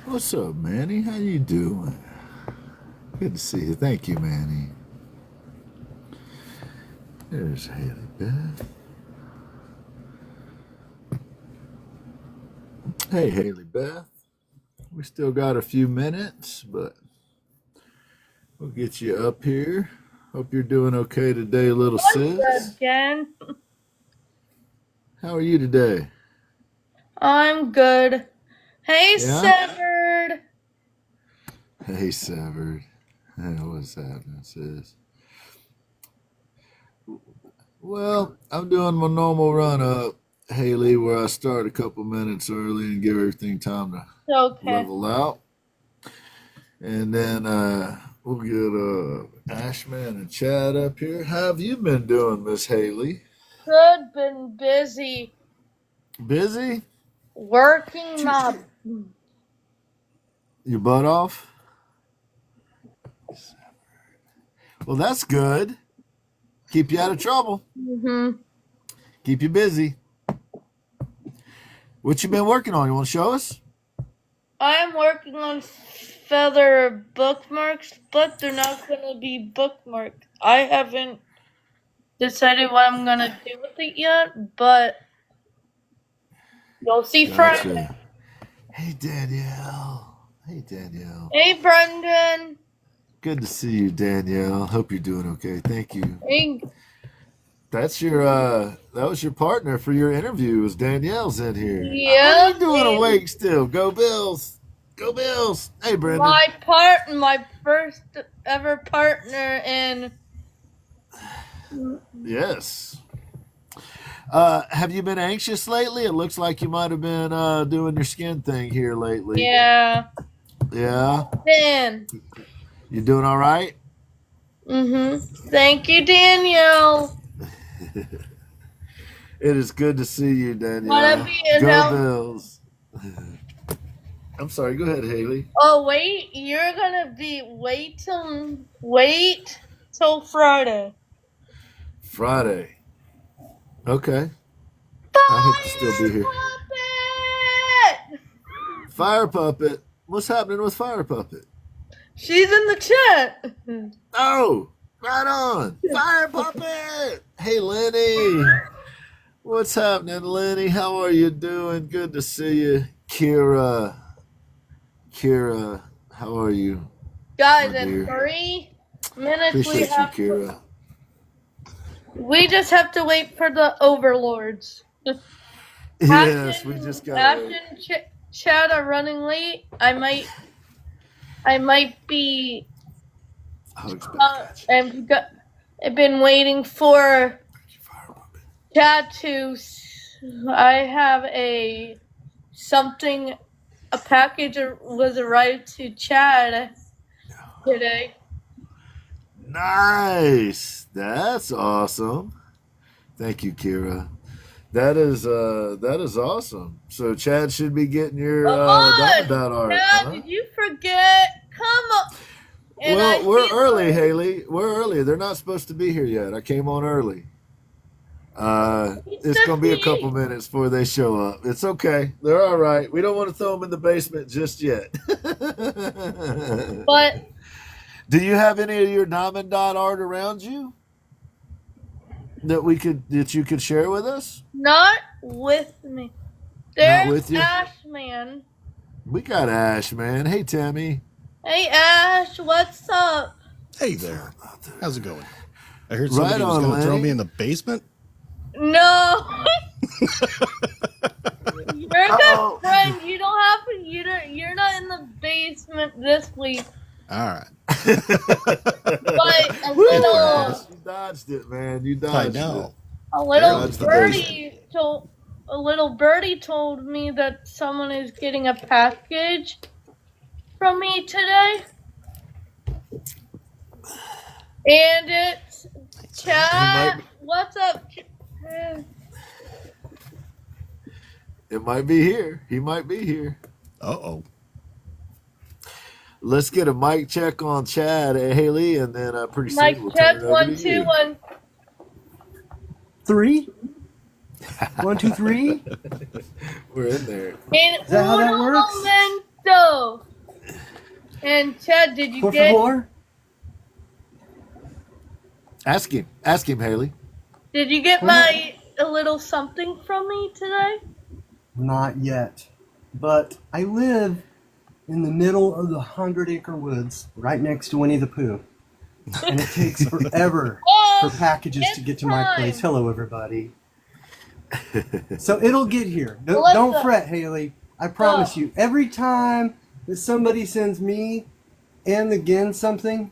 What's up, Manny? How you doing? Good to see you. Thank you, Manny. There's Haley Beth. Hey, Haley Beth. We still got a few minutes, but we'll get you up here. Hope you're doing okay today, little sis. Again. How are you today? I'm good. Hey, Yeah? Severed. Hey, Severed. Hey, what's happening, sis? Well, I'm doing my normal run up, Haley, where I start a couple minutes early and give everything time to level out. And then we'll get Ashman and Chad up here. How have you been doing, Miss Haley? Good, been busy. Busy? Working my... Your butt off? Well, that's good. Keep you out of trouble. Mm-hmm. Keep you busy. What you been working on? You want to show us? I'm working on feather bookmarks, but they're not going to be bookmarked. I haven't decided what I'm going to do with it yet, but you'll see Friday. Hey, Danielle. Hey, Danielle. Hey, Brendan. Good to see you, Danielle. Hope you're doing okay. Thank you. Hey. That's your that was your partner for your interview. Was Danielle's in here? Yeah. What are you doing awake still? Go Bills! Go Bills! Hey, Brendan. My first ever partner in. Yes. Have you been anxious lately? It looks like you might have been doing your skin thing here lately. Yeah. Yeah. Ben. You doing all right? Mm-hmm. Thank you, Danielle. It is good to see you, Danielle. Go Bills. I'm sorry. Go ahead, Haley. Oh wait, you're gonna be wait till Friday. Friday. Okay. I hope to still be here. Puppet! Fire Puppet. What's happening with Fire Puppet? She's in the chat. Oh, right on. Fire Puppet. Hey, Lenny. What's happening, Lenny? How are you doing? Good to see you. Kira, how are you? Guys, in 3 minutes we just have to wait for the overlords. Yes, we just got Ashton and Chad are running late. I might be. I've been waiting for Chad to. I have a package was arrived to Chad today. Nice. That's awesome. Thank you, Kira. That is awesome. So Chad should be getting your dot art. Chad, did you forget? Come on. Well, we're early, Haley. We're early. They're not supposed to be here yet. I came on early. It's going to be a couple minutes before they show up. It's okay. They're all right. We don't want to throw them in the basement just yet. But do you have any of your diamond dot art around you that you could share with us? Not with me. There's Ashman. We got Ashman. Hey, Tammy. Hey, Ash. What's up? Hey there. How's it going? I heard somebody was going to throw me in the basement. No. You're a good friend. You don't have to. You're not in the basement this week. All right. But a little. You dodged it, man. You dodged it. A little birdie told me that someone is getting a package from me today, and it's Chad. What's up? It might be here. He might be here. Uh-oh. Let's get a mic check on Chad, Haley, and then pretty soon mic we'll check, turn it over 1, to 2, you. 1. 3? 1, 2, 3? We're in there. Is that how that works? stove. And Chad, did you Por get? favor? Ask him, Haley. Did you get a little something from me today? Not yet. But I live in the middle of the 100-acre woods right next to Winnie the Pooh. And it takes forever for packages to get to my place. Hello, everybody. So it'll get here. Don't fret, Haley. I promise you. Every time that somebody sends me and the Ginn something,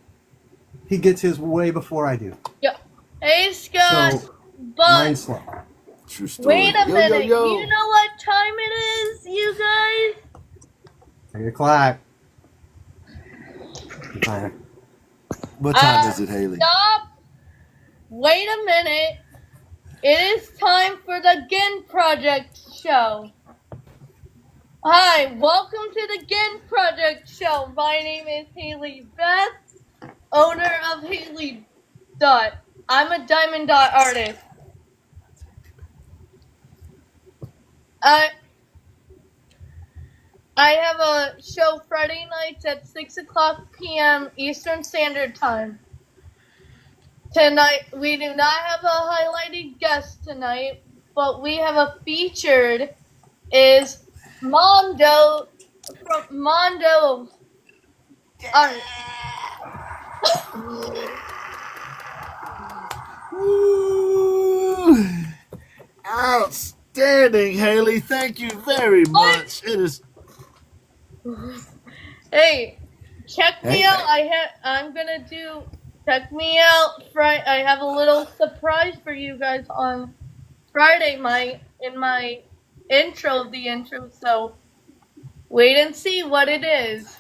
he gets his way before I do. Yep. Hey, Scott. So, but mine's slow. True story. Wait a minute. Yo. You know what time it is, you guys? 3 o'clock. Fine. What time is it, Haley? Stop. Wait a minute. It is time for the Ginn Project Show. Hi, welcome to the Ginn Project Show. My name is Haley Beth, owner of Haley Dot. I'm a diamond dot artist. I have a show Friday nights at 6 o'clock p.m. Eastern Standard Time. Tonight, we do not have a highlighted guest tonight, but we have a featured is Mondo from Mondo. Woo. Outstanding, Haley. Thank you very much. It is. Hey, check me out. Check me out. I have a little surprise for you guys on Friday, in my intro of the intro. So wait and see what it is.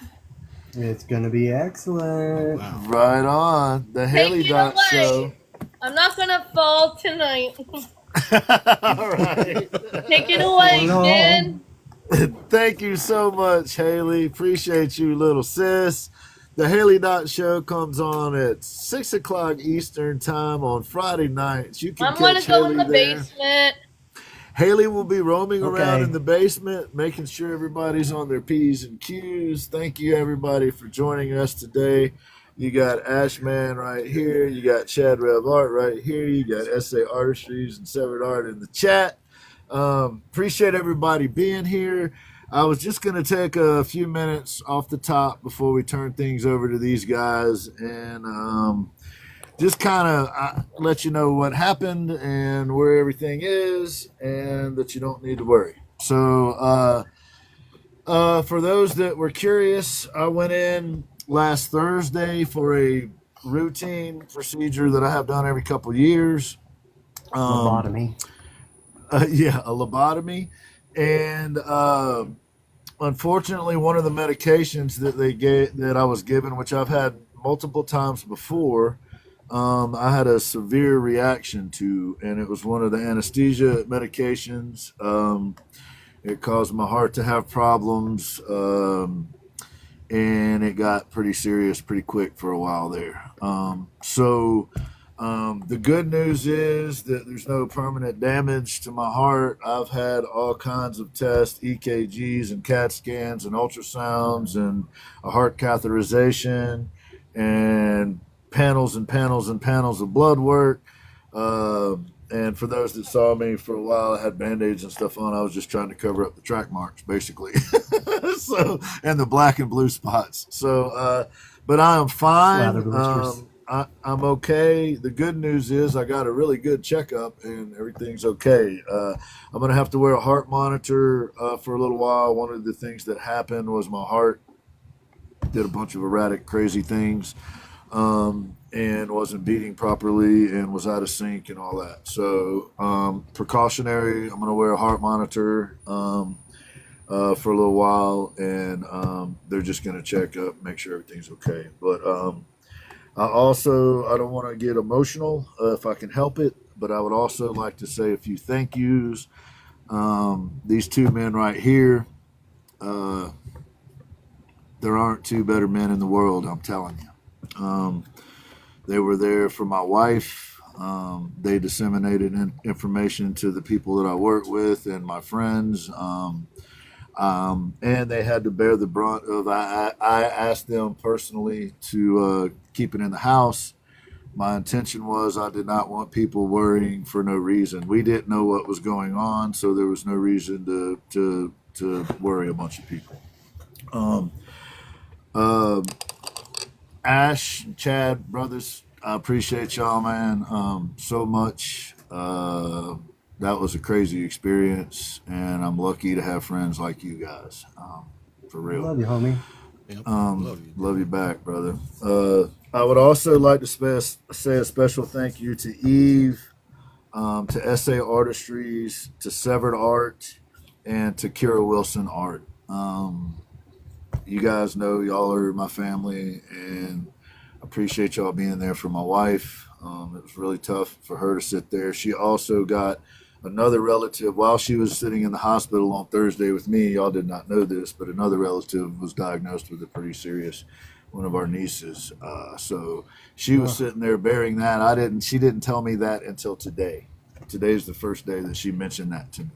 It's gonna be excellent. Wow. Right on. The Haley Dot Show. I'm not gonna fall tonight. All right. Take it away, Ginn. Thank you so much, Haley. Appreciate you, little sis. The Haley Dot Show comes on at 6 o'clock Eastern Time on Friday nights. You can I'm going to go in the there. basement. Haley will be roaming around in the basement, making sure everybody's on their P's and Q's. Thank you, everybody, for joining us today. You got Ashman right here. You got Chad Rev Art right here. You got S.A. Artistries and Severed Art in the chat. Appreciate everybody being here. I was just going to take a few minutes off the top before we turn things over to these guys and just kind of let you know what happened and where everything is and that you don't need to worry. So for those that were curious, I went in last Thursday for a routine procedure that I have done every couple of years. Lobotomy. Yeah, a lobotomy. And unfortunately, one of the medications that I was given, which I've had multiple times before, I had a severe reaction to, and it was one of the anesthesia medications. It caused my heart to have problems, and it got pretty serious pretty quick for a while there. The good news is that there's no permanent damage to my heart. I've had all kinds of tests, EKGs and CAT scans and ultrasounds and a heart catheterization and panels and panels and panels of blood work. And for those that saw me for a while, I had Band-Aids and stuff on. I was just trying to cover up the track marks, basically. And the black and blue spots. But I am fine. I'm okay. The good news is I got a really good checkup and everything's okay. I'm going to have to wear a heart monitor for a little while. One of the things that happened was my heart did a bunch of erratic, crazy things. And wasn't beating properly and was out of sync and all that. So precautionary, I'm going to wear a heart monitor for a little while, and they're just going to check up, make sure everything's okay. But I don't want to get emotional if I can help it, but I would also like to say a few thank yous. These two men right here, there aren't two better men in the world, I'm telling you. They were there for my wife. They disseminated information to the people that I work with and my friends. And they had to bear the brunt of. I asked them personally to keep it in the house. My intention was I did not want people worrying for no reason. We didn't know what was going on, so there was no reason to worry a bunch of people. Ash, Chad, brothers, I appreciate y'all, man, so much. That was a crazy experience, and I'm lucky to have friends like you guys. For real. Love you, homie. Love you back, brother. I would also like to say a special thank you to Eve, to S.A. Artistries, to Severed Art, and to Kira Wilson Art. You guys know y'all are my family, and I appreciate y'all being there for my wife. It was really tough for her to sit there. She also got another relative while she was sitting in the hospital on Thursday with me. Y'all did not know this, but another relative was diagnosed with a pretty serious, one of our nieces. So she was sitting there bearing that. She didn't tell me that until today. Today's the first day that she mentioned that to me.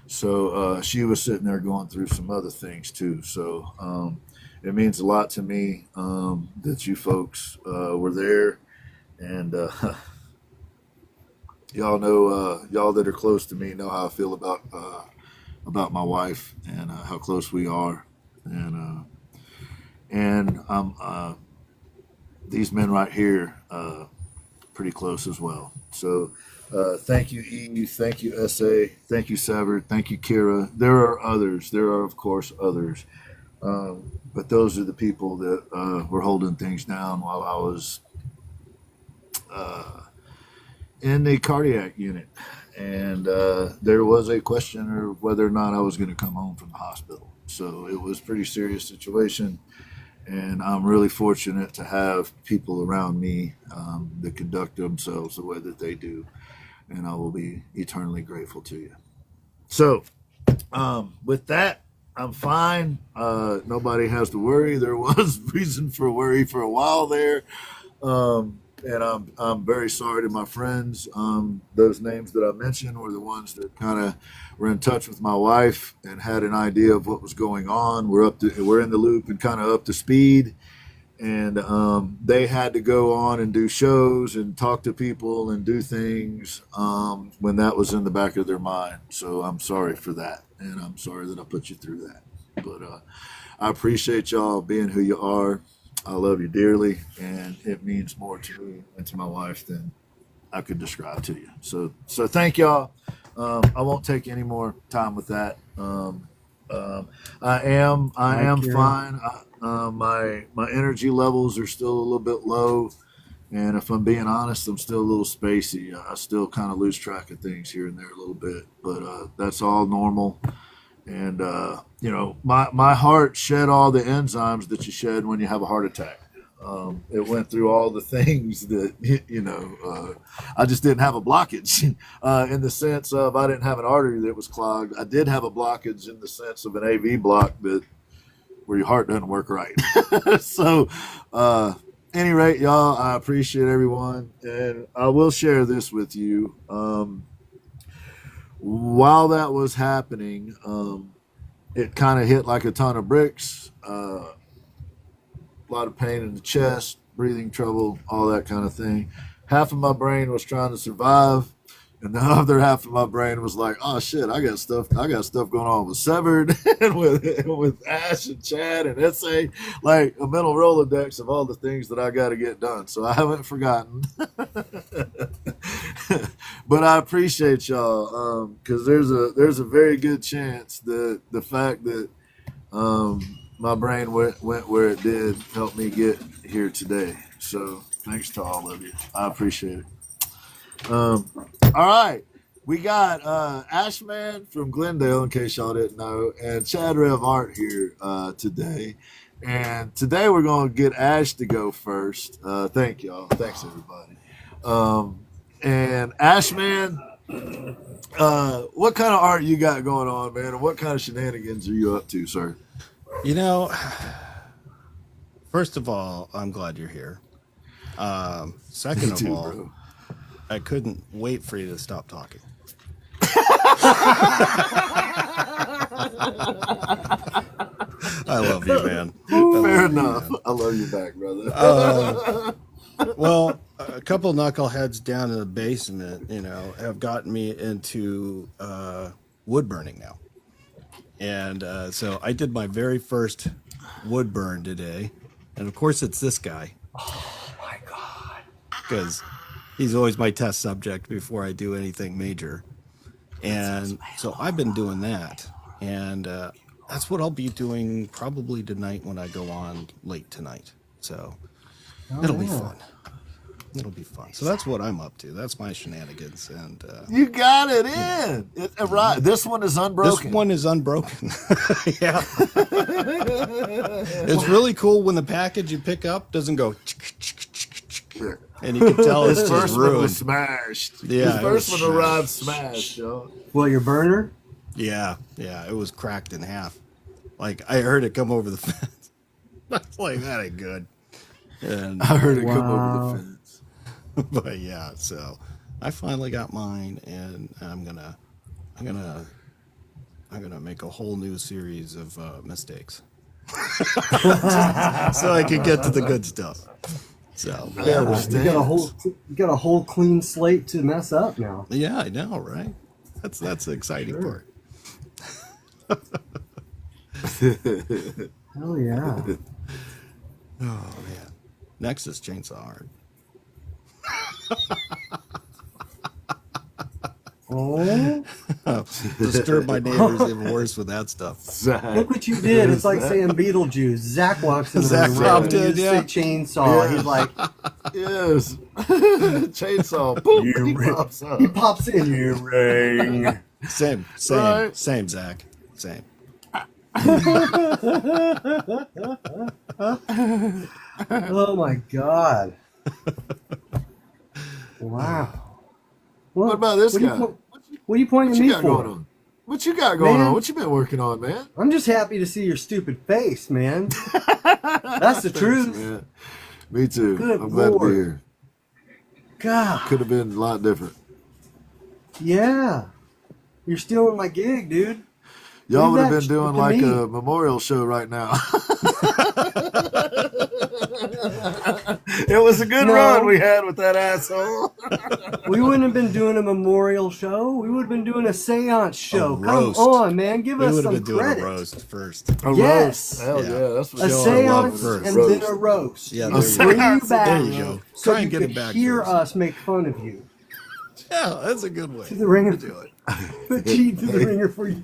So she was sitting there going through some other things too. So it means a lot to me that you folks were there, and y'all know, y'all that are close to me know how I feel about my wife and how close we are, and these men right here pretty close as well. So. Thank you, Eve. Thank you, S.A. Thank you, Severed. Thank you, Kira. There are others. There are, of course, others. But those are the people that were holding things down while I was in the cardiac unit. And there was a question of whether or not I was going to come home from the hospital. So it was a pretty serious situation. And I'm really fortunate to have people around me that conduct themselves the way that they do. And I will be eternally grateful to you. So, with that, I'm fine. Nobody has to worry. There was reason for worry for a while there. And I'm very sorry to my friends. Those names that I mentioned were the ones that kind of were in touch with my wife and had an idea of what was going on. We're in the loop and kind of up to speed. And they had to go on and do shows and talk to people and do things when that was in the back of their mind. So I'm sorry for that, and I'm sorry that I put you through that. But I appreciate y'all being who you are. I love you dearly, and it means more to me and to my wife than I could describe to you. So thank y'all. I won't take any more time with that. I am fine. My energy levels are still a little bit low, and if I'm being honest, I'm still a little spacey. I still kind of lose track of things here and there a little bit, but that's all normal. And my heart shed all the enzymes that you shed when you have a heart attack. It went through all the things that I just didn't have a blockage in the sense of I didn't have an artery that was clogged. I did have a blockage in the sense of an AV block where your heart doesn't work right. So, any rate, y'all, I appreciate everyone, and I will share this with you. While that was happening, it kind of hit like a ton of bricks. A lot of pain in the chest, breathing trouble, all that kind of thing. Half of my brain was trying to survive, and the other half of my brain was like, "Oh shit, I got stuff going on with Severed and with Ash and Chad and S.A. Like a mental Rolodex of all the things that I got to get done." So I haven't forgotten, but I appreciate y'all because there's a very good chance that the fact that my brain went where it did helped me get here today. So thanks to all of you. I appreciate it. All right, we got Ashman from Glendale, in case y'all didn't know, and Chad Rev Art here today. And today we're going to get Ash to go first. Thank y'all. Thanks, everybody. And Ashman, what kind of art you got going on, man? And what kind of shenanigans are you up to, sir? First of all, I'm glad you're here. Second of all, bro. I couldn't wait for you to stop talking. I love you, man. Fair enough. I love you back, brother. Well, a couple knuckleheads down in the basement, have gotten me into wood burning now. And so I did my very first wood burn today. And of course, it's this guy. Oh, my God. Because he's always my test subject before I do anything major. And so I've been doing that. And that's what I'll be doing probably tonight when I go on late tonight. So it'll be fun. It'll be fun. So that's what I'm up to. That's my shenanigans. And you got it in. Right. This one is unbroken. This one is unbroken. Yeah. It's really cool when the package you pick up doesn't go and you can tell it's His just first one ruined. was smashed. Yeah, His first one arrived smashed, yo. Well, your burner? Yeah, it was cracked in half. Like I heard it come over the fence. I was like, that ain't good. And I heard it come over the fence. But yeah, so I finally got mine, and I'm gonna make a whole new series of mistakes, so I can get to the good stuff. So Yeah, you got a whole clean slate to mess up now. yeah, I know, right? That's the exciting part. Hell yeah. Oh man, next is chainsaw art. Oh, Disturb my neighbors even worse with that stuff. look what you did. It's like saying Beetlejuice. Zach walks in the Zach room popped and you in, just yeah. say chainsaw. He's like, Yes. Chainsaw. Boom. He pops up. he pops in, you ring. Same, Right. same, Zach, same. Oh my God. Wow. Well, What about this what are you guy? what are you pointing What at you me got for? going on? What you got going Man. on? What you been working on, man? I'm just happy to see your stupid face, man. That's the truth. Man. Me too. Good I'm glad to Lord. be here. God. Could have been a lot different. Yeah. You're stealing my gig, dude. Y'all would Leave have that been doing to like me. a memorial show right now. It was a good No. run we had with that asshole. We wouldn't have been doing a memorial show. We would have been doing a seance show. Come roast. on, man. Give We us would have some been doing credit. a roast first. A Yes. roast. Hell Yeah. yeah. That's what A Show our love seance first. and Roast. then a roast. Yeah, A there you Bring go. you back There you go. so Try you and get could it back hear first. us make fun of you. Yeah, that's a good way To the ringer. to do it. Put cheat to the ringer for you.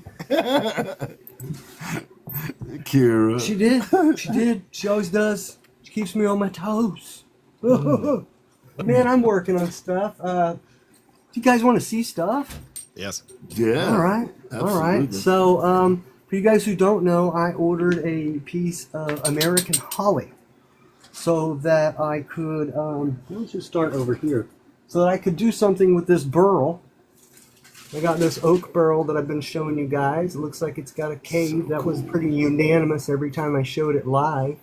Kira. She did. She did. She always does. She keeps me on my toes. Man, I'm working on stuff. Do you guys want to see stuff? Yes. Yeah. All right. All right. Absolutely. So, for you guys who don't know, I ordered a piece of American holly so that I could, let's just start over here, so that I could do something with this burl. I got this oak burl that I've been showing you guys. It looks like it's got a cave. That was pretty unanimous every time I showed it live.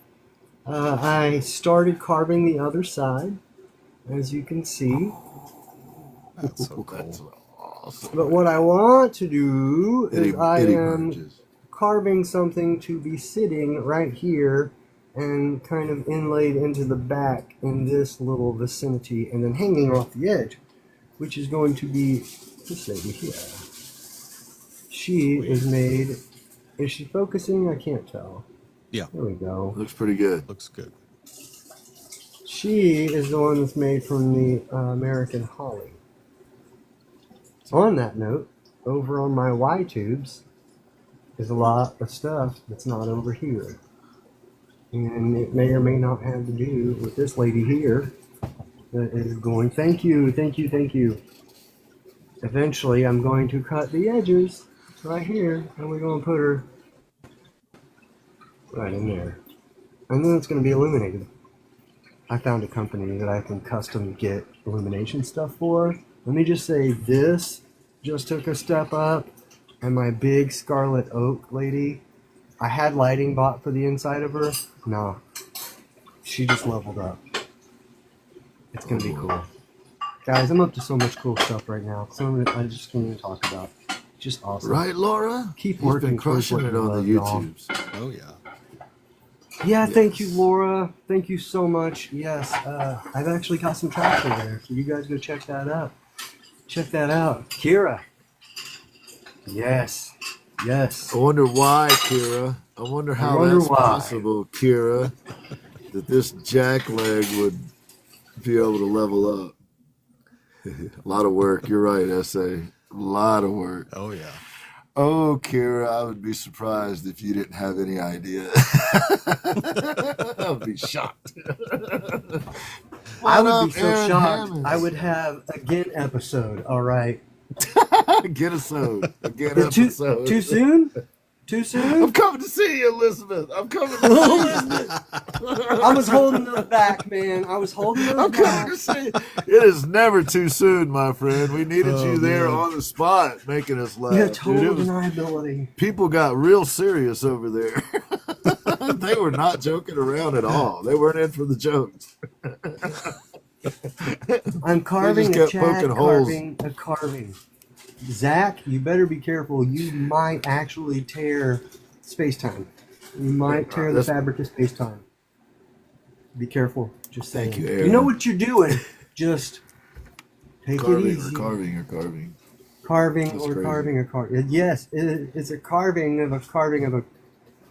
I started carving the other side, as you can see. That's so cool. That's awesome. But what I want to do is I Eddie am Burgess. carving something to be sitting right here and kind of inlaid into the back in this little vicinity and then hanging off the edge, which is going to be this lady here. She is made, is she focusing? I can't tell. Yeah. There we go. Looks pretty good. Looks good. She is the one that's made from the American holly. On that note, over on my Y tubes is a lot of stuff that's not over here. And it may or may not have to do with this lady here that is going, thank you, thank you, thank you. Eventually, I'm going to cut the edges right here, and we're going to put her right in there. And then it's going to be illuminated. I found a company that I can custom get illumination stuff for. Let me just say, this just took a step up, and my big scarlet oak lady, I had lighting bought for the inside of her. No, she just leveled up. It's gonna be cool. Guys, I'm up to so much cool stuff right now. Some of it I just can't even talk about. just awesome. Right, Laura? Keep He's working been crushing towards it what on you the love, y'all. YouTubes. Oh yeah. Yeah, Yes. thank you, Laura. Thank you so much. Yes, I've actually got some traction there, so you guys go check that out. Check that out. Kira. Yes. Yes. I wonder why, Kira. I wonder how wonder that's why. possible, Kira, that this jackleg would be able to level up. A lot of work. You're right, S.A. A lot of work. Oh yeah. Oh, Kira, I would be surprised if you didn't have any idea. I would be shocked. I would be so Aaron shocked. Hammonds? I would have a Ginn episode. All right. Get a sode. Get Is too episode. too soon? Too I'm soon? coming to see you, Elizabeth. I'm coming to see you. I was holding those back, man. I was holding those I'm back. coming to see you. It is never too soon, my friend. We needed Oh, you there man. on the spot, making us laugh. Yeah, Dude, total it was- deniability. people got real serious over there. They were not joking around at all. They weren't in for the jokes. I'm carving a kept chat, poking holes. carving a carving. Zach, you better be careful. You might actually tear space-time. You might tear the That's- fabric of space-time. Be careful. Just saying. Thank you, You Aaron. know what you're doing. Just take it Carving easy. or carving or carving. Carving That's or crazy. carving a carving. Yes, it's a carving of a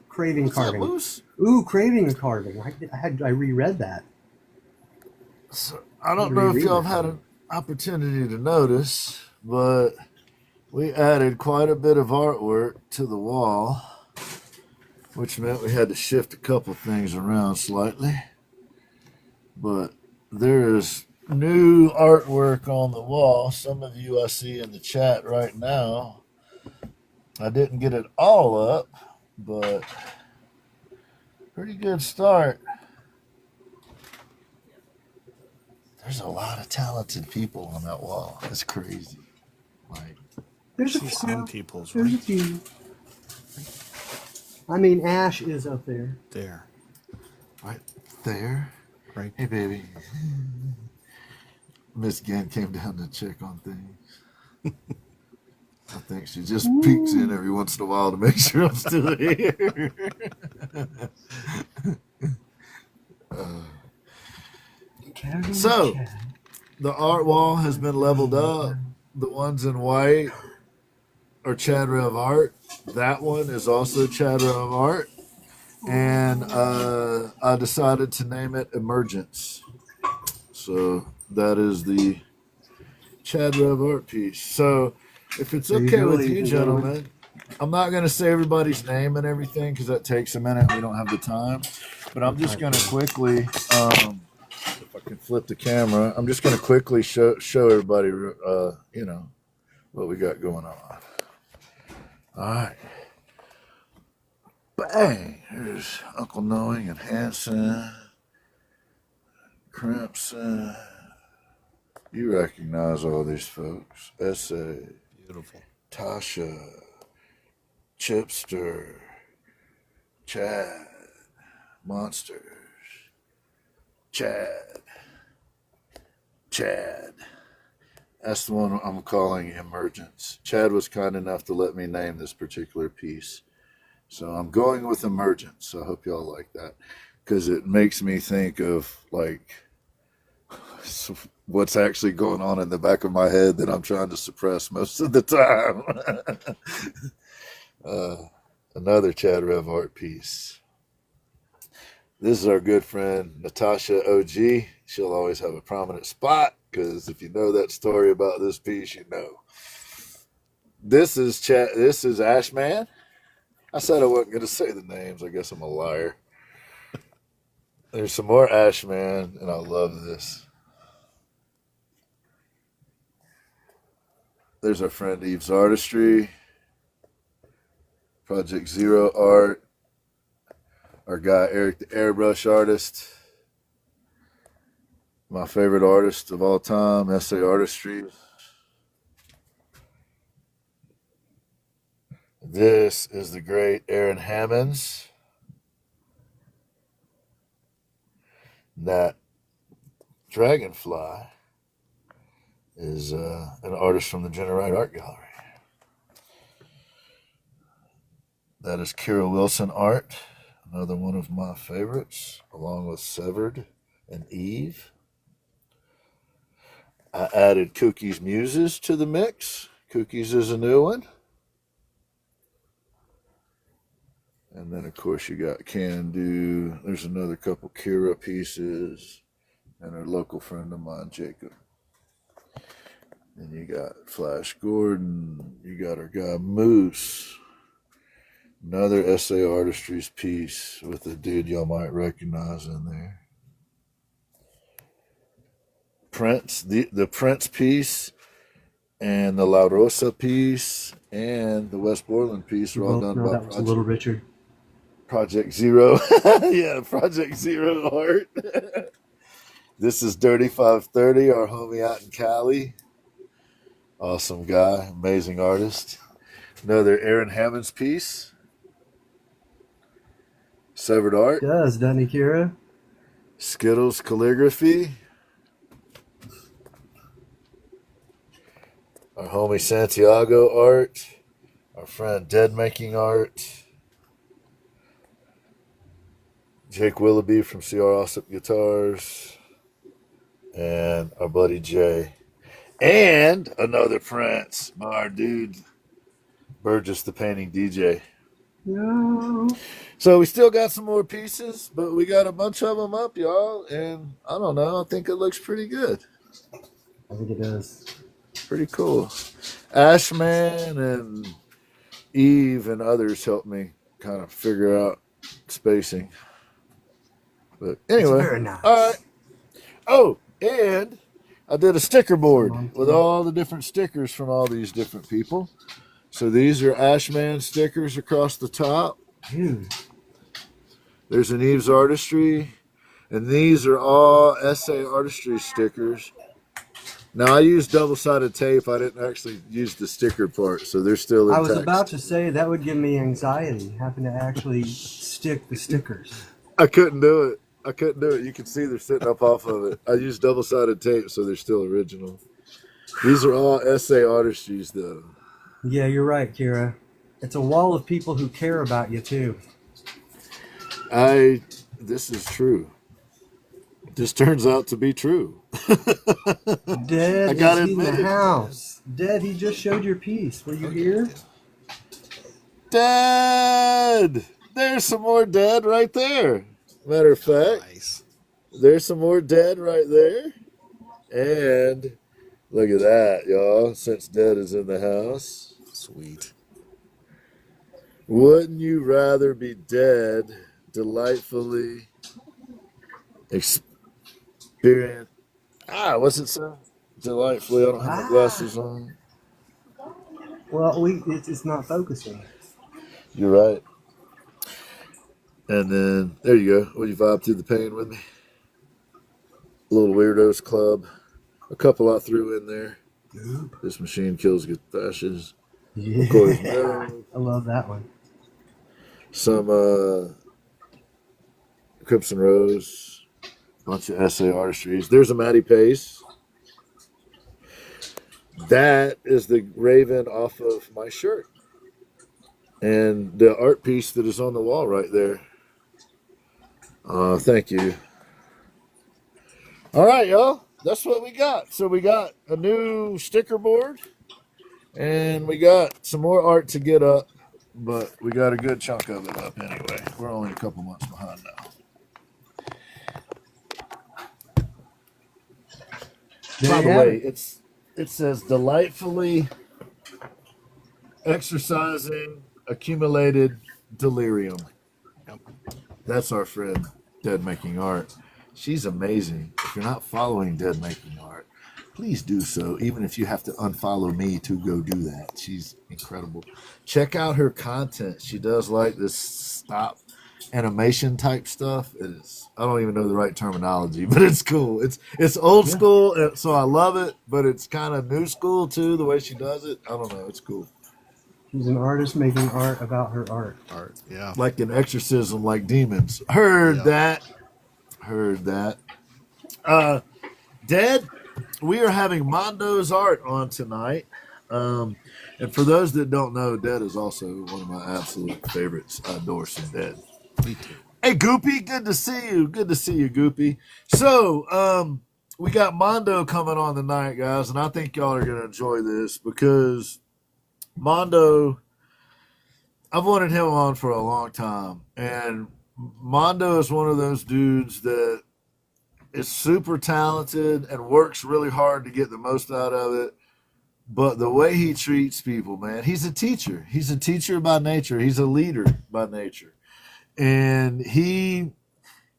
craving What's up, carving. Moose? Ooh, craving a carving. I reread that. So, I don't know if y'all have had an opportunity to notice, but we added quite a bit of artwork to the wall, which meant we had to shift a couple things around slightly. But there is new artwork on the wall. Some of you I see in the chat right now. I didn't get it all up, but pretty good start. There's a lot of talented people on that wall. It's crazy. Like, There's a See some few. people's There's a right few. I mean, Ash is up there. there. right there. Right. Hey, baby. Miss Ginn came down to check on things. I think she just peeks in every once in a while to make sure I'm still here. Carving So- a chat. The art wall has been leveled up. The ones in white are Chadrev art. That one is also Chadrev art. And I decided to name it Emergence. So that is the Chadrev art piece. So if it's There you okay go, with ladies you, and gentlemen, I'm not going to say everybody's name and everything because that takes a minute. We don't have the time. But I'm just going to quickly, if I can flip the camera, I'm just going to quickly show everybody, what we got going on. All right. Bang! There's Uncle Knowing and Hanson, Crimson. You recognize all these folks. S.A., Beautiful. Tasha, Chipster, Chad, Monsters, Chad. That's the one I'm calling Emergence. Chad was kind enough to let me name this particular piece. So I'm going with Emergence. I hope y'all like that because it makes me think of like what's actually going on in the back of my head that I'm trying to suppress most of the time. Another Chadrev art piece. This is our good friend Natasha OG. She'll always have a prominent spot because if you know that story about this piece, you know. This is Ashman. I said I wasn't going to say the names. I guess I'm a liar. There's some more Ashman, and I love this. There's our friend Eve's Artistry, Project Zero Art, our guy Eric the Airbrush Artist, my favorite artist of all time, S.A. Artistry. This is the great Aaron Hammonds. That dragonfly is an artist from the Generite Art Gallery. That is Kira Wilson art, another one of my favorites, along with Severed and Eve. I added Cookie's Muses to the mix. Cookie's is a new one. And then, of course, you got Can Do. There's another couple Kira pieces. And a local friend of mine, Jacob. And you got Flash Gordon. You got our guy Moose. Another SA Artistry's piece with a dude y'all might recognize in there. Prince, the Prince piece, and the La Rosa piece, and the West Borland piece are all done by that was a Little Richard. Project Zero. Yeah, Project Zero art. This is Dirty 530, our homie out in Cali. Awesome guy, amazing artist. Another Aaron Hammond's piece. Severed art. Doesn't he, Kira? Skittles calligraphy. Our homie Santiago art. Our friend Dead making art. Jake Willoughby from CR Ossip Guitars. And our buddy Jay. And another Prince, our dude, Burgess the painting DJ. No. So we still got some more pieces, but we got a bunch of them up, y'all. And I don't know, I think it looks pretty good. I think it does. Pretty cool. Ashman and Eve and others helped me kind of figure out spacing. But anyway, very nice. All right. Oh, and I did a sticker board with all the different stickers from all these different people. So these are Ashman stickers across the top. Dude. There's an Eve's Artistry. And these are all SA Artistry stickers. Now, I used double-sided tape. I didn't actually use the sticker part, so they're still in I was text. about to say that would give me anxiety, having to actually stick the stickers. I couldn't do it. You can see they're sitting up off of it. I used double-sided tape, so they're still original. These are all SA Artistries, though. Yeah, you're right, Kira. It's a wall of people who care about you, too. This is true. This turns out to be true. Dad is in the house. Dad, he just showed your piece. Were you here? Dad! There's some more Dad right there. Matter of fact, Nice. there's some more Dad right there. And look at that, y'all, since Dad is in the house. Sweet. Wouldn't you rather be dead, delightfully experience? What's it say? Delightfully, I don't have my glasses on. Well, it's not focusing. You're right. And then, there you go. Will you vibe through the pain with me? Little Weirdos Club. A couple I threw in there. This machine kills good fashions. Yeah. Of course, no. I love that one. Some Crimson Rose. Bunch of SA Artistries. There's a Matty Pace. That is the raven off of my shirt. And the art piece that is on the wall right there. Thank you. All right, y'all. That's what we got. So we got a new sticker board. And we got some more art to get up. But we got a good chunk of it up anyway. We're only a couple months behind now. By the way, it says delightfully exercising accumulated delirium. That's our friend Dead Making Art. She's amazing. If you're not following Dead Making Art, please do so, even if you have to unfollow me to go do that. She's incredible. Check out her content. She does like this stop animation type stuff. It is, I don't even know the right terminology, but it's cool. It's old school, so I love it, but it's kind of new school too, the way she does it. I don't know. It's cool. She's an artist making art about her art. Art, yeah. Like an exorcism, like demons. Heard that. Dad, we are having Mondo's art on tonight. And for those that don't know, Dead is also one of my absolute favorites. I adore some Dead. Me too. Hey, Goopy, good to see you. Good to see you, Goopy. So, we got Mondo coming on tonight, guys, and I think y'all are going to enjoy this because Mondo, I've wanted him on for a long time, and Mondo is one of those dudes that is super talented and works really hard to get the most out of it. But the way he treats people, man, he's a teacher. He's a teacher by nature. He's a leader by nature. And hey,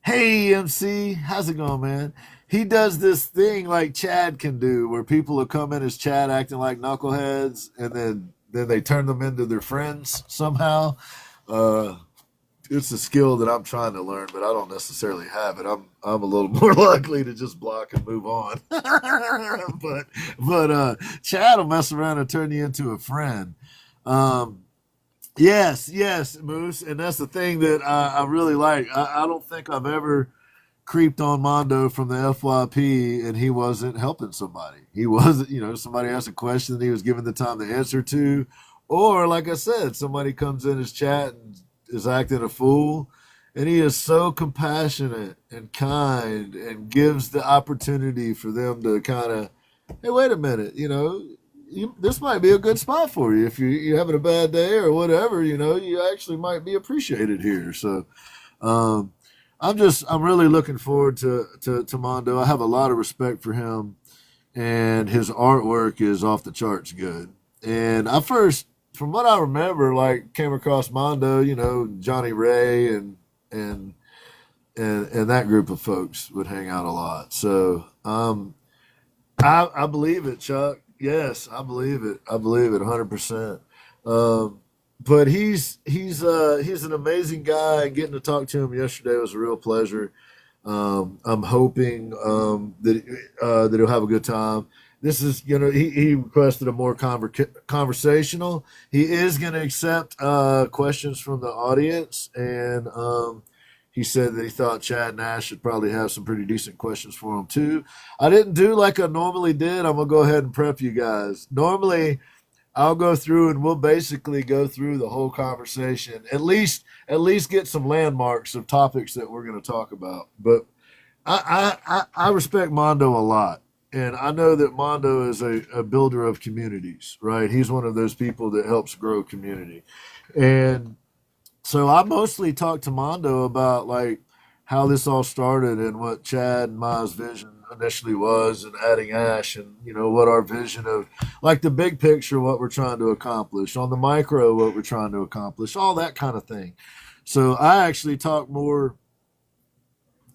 MC, how's it going, man? He does this thing like Chad can do where people will come in as Chad acting like knuckleheads and then they turn them into their friends somehow. It's a skill that I'm trying to learn, but I don't necessarily have it. I'm a little more likely to just block and move on. but Chad will mess around and turn you into a friend. Yes, Moose, and that's the thing that I really like. I don't think I've ever creeped on Mondo from the FYP and he wasn't helping somebody. He wasn't, somebody asked a question that he was given the time to answer to, or like I said, somebody comes in his chat and is acting a fool, and he is so compassionate and kind and gives the opportunity for them to kind of, hey, wait a minute, this might be a good spot for you if you're having a bad day or whatever. You actually might be appreciated here. So I'm really looking forward to Mondo. I have a lot of respect for him, and his artwork is off the charts good. And I first, from what I remember, came across Mondo, Johnny Ray and that group of folks would hang out a lot. So I believe it, Chuck. Yes, I believe it. 100%. But he's an amazing guy. Getting to talk to him yesterday was a real pleasure. I'm hoping that he'll have a good time. This is, he requested a more conversational. He is going to accept questions from the audience, and he said that he thought Chad Nash should probably have some pretty decent questions for him too. I didn't do like I normally did. I'm going to go ahead and prep you guys. Normally, I'll go through and we'll basically go through the whole conversation, at least get some landmarks of topics that we're going to talk about. But I respect Mondo a lot. And I know that Mondo is a builder of communities, right? He's one of those people that helps grow community. And so I mostly talked to Mondo about how this all started and what Chad and Ma's vision initially was, and adding Ash, and what our vision of the big picture, what we're trying to accomplish, on the micro, what we're trying to accomplish, all that kind of thing. So I actually talked more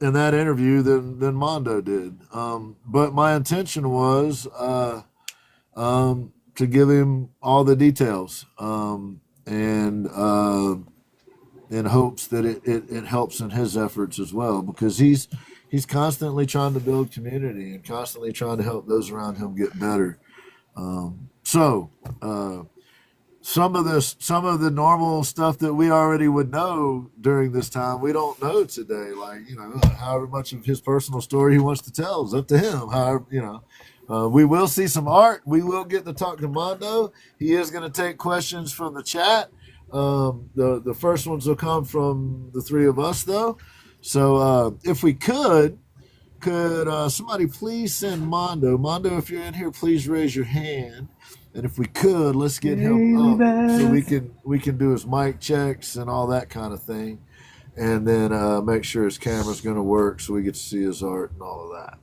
in that interview than Mondo did. But my intention was to give him all the details, and in hopes that it helps in his efforts as well, because he's constantly trying to build community and constantly trying to help those around him get better. So some of the normal stuff that we already would know during this time, we don't know today. However much of his personal story he wants to tell is up to him. However, we will see some art. We will get to talk to Mondo. He is going to take questions from the chat. The first ones will come from the three of us, though. So if we could somebody please send Mondo? Mondo, if you're in here, please raise your hand. And if we could, let's get him up so we can do his mic checks and all that kind of thing, and then make sure his camera's going to work so we get to see his art and all of that.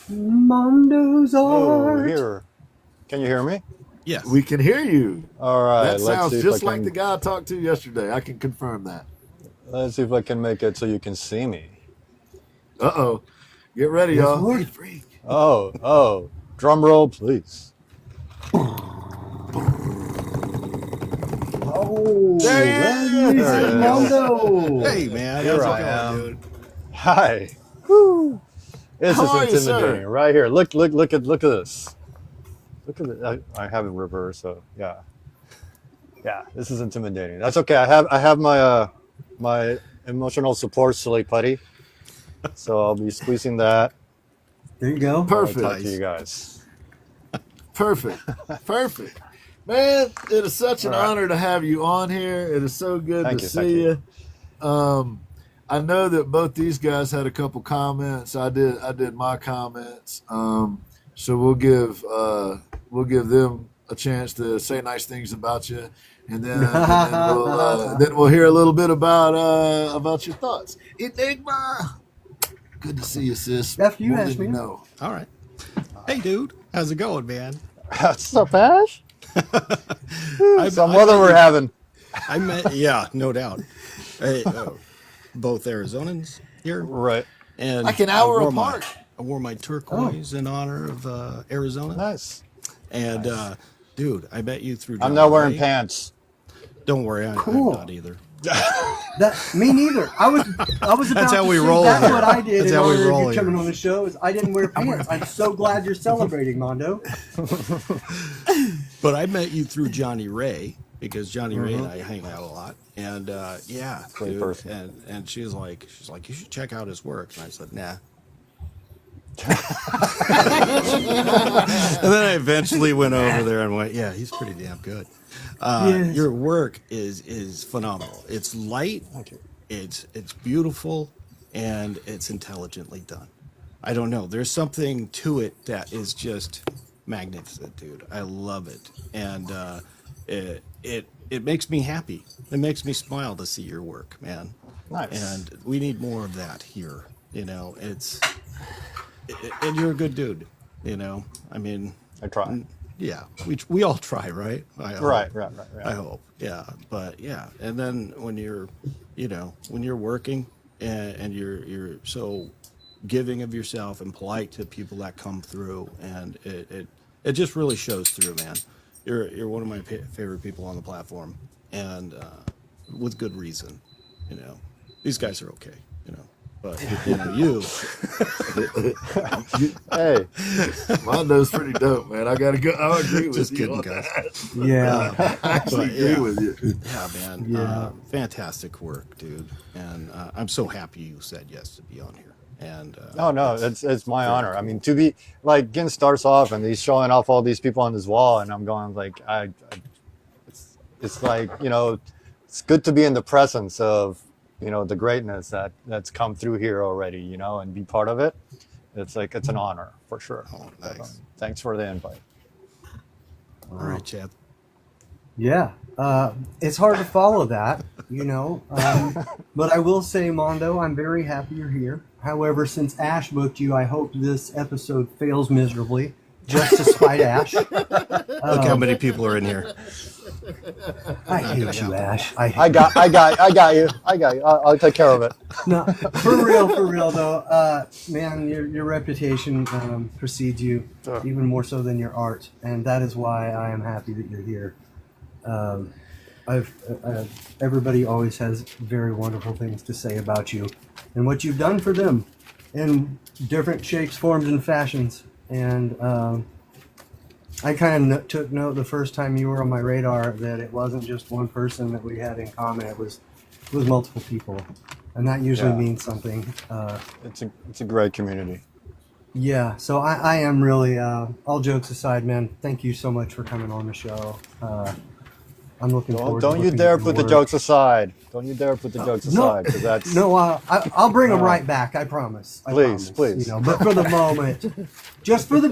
Mondo's art. Oh, here. Can you hear me? Yes. We can hear you. All right. That sounds just like the guy I talked to yesterday. I can confirm that. Let's see if I can make it so you can see me. Uh-oh. Get ready, Yes, y'all. Lord. Hey, freak. Oh. Drum roll, please. Oh, There he is. Mondo. Hey, man. Here how's it I going, am. dude? Hi. Woo. This How is are you, intimidating. sir? Right here. Look at this. Look at it. I have it reversed, so yeah. Yeah, this is intimidating. That's okay. I have my my emotional support silly putty. So I'll be squeezing that. There you go. Perfect. I'll talk to you guys. Perfect. Man, it is such an honor to have you on here. It is so good to see you. I know that both these guys had a couple comments. I did my comments. So we'll give them a chance to say nice things about you, and then we'll hear a little bit about your thoughts. Enigma, good to see you, sis. After you More asked than me. know. All right. Hey, dude. How's it going, man? What's up, Ash? Some I weather we're having. I met, yeah, no doubt. Hey, both Arizonans here. Right. And Like an hour apart. I wore my turquoise in honor of Arizona. Nice. And, dude, I met you through I'm John not wearing Ray. pants. Don't worry, I'm not either. Me neither. I was about That's how to we say roll that's here. what I did That's in how we honor of roll you here. coming on the show. Is I didn't wear pants. I'm so glad you're celebrating, Mondo. But I met you through Johnny Ray because Johnny Ray and I hang out a lot. And yeah, Great dude, person. and she's like, you should check out his work. And I said, nah. And then I eventually went over there and went, yeah, he's pretty damn good. Yes. Your work is phenomenal. It's light, it's beautiful, and it's intelligently done. I don't know. There's something to it that is just magnificent, dude. I love it, and it makes me happy. It makes me smile to see your work, man. Nice. And we need more of that here. You know, and you're a good dude. You know, I mean, I try. yeah, we all try, right? Right. I hope, yeah. But yeah, and then when you're working and you're so giving of yourself and polite to people that come through, and it just really shows through, man. You're one of my favorite people on the platform, and with good reason. You know, these guys are okay. You know. But you Hey, Mondo's pretty dope, man. I agree with just you. kidding, on guys. that. Yeah. I actually agree with you. Yeah, man. Yeah. Fantastic work, dude. And I'm so happy you said yes to be on here. And no, it's my honor. I mean, to be like Ginn starts off and he's showing off all these people on his wall, and I'm going like, it's like, you know, it's good to be in the presence of, you know, the greatness that's come through here already, you know, and be part of it. It's like, it's an honor for sure. Oh, nice. Thanks for the invite. All right, Chad. Yeah. It's hard to follow that, you know. But I will say, Mondo, I'm very happy you're here. However, since Ash booked you, I hope this episode fails miserably, just to spite Ash. Look how many people are in here. I hate you, Ash. I got you. I'll take care of it. No, for real though, man, your reputation precedes you even more so than your art, and that is why I am happy that you're here. Everybody always has very wonderful things to say about you and what you've done for them in different shapes, forms, and fashions. And I kind of took note the first time you were on my radar that it wasn't just one person that we had in common. It was multiple people, and that usually means something. It's a great community. Yeah, so I am really, all jokes aside, man, thank you so much for coming on the show. I'm looking forward to Don't you looking dare at put the your jokes aside. Don't you dare put the jokes aside, because that's... No, I'll bring them right back, I promise. Please. You know, but for the moment, just for the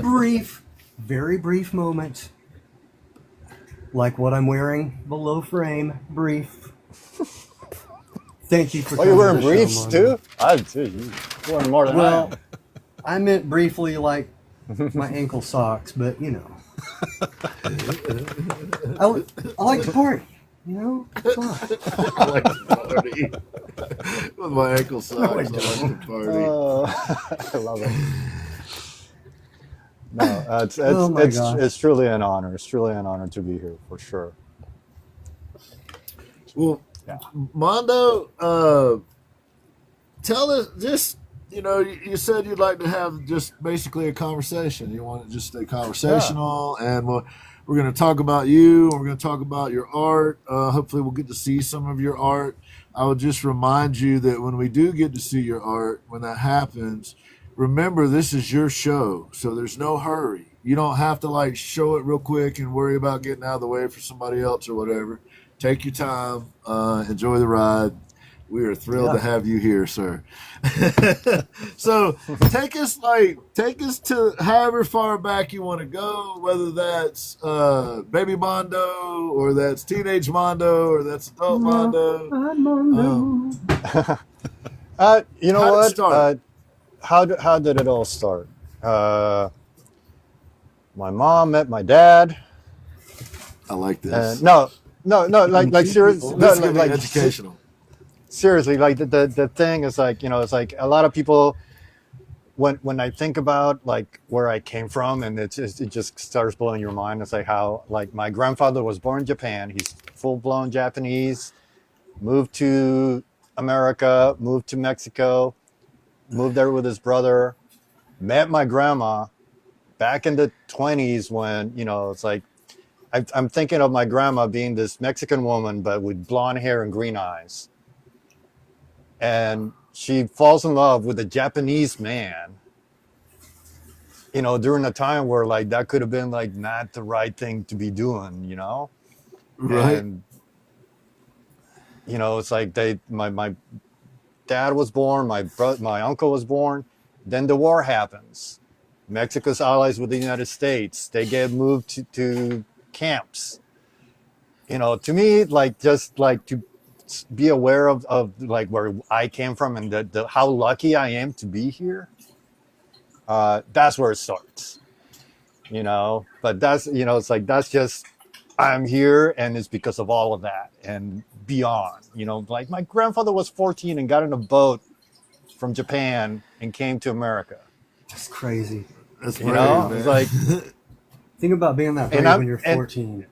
very brief moment, like what I'm wearing below frame, brief. Thank you for Oh, you're wearing to the show, briefs Mondo. too? I do. You're wearing more than I Well, am. I meant briefly like my ankle socks, but you know. I like to party, you know? It's fun. I like to party. With my ankle socks, I like to party. I love it. No, Oh my gosh. it's truly an honor. It's truly an honor to be here, for sure. Well, Yeah. Mondo, tell us just, you know, you said you'd like to have just basically a conversation. You want to just stay conversational, and we're going to talk about you. We're going to talk about your art. Hopefully we'll get to see some of your art. I would just remind you that when we do get to see your art, when that happens, remember, this is your show, so there's no hurry. You don't have to like show it real quick and worry about getting out of the way for somebody else or whatever. Take your time, enjoy the ride. We are thrilled to have you here, sir. So take us to however far back you want to go, whether that's baby Mondo or that's teenage Mondo or that's adult Mondo. You know what? How did it all start? My mom met my dad. I like this. No, like seriously, This is gonna be educational. Seriously, like the thing is like, you know, it's like a lot of people when I think about like where I came from, and it just starts blowing your mind. It's like how like my grandfather was born in Japan. He's full-blown Japanese, moved to America, moved to Mexico, moved there with his brother, met my grandma back in the 20s when, you know, it's like I'm thinking of my grandma being this Mexican woman, but with blonde hair and green eyes. And she falls in love with a Japanese man, you know, during a time where like that could have been like not the right thing to be doing, you know? Right. And, you know, it's like my dad was born, my uncle was born, then the war happens. Mexico's allies with the United States. They get moved to camps. You know, to me, like just like to be aware of like where I came from and the how lucky I am to be here. That's where it starts. You know, but that's, you know, it's like that's just I'm here and it's because of all of that and beyond. You know, like my grandfather was 14 and got in a boat from Japan and came to America. That's crazy. That's you know, man. It's like think about being that brave when you're 14.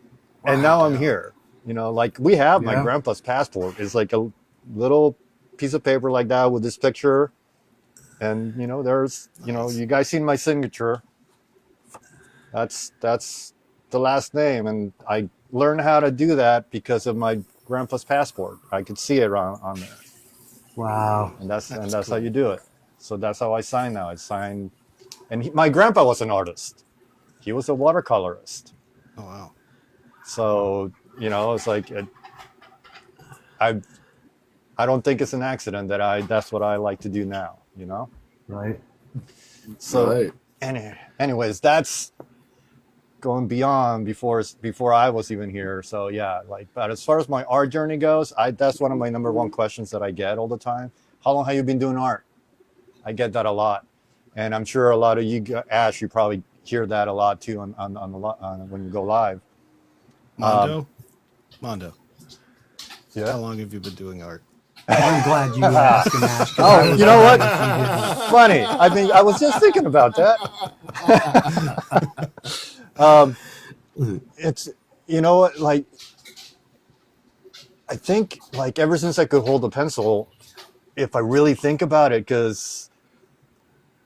And now I'm here. You know, like we have my grandpa's passport. It's like a little piece of paper like that with this picture. And, you know, there's, you know, you guys seen my signature. That's the last name. And I learned how to do that because of my grandpa's passport. I could see it on there. Wow. And that's cool. How you do it. So that's how I sign now. I sign. And my grandpa was an artist. He was a watercolorist. Oh, wow. So, you know, it's like I don't think it's an accident that that's what I like to do now, you know? Right. So anyways, that's going beyond before I was even here. So yeah, like, but as far as my art journey goes, that's one of my number one questions that I get all the time. How long have you been doing art? I get that a lot. And I'm sure a lot of you, Ash, you probably hear that a lot too on when you go live. Mondo. Yeah. How long have you been doing art? I'm glad you asked him, Ash. Oh, you know what? Funny. I mean, I was just thinking about that. It's, you know what, like, I think, like, ever since I could hold a pencil, if I really think about it, because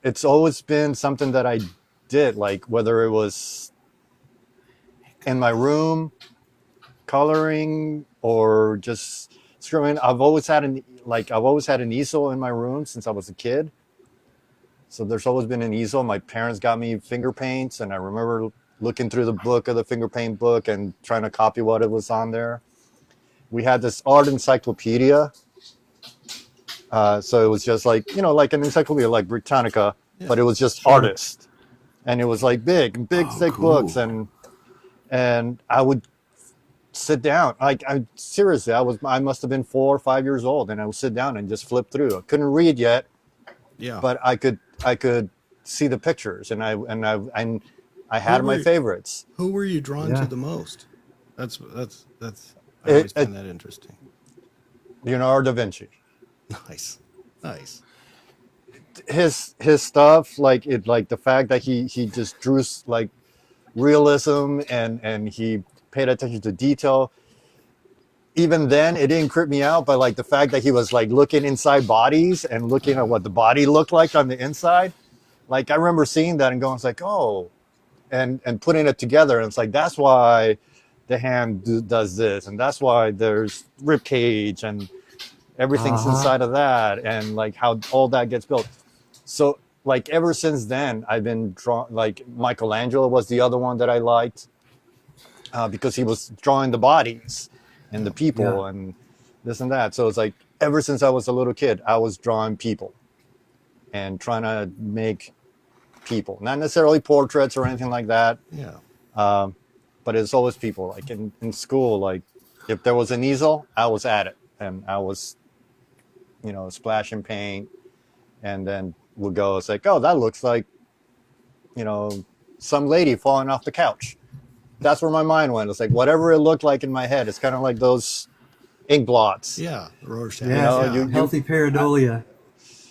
it's always been something that I did, like, whether it was in my room, coloring, or just scribbling. I've always had an easel in my room since I was a kid. So there's always been an easel. My parents got me finger paints, and I remember looking through the book of the finger paint book and trying to copy what it was on there. We had this art encyclopedia. So it was just like, you know, like an encyclopedia like Britannica, but it was just artist. And it was like big, thick books. And I would sit down. Like, seriously, I must have been 4 or 5 years old, and I would sit down and just flip through. I couldn't read yet. Yeah. But I could see the pictures, and I had my favorites. Who were you drawn to the most? That's I always find that interesting. Leonardo da Vinci. Nice. His stuff, like the fact that he just drew like realism and he paid attention to detail. Even then, it didn't creep me out, but like the fact that he was like looking inside bodies and looking at what the body looked like on the inside. Like I remember seeing that and going, it's like, oh, and putting it together, and it's like, that's why the hand does this, and that's why there's rib cage and everything's inside of that, and like how all that gets built. So like ever since then, I've been drawing. Like Michelangelo was the other one that I liked because he was drawing the bodies and the people and this and that. So it's like ever since I was a little kid, I was drawing people and trying to make people, not necessarily portraits or anything like that. But it's always people. Like in school, like if there was an easel, I was at it, and I was, splashing paint, and then we'll go. It's like, oh, that looks like, some lady falling off the couch. That's where my mind went. It's like whatever it looked like in my head. It's kind of like those ink blots. Yeah, Rorschach. Healthy pareidolia.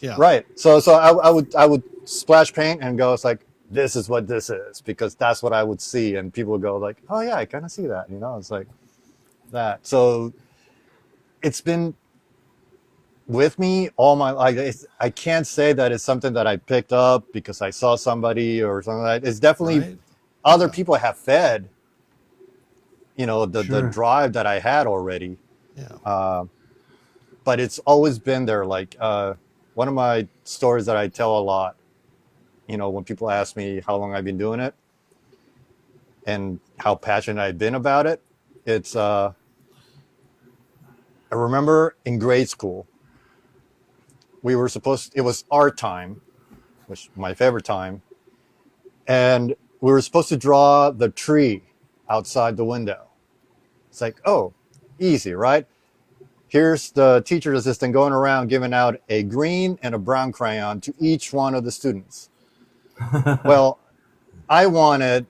Yeah. Right. So I would splash paint and go. It's like, this is what this is, because that's what I would see, and people would go like, oh yeah, I kind of see that. It's like that. So it's been with me all my life. I can't say that it's something that I picked up because I saw somebody or something like that. It's definitely other people have fed, the drive that I had already. Yeah. But it's always been there. Like one of my stories that I tell a lot, when people ask me how long I've been doing it and how passionate I've been about it, it's, I remember in grade school, it was art time, which my favorite time. And we were supposed to draw the tree outside the window. It's like, oh, easy, right? Here's the teacher's assistant going around giving out a green and a brown crayon to each one of the students. Well, I wanted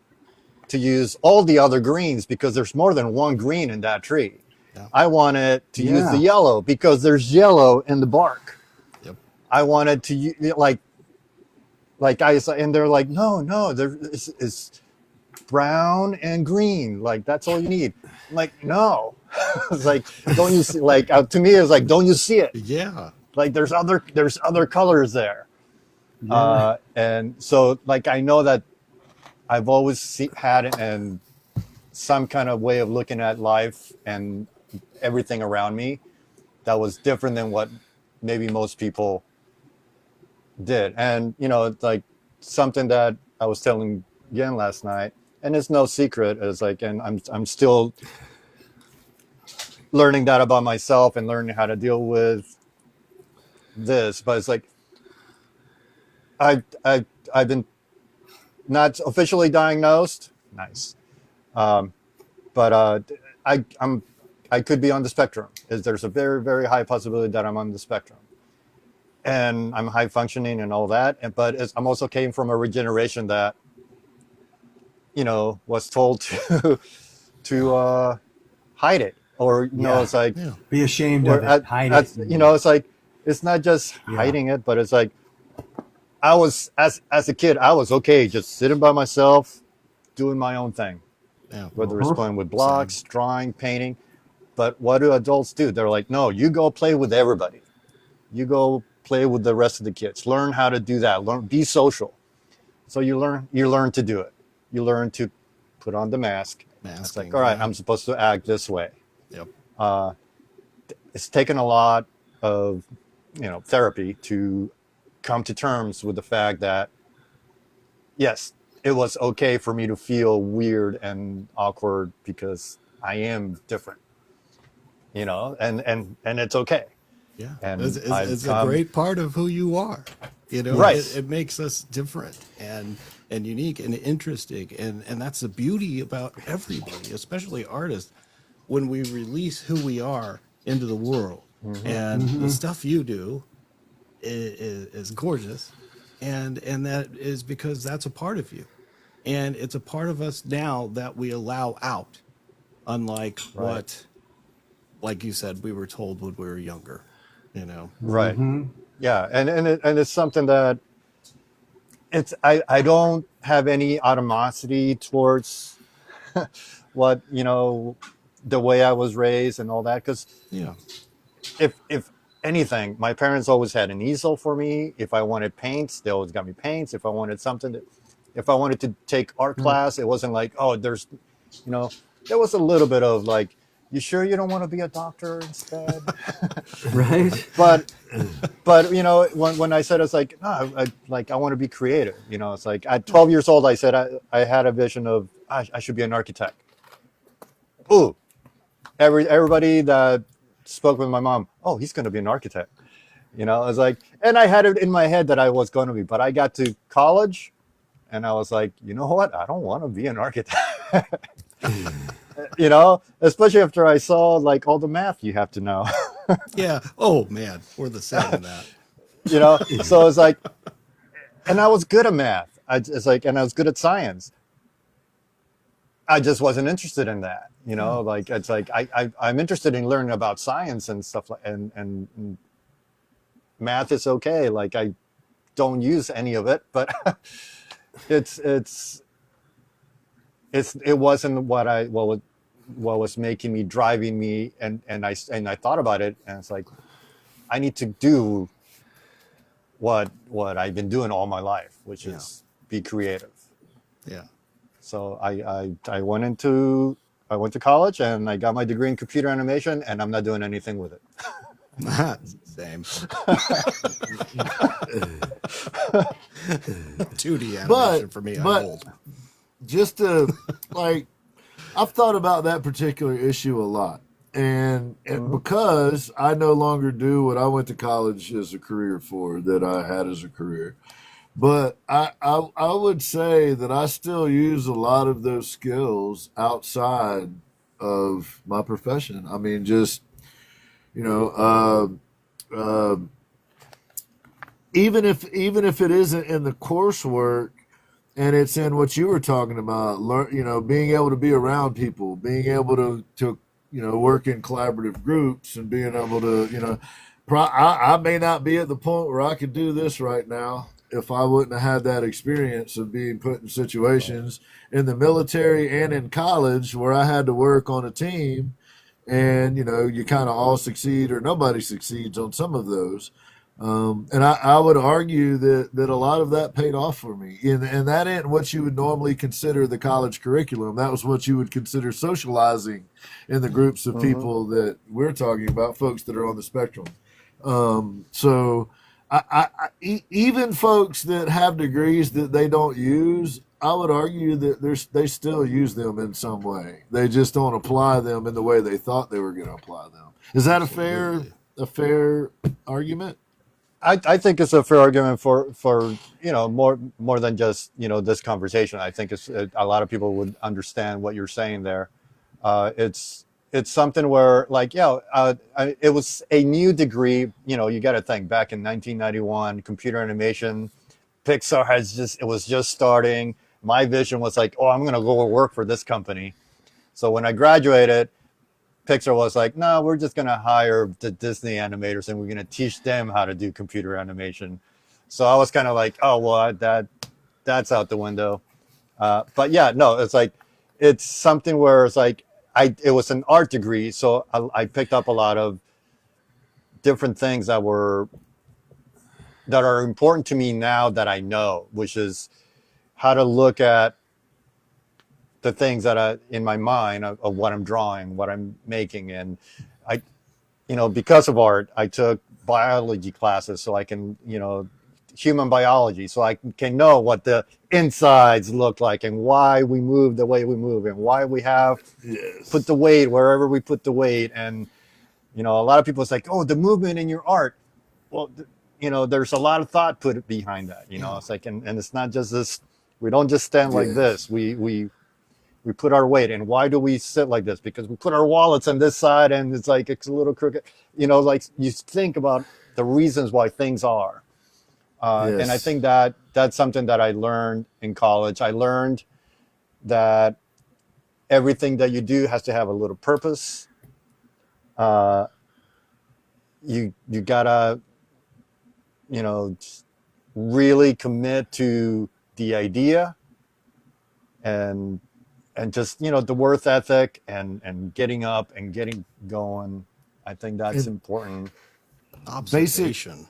to use all the other greens because there's more than one green in that tree. Yeah. I wanted to use the yellow because there's yellow in the bark. Yep. I wanted to and they're like, no, there is brown and green. Like, that's all you need. I'm like, no. It's like, don't you see? Like, to me, it's like, don't you see it? Yeah. Like, there's other colors there. Yeah. And so, like, I know that I've always had and some kind of way of looking at life and everything around me that was different than what maybe most people did. And, it's like something that I was telling Ginn last night, and it's no secret, is like, and I'm still learning that about myself and learning how to deal with this, but it's like, I've been not officially diagnosed. Nice. But I could be on the spectrum. There's a very, very high possibility that I'm on the spectrum. And I'm high functioning and all that. But I'm also came from a regeneration that, was told to hide it. Or, it's like... Yeah. Be ashamed of it. Hide it. It's like, it's not just hiding it, but it's like, I was, as a kid, I was okay just sitting by myself, doing my own thing. Yeah. Whether it's playing with blocks, drawing, painting. But what do adults do? They're like, no, you go play with everybody. You go play with the rest of the kids. Learn how to do that. Be social. So you learn to do it. You learn to put on the mask. It's like, all right, I'm supposed to act this way. Yep. It's taken a lot of, therapy to come to terms with the fact that, yes, it was okay for me to feel weird and awkward because I am different, and it's okay. Yeah, and it's a great part of who you are. Right. It makes us different and unique and interesting, and that's the beauty about everybody, especially artists, when we release who we are into the world. Mm-hmm. And the stuff you do is gorgeous, and that is because that's a part of you, and it's a part of us now that we allow out, unlike what, like you said, we were told when we were younger, right. Yeah, and it's something that I don't have any animosity towards what the way I was raised and all that, because if anything, my parents always had an easel for me. If I wanted paints, they always got me paints. If I wanted if I wanted to take art class, it wasn't like, oh, there was a little bit of like, you sure you don't want to be a doctor instead? Right. But you know, when I said, it's like, no, I want to be creative. You know, it's like at 12 years old, I said I had a vision of I should be an architect. Ooh, everybody that spoke with my mom, oh, he's going to be an architect. You know, I was like, and I had it in my head that I was going to be, but I got to college and I was like, you know what? I don't want to be an architect. You know, especially after I saw like all the math you have to know. Yeah. Oh man, we're the same in that. You know, so it's like, and I was good at math. It's like, and I was good at science. I just wasn't interested in that. You know, like it's like I'm interested in learning about science and stuff like and math is okay. Like I don't use any of it, but it wasn't what was making me, driving me, and I thought about it, and it's like I need to do what I've been doing all my life, which is be creative. Yeah. So I went to college and I got my degree in computer animation, and I'm not doing anything with it. Same. 2D animation for me. I'm old. Just to like, I've thought about that particular issue a lot, and because I no longer do what I went to college as a career for, that I had as a career. But I would say that I still use a lot of those skills outside of my profession. I mean, just, you know, even if it isn't in the coursework and it's in what you were talking about, you know, being able to be around people, being able to you know, work in collaborative groups, and being able to, you know, I may not be at the point where I could do this right now if I wouldn't have had that experience of being put in situations in the military and in college where I had to work on a team, and, you know, you kind of all succeed or nobody succeeds on some of those. And I would argue that a lot of that paid off for me. And that ain't what you would normally consider the college curriculum. That was what you would consider socializing in the groups of people that we're talking about, folks that are on the spectrum. So even folks that have degrees that they don't use, I would argue that they still use them in some way. They just don't apply them in the way they thought they were going to apply them. Is that a fair argument? I think it's a fair argument for you know, more than just, you know, this conversation. I think a lot of people would understand what you're saying there. It's something where, like, it was a new degree. You know, you got to think back in 1991, computer animation, Pixar was just starting. My vision was like, oh, I'm going to go work for this company. So when I graduated, Pixar was like, no, we're just going to hire the Disney animators and we're going to teach them how to do computer animation. So I was kind of like, oh, well, that's out the window. But yeah, no, it's like, it's something where it's like, it was an art degree. So I picked up a lot of different things that are important to me now that I know, which is how to look at the things that are in my mind of what I'm drawing, what I'm making. And I, you know, because of art, I took biology classes so I can, you know, human biology, so I can know what the insides look like and why we move the way we move and why we have put the weight wherever we put the weight. And, you know, a lot of people say, oh, the movement in your art. Well, you know, there's a lot of thought put behind that, you know. It's like, and it's not just this, we don't just stand like this. We put our weight. And why do we sit like this? Because we put our wallets on this side and it's like, it's a little crooked, you know, like you think about the reasons why things are. And I think that's something that I learned in college. I learned that everything that you do has to have a little purpose. You gotta, you know, really commit to the idea and just, you know, the worth ethic and getting up and getting going. I think that's important. Observation.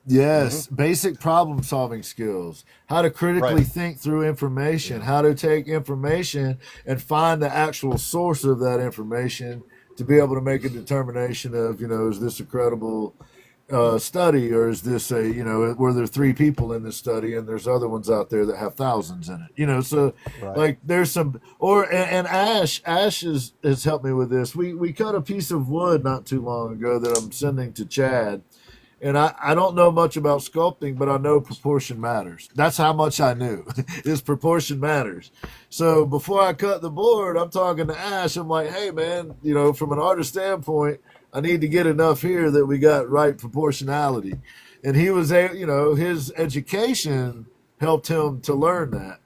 Yes, basic problem solving skills, how to critically think through information, how to take information and find the actual source of that information to be able to make a determination of, is this a credible study, or is this a, were there three people in this study and there's other ones out there that have thousands in it, so like there's some, and Ash has helped me with this. We cut a piece of wood not too long ago that I'm sending to Chad. And I don't know much about sculpting, but I know proportion matters. That's how much I knew, is proportion matters. So before I cut the board, I'm talking to Ash. I'm like, hey, man, from an artist standpoint, I need to get enough here that we got right proportionality. And he was, his education helped him to learn that,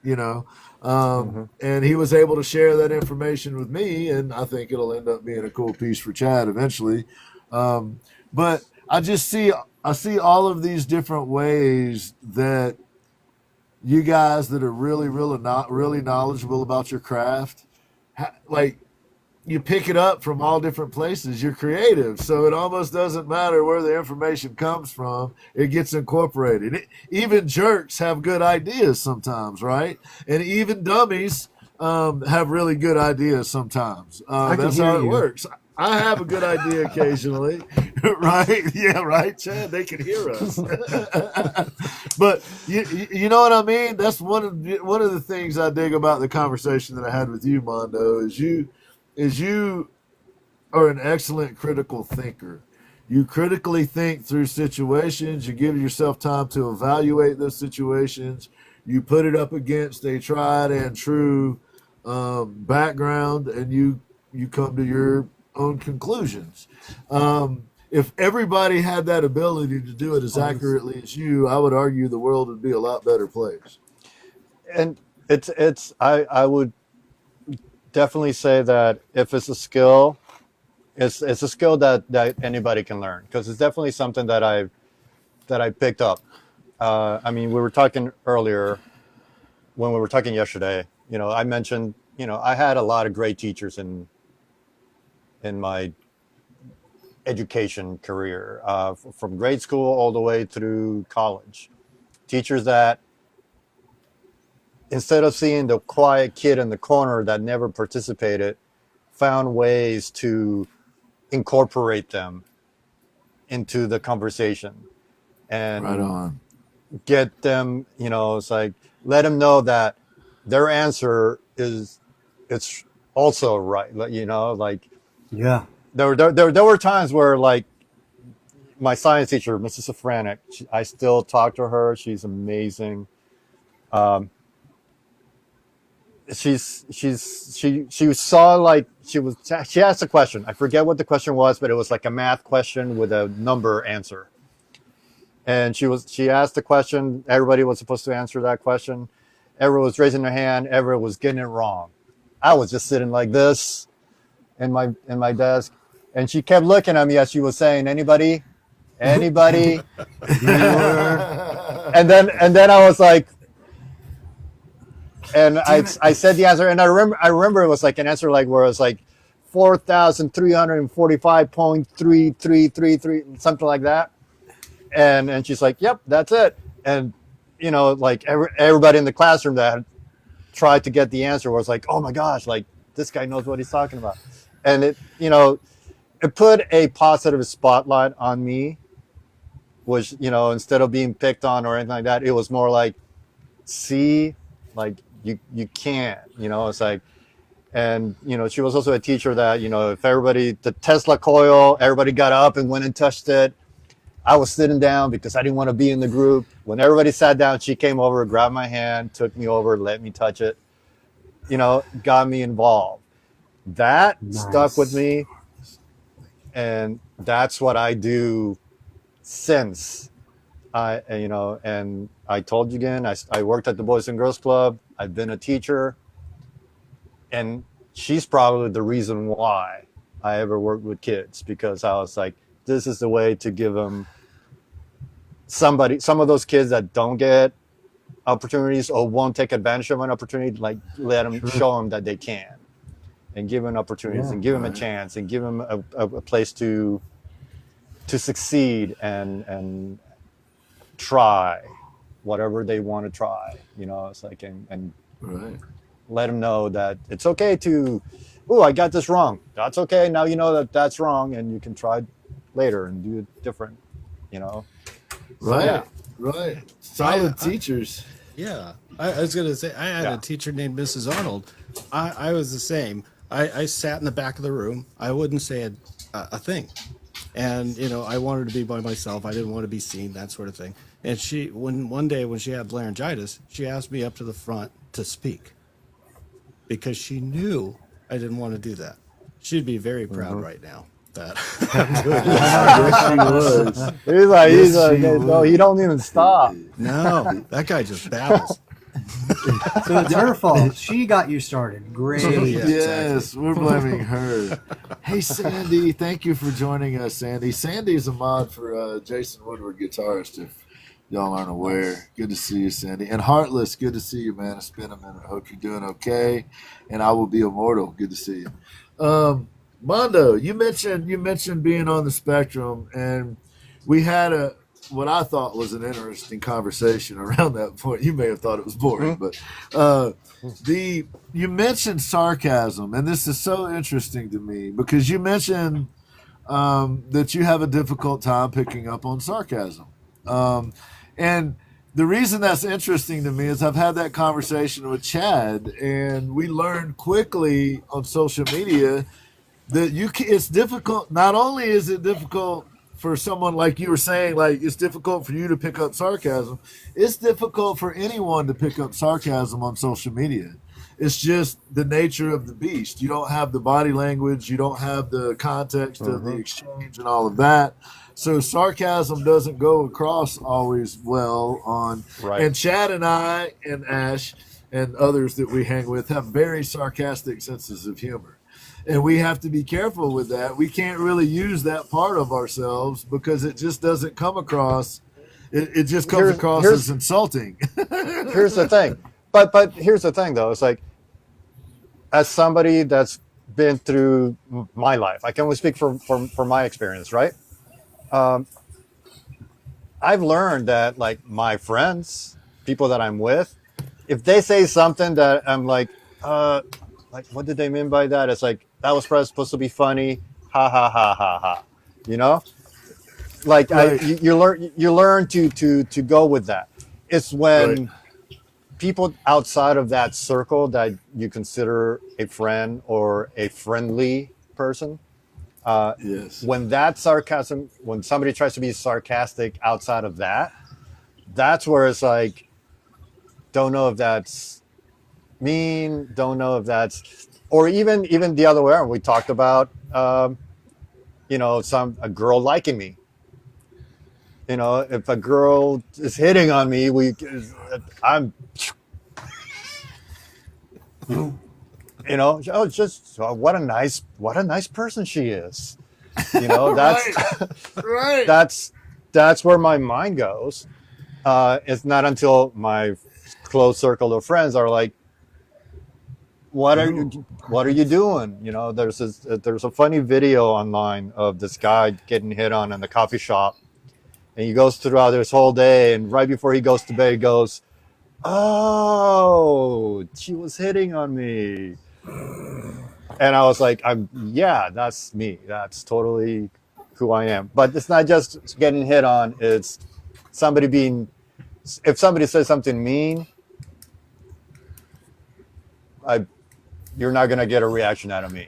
and he was able to share that information with me. And I think it'll end up being a cool piece for Chad eventually. But I see all of these different ways that you guys that are really knowledgeable about your craft, like you pick it up from all different places. You're creative, so it almost doesn't matter where the information comes from. It gets incorporated. Even jerks have good ideas sometimes, right? And even dummies have really good ideas sometimes. That's how it works. I have a good idea occasionally, right? Yeah, right, Chad? They can hear us. But you know what I mean? That's one of the things I dig about the conversation that I had with you, Mondo, is you are an excellent critical thinker. You critically think through situations. You give yourself time to evaluate those situations. You put it up against a tried and true background, and you come to your own conclusions. If everybody had that ability to do it as accurately as you, I would argue the world would be a lot better place. And I would definitely say that if it's a skill, it's a skill that anybody can learn, because it's definitely something that I picked up. I mean, we were talking earlier when we were talking yesterday. I mentioned I had a lot of great teachers in my education career, from grade school all the way through college. Teachers that, instead of seeing the quiet kid in the corner that never participated, found ways to incorporate them into the conversation and right on. Get them, it's like, let them know that their answer it's also right. Like, yeah. There were times where, like, my science teacher, Mrs. Safranek, I still talk to her. She's amazing. She saw, like, she asked a question. I forget what the question was, but it was like a math question with a number answer. And she asked the question. Everybody was supposed to answer that question. Everyone was raising their hand. Everyone was getting it wrong. I was just sitting like this in my desk. And she kept looking at me as she was saying, anybody? And then I was like, and I said the answer, and I remember it was like an answer like where it was like 4,345.3333, something like that. And she's like, yep, that's it. And like everybody in the classroom that had tried to get the answer was like, oh my gosh, like this guy knows what he's talking about. And it put a positive spotlight on me, which, instead of being picked on or anything like that, it was more like, see, like you can't, it's like, and, she was also a teacher that, if the Tesla coil, everybody got up and went and touched it. I was sitting down because I didn't want to be in the group. When everybody sat down, she came over, grabbed my hand, took me over, let me touch it, got me involved. That stuck with me. And that's what I do since and I told you again, I worked at the Boys and Girls Club. I've been a teacher, and she's probably the reason why I ever worked with kids, because I was like, this is the way to give them some of those kids that don't get opportunities or won't take advantage of an opportunity, like let them show them that they can. And give them opportunities, and give them a chance, and give them a place to succeed and try whatever they want to try. It's like, and Right. let them know that it's okay to, oh, I got this wrong. That's okay. Now you know that that's wrong, and you can try later and do it different. So, Right. yeah. Right. Solid teachers. Yeah. I was going to say, I had a teacher named Mrs. Arnold. I was the same. I sat in the back of the room. I wouldn't say a thing. And, I wanted to be by myself. I didn't want to be seen, that sort of thing. And one day when she had laryngitis, she asked me up to the front to speak because she knew I didn't want to do that. She'd be very proud right now that I'm doing Yes, she was. He's like, no, he don't even stop. No, that guy just babbles. So it's her fault. She got you started. Great. Yeah, Yes, exactly. we're blaming her. Hey, Sandy, thank you for joining us, Sandy. Sandy's a mod for Jason Woodward, guitarist, if y'all aren't aware. Good to see you, Sandy. And Heartless, good to see you, man. It's been a minute. Hope you're doing okay. And I will be immortal. Good to see you. Mondo, you mentioned being on the spectrum, and we had what I thought was an interesting conversation around that point. You may have thought it was boring, but you mentioned sarcasm, and this is so interesting to me because you mentioned that you have a difficult time picking up on sarcasm, and the reason that's interesting to me is I've had that conversation with Chad, and we learned quickly on social media that it's difficult. Not only is it difficult for someone like you were saying, like it's difficult for you to pick up sarcasm, it's difficult for anyone to pick up sarcasm on social media. It's just the nature of the beast. You don't have the body language, you don't have the context of the exchange and all of that. So sarcasm doesn't go across always well on. Right. And Chad and I and Ash and others that we hang with have very sarcastic senses of humor. And we have to be careful with that. We can't really use that part of ourselves because it just doesn't come across. It just comes across as insulting. Here's the thing. But here's the thing, though. It's like, as somebody that's been through my life, I can only speak for my experience, right? I've learned that, like, my friends, people that I'm with, if they say something that I'm like, what did they mean by that? It's like, that was supposed to be funny. Ha, ha, ha, ha, ha. Like, right. You learn to go with that. It's when people outside of that circle that you consider a friend or a friendly person, yes. When that sarcasm, when somebody tries to be sarcastic outside of that, that's where it's like, don't know if that's mean, don't know if that's, or even the other way around. We talked about, a girl liking me. If a girl is hitting on me, I'm, it's just what a nice person she is. That's right. That's where my mind goes. It's not until my close circle of friends are like, what are you doing? There's a funny video online of this guy getting hit on in the coffee shop, and he goes throughout this whole day, and right before he goes to bed, he goes, "Oh, she was hitting on me," and I was like, yeah, that's me. That's totally who I am. But it's not just getting hit on. It's if somebody says something mean, you're not going to get a reaction out of me,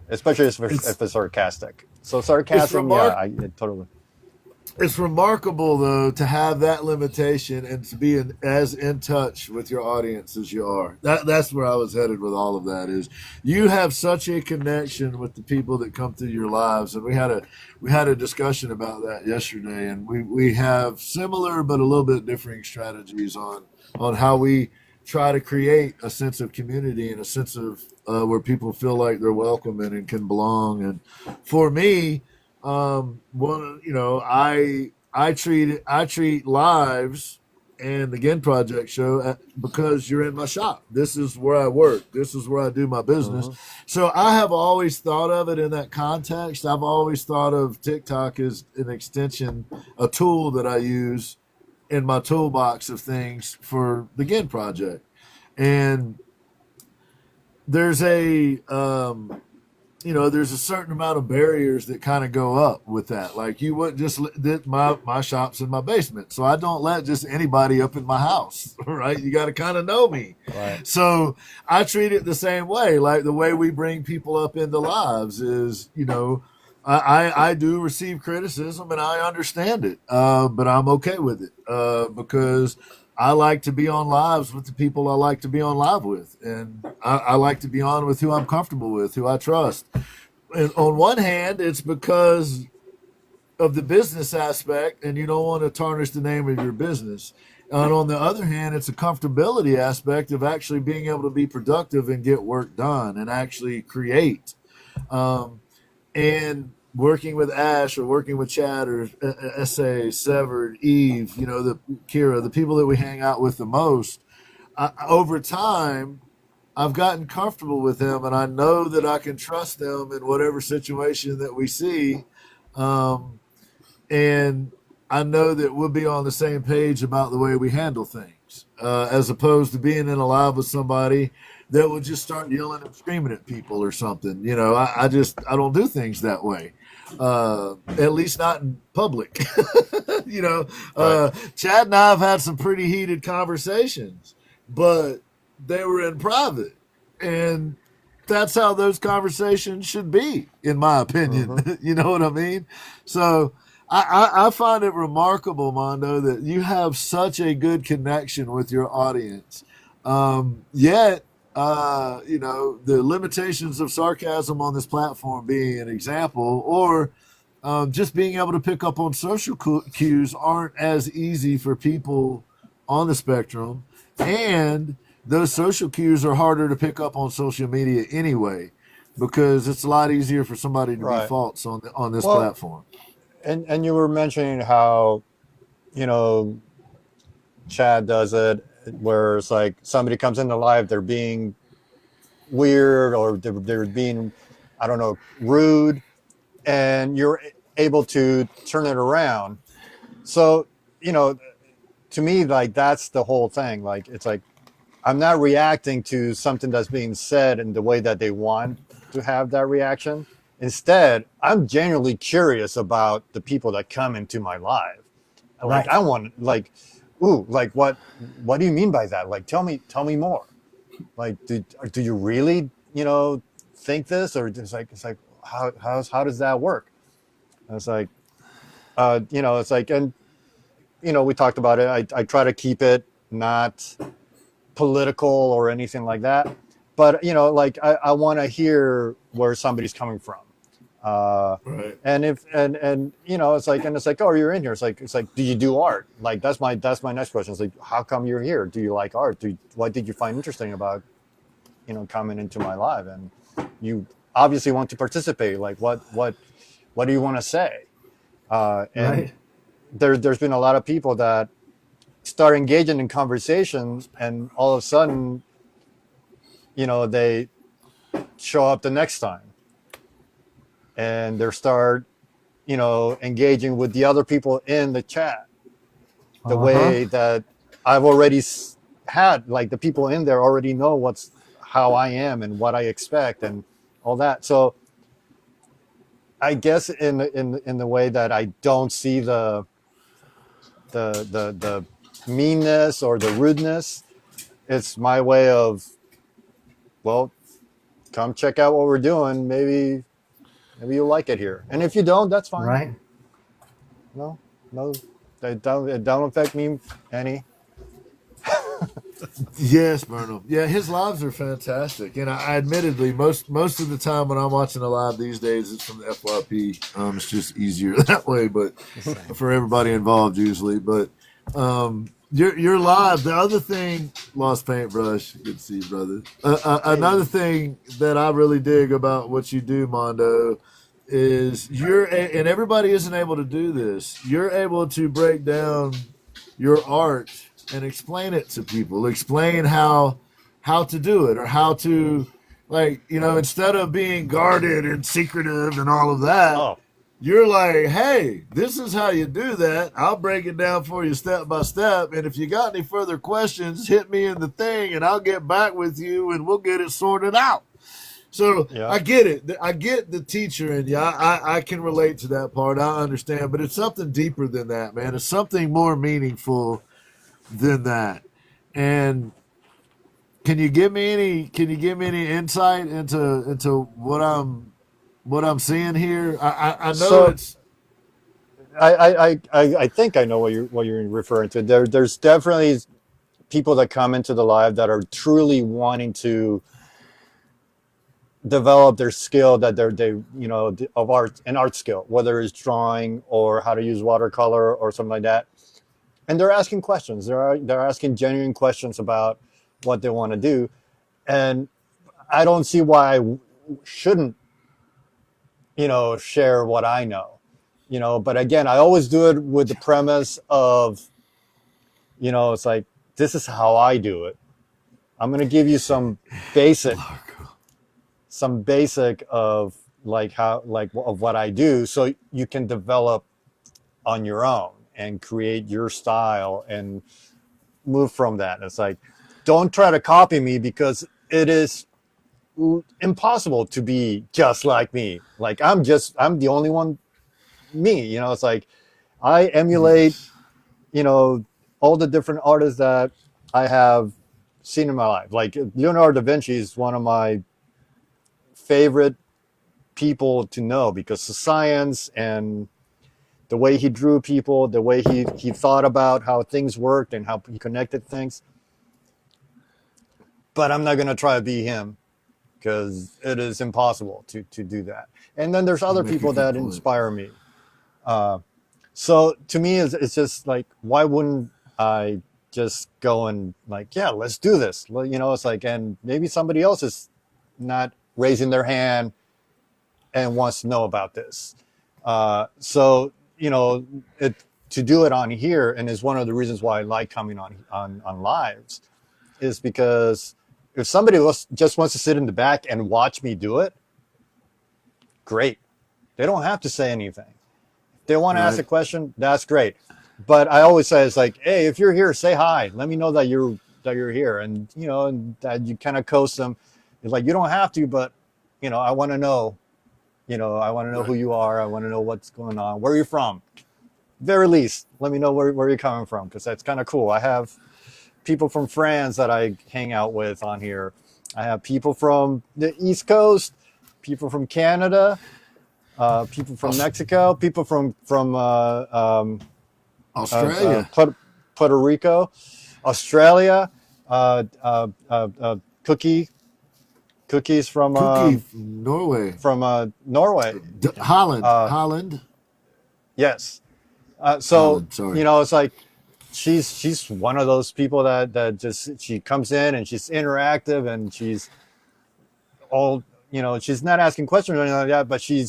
especially if it's sarcastic. So sarcasm, totally. It's remarkable, though, to have that limitation and to be as in touch with your audience as you are. That's where I was headed with all of that. Is you have such a connection with the people that come through your lives, and we had a discussion about that yesterday, and we have similar but a little bit differing strategies on how we try to create a sense of community and a sense of where people feel like they're welcome and can belong. And for me, I treat lives and the Ginn Project Show because you're in my shop. This is where I work. This is where I do my business. So I have always thought of it in that context. I've always thought of TikTok as an extension, a tool that I use in my toolbox of things for the Ginn Project. And there's a there's a certain amount of barriers that kind of go up with that. Like you wouldn't just my shop's in my basement, so I don't let just anybody up in my house, right? You got to kind of know me. Right. So I treat it the same way. Like the way we bring people up into lives is, I do receive criticism and I understand it, but I'm okay with it because I like to be on lives with the people I like to be on live with. And I like to be on with who I'm comfortable with, who I trust. And on one hand, it's because of the business aspect and you don't want to tarnish the name of your business. And on the other hand, it's a comfortability aspect of actually being able to be productive and get work done and actually create. And working with A.S.H or working with Chad or S.A, Severed, Eve, the Kira, the people that we hang out with the most, over time, I've gotten comfortable with them and I know that I can trust them in whatever situation that we see. And I know that we'll be on the same page about the way we handle things, as opposed to being in a live with somebody that would just start yelling and screaming at people or something. I don't do things that way. At least not in public. Chad and I have had some pretty heated conversations, but they were in private, and that's how those conversations should be, in my opinion. You know what I mean? So I find it remarkable, Mondo, that you have such a good connection with your audience. Yet, the limitations of sarcasm on this platform being an example, or just being able to pick up on social cues aren't as easy for people on the spectrum. And those social cues are harder to pick up on social media anyway, because it's a lot easier for somebody to be false on this platform. And you were mentioning how, Chad does it, where it's like somebody comes into live, they're being weird or they're being, I don't know, rude, and you're able to turn it around. So, to me, like, that's the whole thing. Like, it's like, I'm not reacting to something that's being said in the way that they want to have that reaction. Instead, I'm genuinely curious about the people that come into my live. Like, I want, like, ooh, like, what do you mean by that? Like, tell me more. Like, do you really, think this, or it's like, how does that work? And it's like, it's like, and, we talked about it. I try to keep it not political or anything like that, but, like, I want to hear where somebody's coming from. Right. And if it's like, oh, you're in here. It's like, do you do art? Like, that's my next question. It's like, how come you're here? Do you like art? What did you find interesting about, coming into my live? And you obviously want to participate. Like, what do you want to say? And there's been a lot of people that start engaging in conversations, and all of a sudden, they show up the next time. And they start, engaging with the other people in the chat the way that I've already had. Like, the people in there already know how I am and what I expect and all that. So I guess in the way that I don't see the meanness or the rudeness, it's my way of, well, come check out what we're doing. Maybe you'll like it here. And if you don't, that's fine. Right. No, it don't affect me any. Yes, Burnham. Yeah, his lives are fantastic. And I admittedly, most of the time when I'm watching a live these days, it's from the FYP. It's just easier that way, but for everybody involved usually. But you're live. The other thing, Lost Paintbrush, good to see you, brother. Another thing that I really dig about what you do, Mondo, is and everybody isn't able to do this, you're able to break down your art and explain it to people. Explain how to do it, or how to, like, instead of being guarded and secretive and all of that, Oh, you're like, hey, this is how you do that. I'll break it down for you step by step. And if you got any further questions, hit me in the thing and I'll get back with you and we'll get it sorted out. So yeah. I get it. I get the teacher in you. I can relate to that part. I understand. But it's something deeper than that, man. It's something more meaningful than that. And can you give me any insight into what I'm seeing here? I know So it's I think I know what you're referring to. There's definitely people that come into the live that are truly wanting to develop their skill, that of art skill, whether it's drawing or how to use watercolor or something like that. And they're asking questions. They're asking genuine questions about what they want to do, and I don't see why I shouldn't share what I know. But again, I always do it with the premise of, it's like, this is how I do it. I'm going to give you some basic of of what I do, so you can develop on your own and create your style and move from that. It's like, don't try to copy me, because it is impossible to be just like me. Like, I'm the only one me. It's like, I emulate, all the different artists that I have seen in my life. Like, Leonardo da Vinci is one of my favorite people to know, because the science and the way he drew people, the way he thought about how things worked and how he connected things. But I'm not going to try to be him, because it is impossible to do that. And then there's other people that inspire me. So to me, it's just like, why wouldn't I just go and like, yeah, let's do this? It's like, and maybe somebody else is not raising their hand and wants to know about this. So, to do it on here, and is one of the reasons why I like coming on lives, is because if somebody just wants to sit in the back and watch me do it, great. They don't have to say anything. If they want to ask a question, that's great. But I always say, it's like, hey, if you're here, say hi. Let me know that you're here, and and that you kind of coast them. It's like, you don't have to, but I want to know. I want to know who you are. I want to know what's going on. Where are you from? Very least, let me know where you're coming from, because that's kind of cool. I have people from France that I hang out with on here. I have people from the East Coast, people from Canada, people from Mexico, people from Australia, Puerto Rico, Australia, Cookies from Norway. From Norway. Holland. Yes. Holland, sorry. It's like, she's one of those people that just, she comes in and she's interactive, and she's all, she's not asking questions or anything like that, but she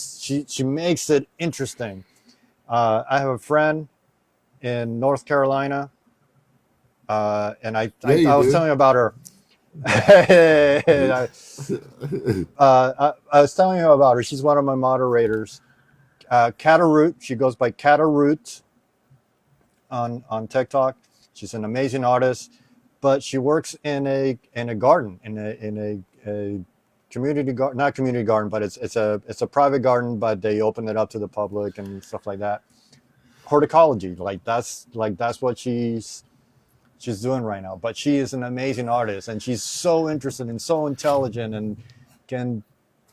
makes it interesting. I have a friend in North Carolina, and I was telling you about her. I was telling you about her. She's one of my moderators. Cataroot. She goes by Cataroot on TikTok. She's an amazing artist, but she works in a garden, in a community garden, not community garden, but it's a private garden, but they open it up to the public and stuff like that. Horticulture, that's what she's doing right now. But she is an amazing artist, and she's so interested and so intelligent, and can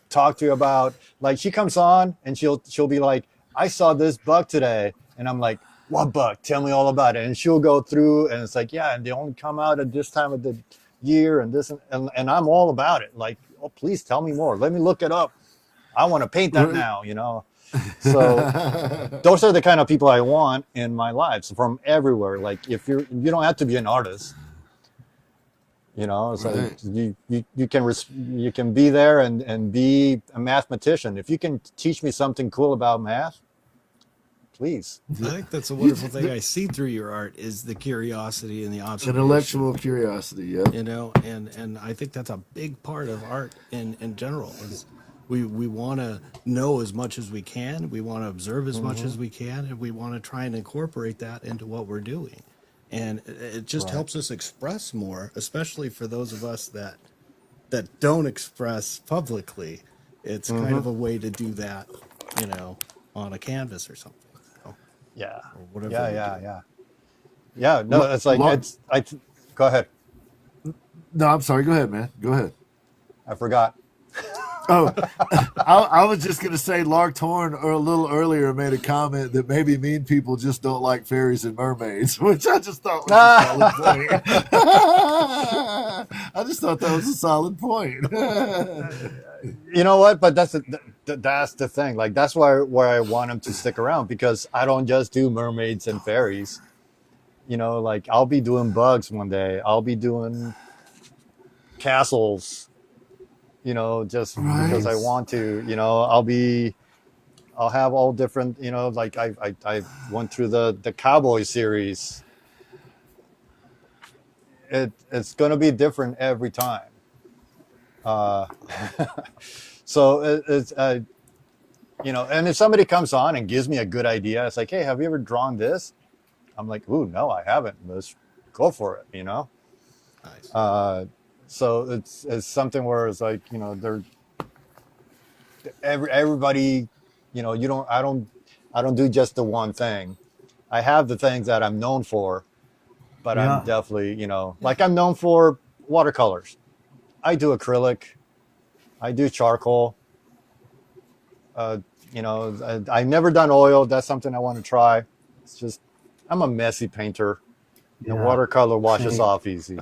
talk to you about, like, she comes on and she'll be like, I saw this bug today, and I'm like, what bug? Tell me all about it. And she'll go through, and it's like, yeah, and they only come out at this time of the year, and this, and I'm all about it. Like, oh, please tell me more. Let me look it up. I want to paint that now, So those are the kind of people I want in my lives, from everywhere. Like, you don't have to be an artist. It's like, you can be there and be a mathematician. If you can teach me something cool about math, please. I think that's a wonderful thing I see through your art is the curiosity and the observation. Intellectual curiosity, yeah. You know, and I think that's a big part of art in general is we want to know as much as we can, we want to observe as much as we can, and we want to try and incorporate that into what we're doing. And it just helps us express more, especially for those of us that don't express publicly. It's kind of a way to do that, you know, on a canvas or something. So, Yeah. or whatever. Yeah. No, it's like go ahead. No, I'm sorry. Go ahead, man. Go ahead. I forgot. Oh, I was just going to say Lark Torn a little earlier made a comment that maybe mean people just don't like fairies and mermaids, which I just thought was a solid point. I just thought that was a solid point. You know what? But that's the thing. Like that's where I want them to stick around because I don't just do mermaids and fairies. You know, like I'll be doing bugs one day. I'll be doing castles. You know, just because I want to. You know, I'll have all different. You know, like I went through the cowboy series. It's going to be different every time. So it's you know, and if somebody comes on and gives me a good idea, it's like, hey, have you ever drawn this? I'm like, ooh, no, I haven't. Let's go for it. You know. Nice. So it's something where it's like, you know, everybody, you know, I don't do just the one thing. I have the things that I'm known for, but I'm definitely, you know, like I'm known for watercolors. I do acrylic. I do charcoal. You know, I've never done oil. That's something I want to try. It's just, I'm a messy painter. And watercolor washes off easy.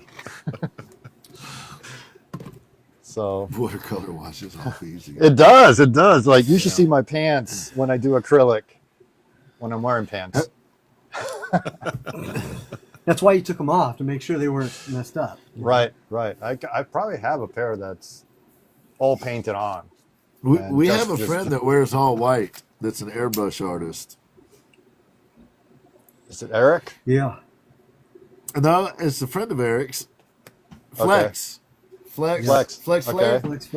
So Watercolor washes off easy. It does. Like you should see my pants when I do acrylic, when I'm wearing pants. That's why you took them off, to make sure they weren't messed up. Right. I probably have a pair that's all painted on. We have a friend that wears all white that's an airbrush artist. Is it Eric? Yeah. No, it's a friend of Eric's. Flex. Okay. Flex. Okay. Flex.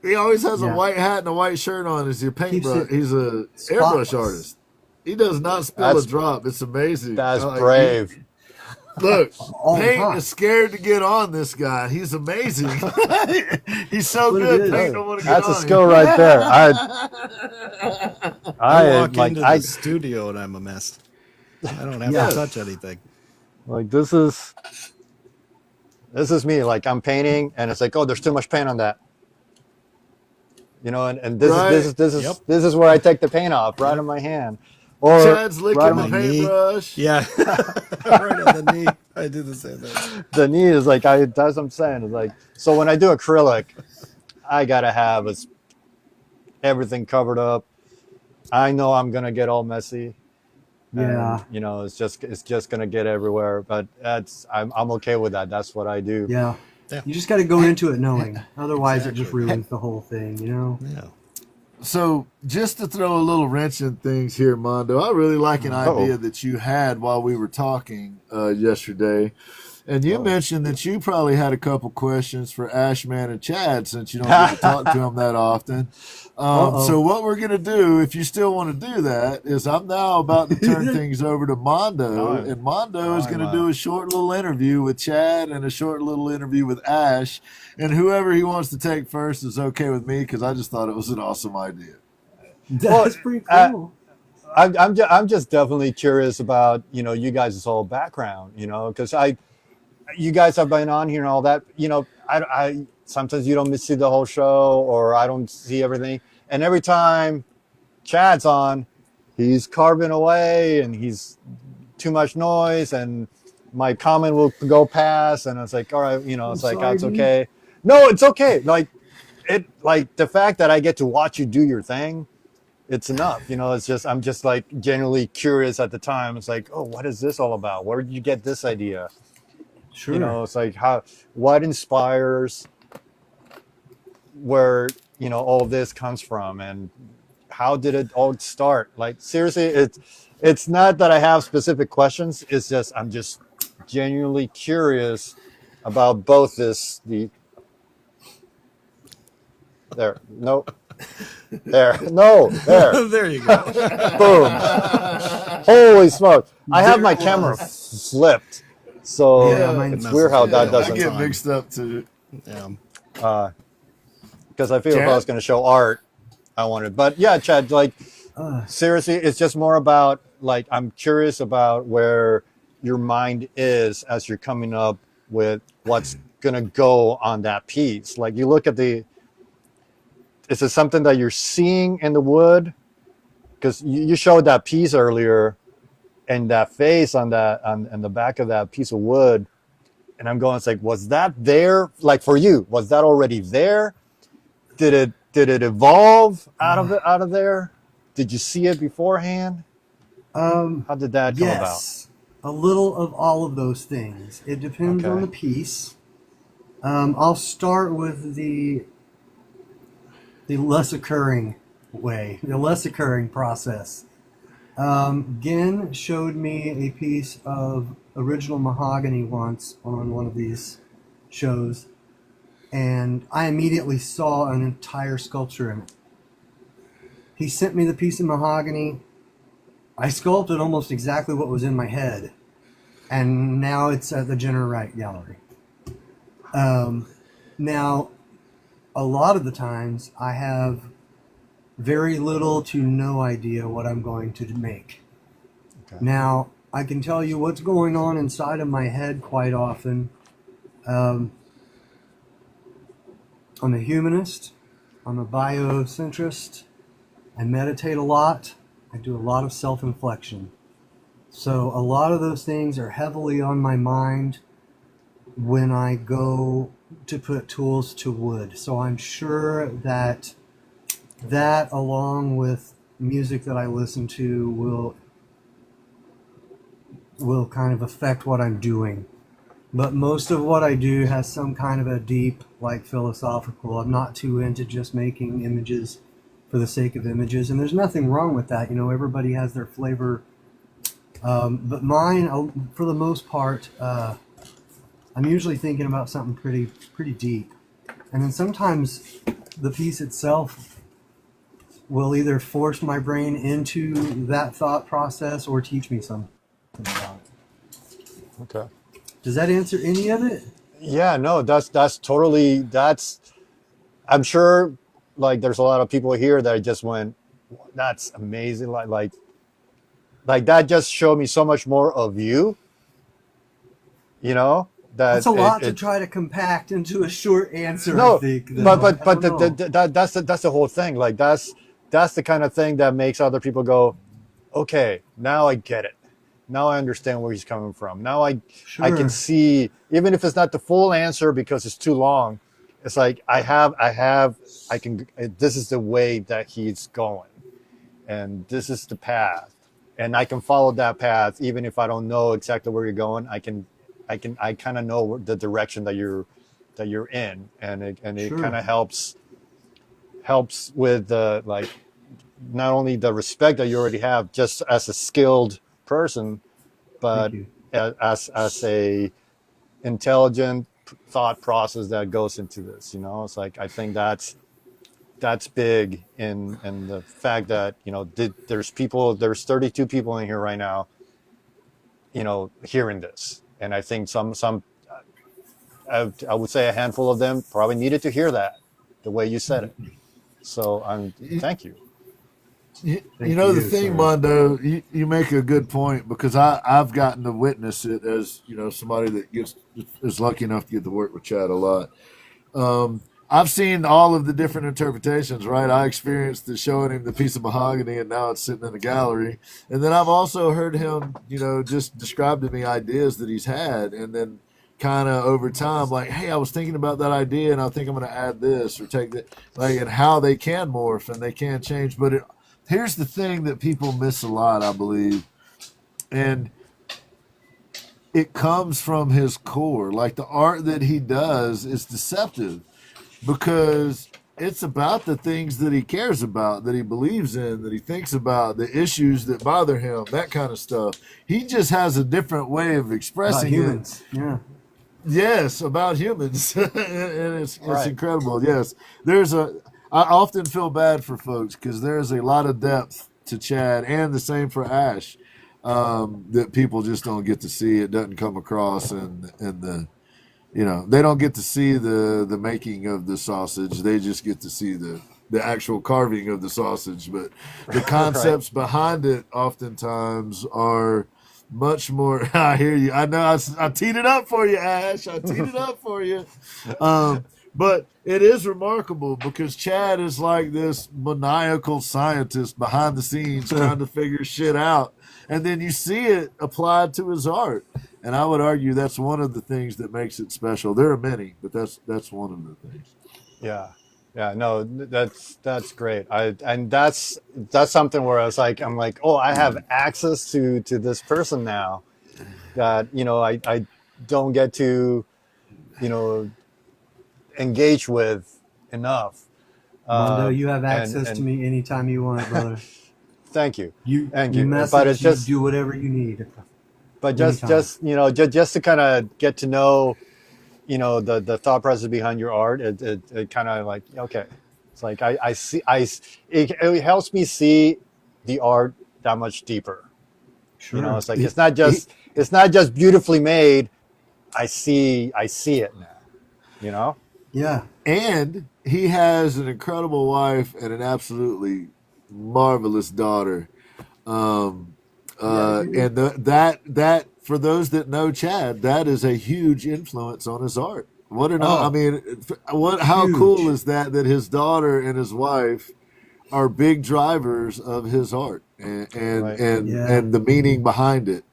He always has a white hat and a white shirt on as your paintbrush. He's a spotless. airbrush artist. He does not spill a drop. It's amazing. That's brave. Look, paint is scared to get on this guy. He's amazing. He's so good. Paint don't want to get That's on a skill right there. I walk into the studio and I'm a mess. I don't have to touch anything. Like this is me. Like I'm painting, and it's like, oh, there's too much paint on that. You know, and this is where I take the paint off, right on my hand, or Chad's licking right the paintbrush. Yeah, right on the knee. I do the same thing. The knee is like that's what I'm saying. It's like, so when I do acrylic, I gotta have everything covered up. I know I'm gonna get all messy. Yeah. And, you know, it's just gonna get everywhere. But I'm okay with that. That's what I do. Yeah. You just got to go into it knowing. Otherwise, it just ruins the whole thing, you know? Yeah. So just to throw a little wrench in things here, Mondo, I really like an idea that you had while we were talking yesterday. And you mentioned that you probably had a couple questions for Ashman and Chad since you don't get to talk to them that often. So what we're going to do, if you still want to do that, is I'm now about to turn things over to Mondo. And Mondo is going to do a short little interview with Chad and a short little interview with Ash. And whoever he wants to take first is okay with me because I just thought it was an awesome idea. That's pretty cool. I'm just definitely curious about, you know, you guys' whole background, you know, because you guys have been on here and all that, you know, I sometimes you don't see the whole show or I don't see everything. And every time Chad's on, he's carving away and he's too much noise and my comment will go past and it's like, all right, you know, it's like, it's okay. No, it's okay. Like the fact that I get to watch you do your thing, it's enough. You know, it's just, I'm just like genuinely curious at the time. It's like, oh, what is this all about? Where did you get this idea? Sure. You know, it's like what inspires where, you know, all of this comes from and how did it all start? Like seriously, it's not that I have specific questions. It's just I'm just genuinely curious about both the there no there no there There you go. boom. Holy smoke! I have my camera flipped, so Yeah, it's messes weird how with that it. I doesn't. get mixed up too. Yeah. Because I feel if I was going to show art, I wanted. But yeah, Chad, like seriously, it's just more about like I'm curious about where your mind is as you're coming up with what's going to go on that piece. Like you look at the, is it something that you're seeing in the wood? Because you showed that piece earlier, and that face on the back of that piece of wood, and I'm going, it's like, was that there? Like for you, was that already there? Did it evolve out of there? Did you see it beforehand? How did that come about? Yes, a little of all of those things. It depends on the piece. I'll start with the less occurring way, the less occurring process. Ginn showed me a piece of original mahogany once on one of these shows, and I immediately saw an entire sculpture in it. He sent me the piece of mahogany. I sculpted almost exactly what was in my head, and now it's at the Jenner Wright Gallery. Now, a lot of the times I have very little to no idea what I'm going to make. Okay. Now, I can tell you what's going on inside of my head quite often. I'm a humanist. I'm a biocentrist. I meditate a lot. I do a lot of self-inflection. So a lot of those things are heavily on my mind when I go to put tools to wood. So I'm sure that along with music that I listen to will kind of affect what I'm doing. But most of what I do has some kind of a deep, like, philosophical. I'm not too into just making images for the sake of images, and there's nothing wrong with that. You know, everybody has their flavor. But mine, for the most part, I'm usually thinking about something pretty deep. And then sometimes the piece itself will either force my brain into that thought process or teach me something about it. Okay. Does that answer any of it? Yeah, no, that's totally, I'm sure like there's a lot of people here that just went, that's amazing. Like that just showed me so much more of you, you know? That's a lot to try to compact into a short answer. No, I think. but that's the whole thing. Like that's the kind of thing that makes other people go, okay, now I get it. Now I understand where he's coming from. Now I can see, even if it's not the full answer because it's too long. It's like this is the way that he's going, and this is the path, and I can follow that path even if I don't know exactly where you're going. I kind of know the direction that you're in, and it kind of helps with like not only the respect that you already have just as a skilled person, but as a intelligent thought process that goes into this. You know, it's like I think that's big in the fact that, you know, there's 32 people in here right now, you know, hearing this. And I think I would say a handful of them probably needed to hear that the way you said it. So thank you. You know, the thing, Mondo, you make a good point, because I've gotten to witness it as, you know, somebody that is lucky enough to get to work with Chad a lot. I've seen all of the different interpretations, right? I experienced the showing him the piece of mahogany, and now it's sitting in the gallery. And then I've also heard him, you know, just describe to me ideas that he's had, and then kind of over time, like, hey, I was thinking about that idea, and I think I'm going to add this or take that, like, and how they can morph and they can change. But here's the thing that people miss a lot, I believe, and it comes from his core. Like, the art that he does is deceptive, because it's about the things that he cares about, that he believes in, that he thinks about, the issues that bother him, that kind of stuff. He just has a different way of expressing About humans. it. Yeah. Yes, about humans. And it's Right. incredible. Yes. I often feel bad for folks because there's a lot of depth to Chad, and the same for Ash, that people just don't get to see. It doesn't come across, and they don't get to see the making of the sausage. They just get to see the actual carving of the sausage. But the concepts behind it oftentimes are much more. I hear you. I know. I teed it up for you, Ash. I teed it up for you. But it is remarkable because Chad is like this maniacal scientist behind the scenes trying to figure shit out. And then you see it applied to his art. And I would argue that's one of the things that makes it special. There are many, but that's one of the things. Yeah. Yeah, no, that's great. And that's something where I'm like, oh, I have access to this person now that, I don't get to, engage with enough. Mondo, you have access to me anytime you want, brother. Thank you. Thank you. Message, but it's just do whatever you need. But just to kind of get to know, the thought process behind your art, it kind of like, okay, it's like it helps me see the art that much deeper. Sure. It's like it's not just beautifully made. I see it now. Yeah. And he has an incredible wife and an absolutely marvelous daughter. And that for those that know Chad, that is a huge influence on his art. How huge. cool is that his daughter and his wife are big drivers of his art and the meaning behind it.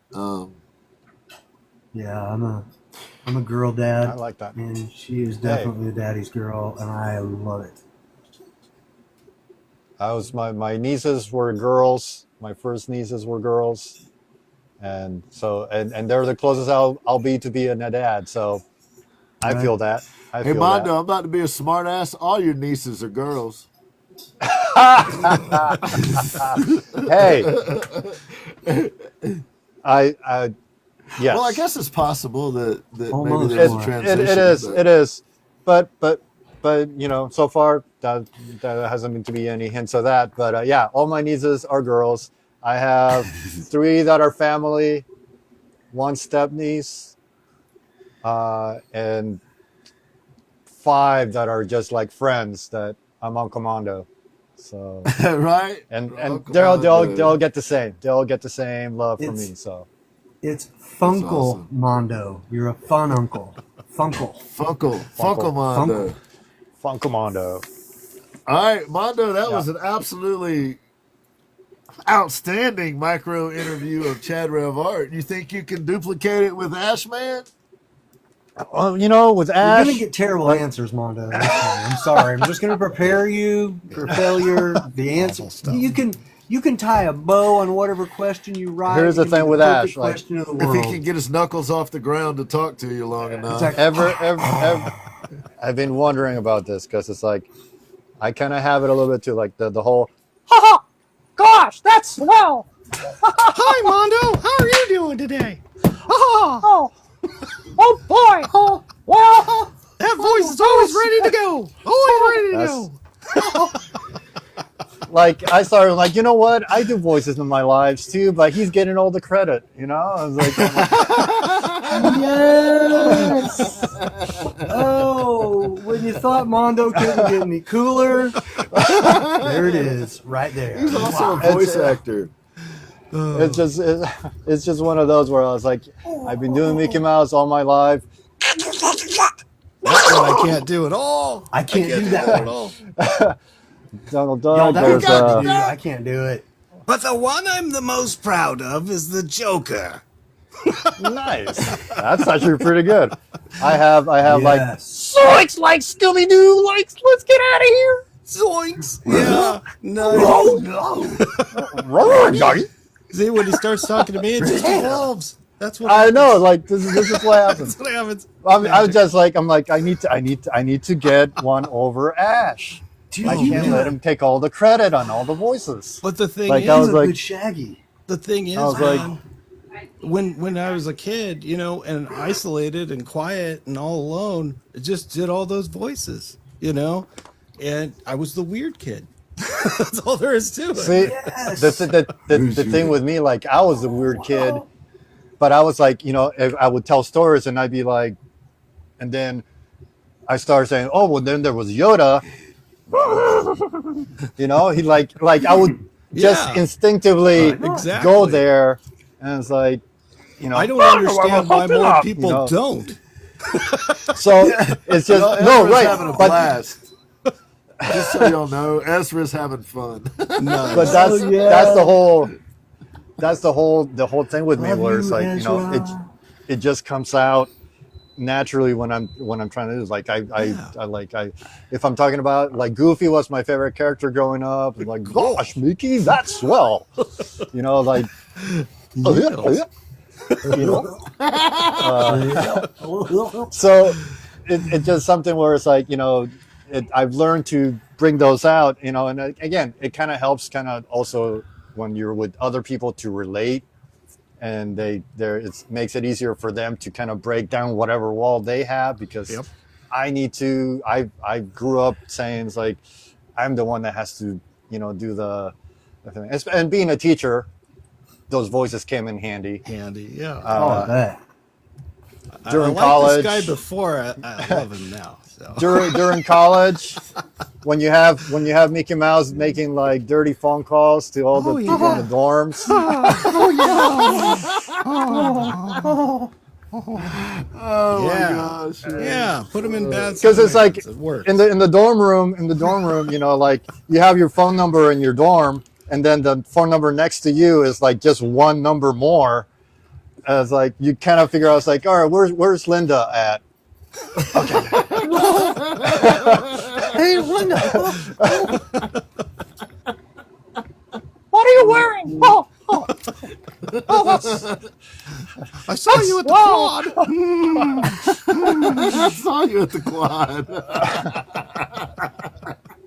I'm a girl dad. I like that. And she is definitely a daddy's girl, and I love it. My nieces were girls. My first nieces were girls, and so and they're the closest I'll be to being a dad. So I feel that. Hey Mondo, I'm about to be a smart ass. All your nieces are girls. Hey, yes. Well, I guess it's possible that Almost. maybe there's a transition. It is, but so far that hasn't been to be any hints of that. But all my nieces are girls. I have 3 that are family, 1 step niece, and 5 that are just like friends that I'm Uncle Mondo. So right, and they'll get the same. They'll get the same love from me. So. It's Funkle awesome. Mondo. You're a fun uncle. Funkle Mondo. Funkle Mondo. All right, Mondo, that was an absolutely outstanding micro interview of Chad Rev Art. You think you can duplicate it with Ash Man? Well, with Ash, you're gonna get terrible answers, Mondo. I'm sorry. I'm just gonna prepare you for failure. The answer you can tie a bow on whatever question you write. Here's the thing with Ash, question of the If world. he can get his knuckles off the ground to talk to you long enough. Like, I've been wondering about this because it's like I kind of have it a little bit too, like the whole. Ha! Gosh, that's swell. Hi, Mondo. How are you doing today? Oh boy. Oh, well. That voice is always ready to go. Always ready to go. Like I started like, you know what? I do voices in my lives too, but he's getting all the credit. I was like, yes. Oh, when you thought Mondo couldn't get any cooler, there it is, right there. He's also a voice actor. it's just one of those where I was like, I've been doing Mickey Mouse all my life. That's what I can't do at all. I can't do that at all. Donald Y'all, Duck. that was hard to do. I can't do it. But the one I'm the most proud of is the Joker. Nice. That's actually pretty good. I have like Zoinks, like Scooby Doo. Like, let's get out of here. Zoinks. Yeah. Nice. See, when he starts talking to me, it just evolves. That's what I know. Like this is what happens. That's what happens. I was just like, I'm like, I need to get one over Ash. Dude, I you can't do let it. him take all the credit on all the voices. But the thing Like, is, I He's was a like- good Shaggy. the thing is, I was like- man, when I was a kid, you know, and isolated and quiet and all alone, it just did all those voices, you know, and I was the weird kid. That's all there is to it. See, Yes. the thing with me, like, I was the weird kid, but I was like, you know, if I would tell stories and I'd be like, and then I started saying, oh, well, then there was Yoda. You know, he like I would just Yeah. instinctively Exactly. go there, and it's like, you know, I don't understand why more people You know. don't. so it's just no, Ezra's right, having a but blast. Just so y'all know, Ezra's having fun. No, but that's Oh, yeah. that's the whole thing with me, Love where you, it's like, you know, Ezra. it just comes out naturally when I'm trying to do this. Like I if I'm talking about, like, Goofy was my favorite character growing up, and like, gosh, Mickey, that's swell. You know, like, you know. So it's just something where it's like, you know, I've learned to bring those out, you know, and again, it kind of helps, kind of also when you're with other people, to relate, and it makes it easier for them to kind of break down whatever wall they have, because Yep. I grew up saying, it's like, I'm the one that has to, you know, do the thing. And being a teacher, those voices came in handy. yeah. Oh, that. during I liked college- this guy before. I love him now. So. During college, when you have Mickey Mouse making like dirty phone calls to all the people in the dorms. Oh Yeah. my gosh! Yeah, put him in bad Because it's like situations. It works. in the dorm room, you know, like, you have your phone number in your dorm, and then the phone number next to you is like just one number more. It's like you kind of figure out, it's like, all right, where's Linda at? Hey, Linda. What are you wearing? Oh, that's I saw you at the quad. I saw you at the quad.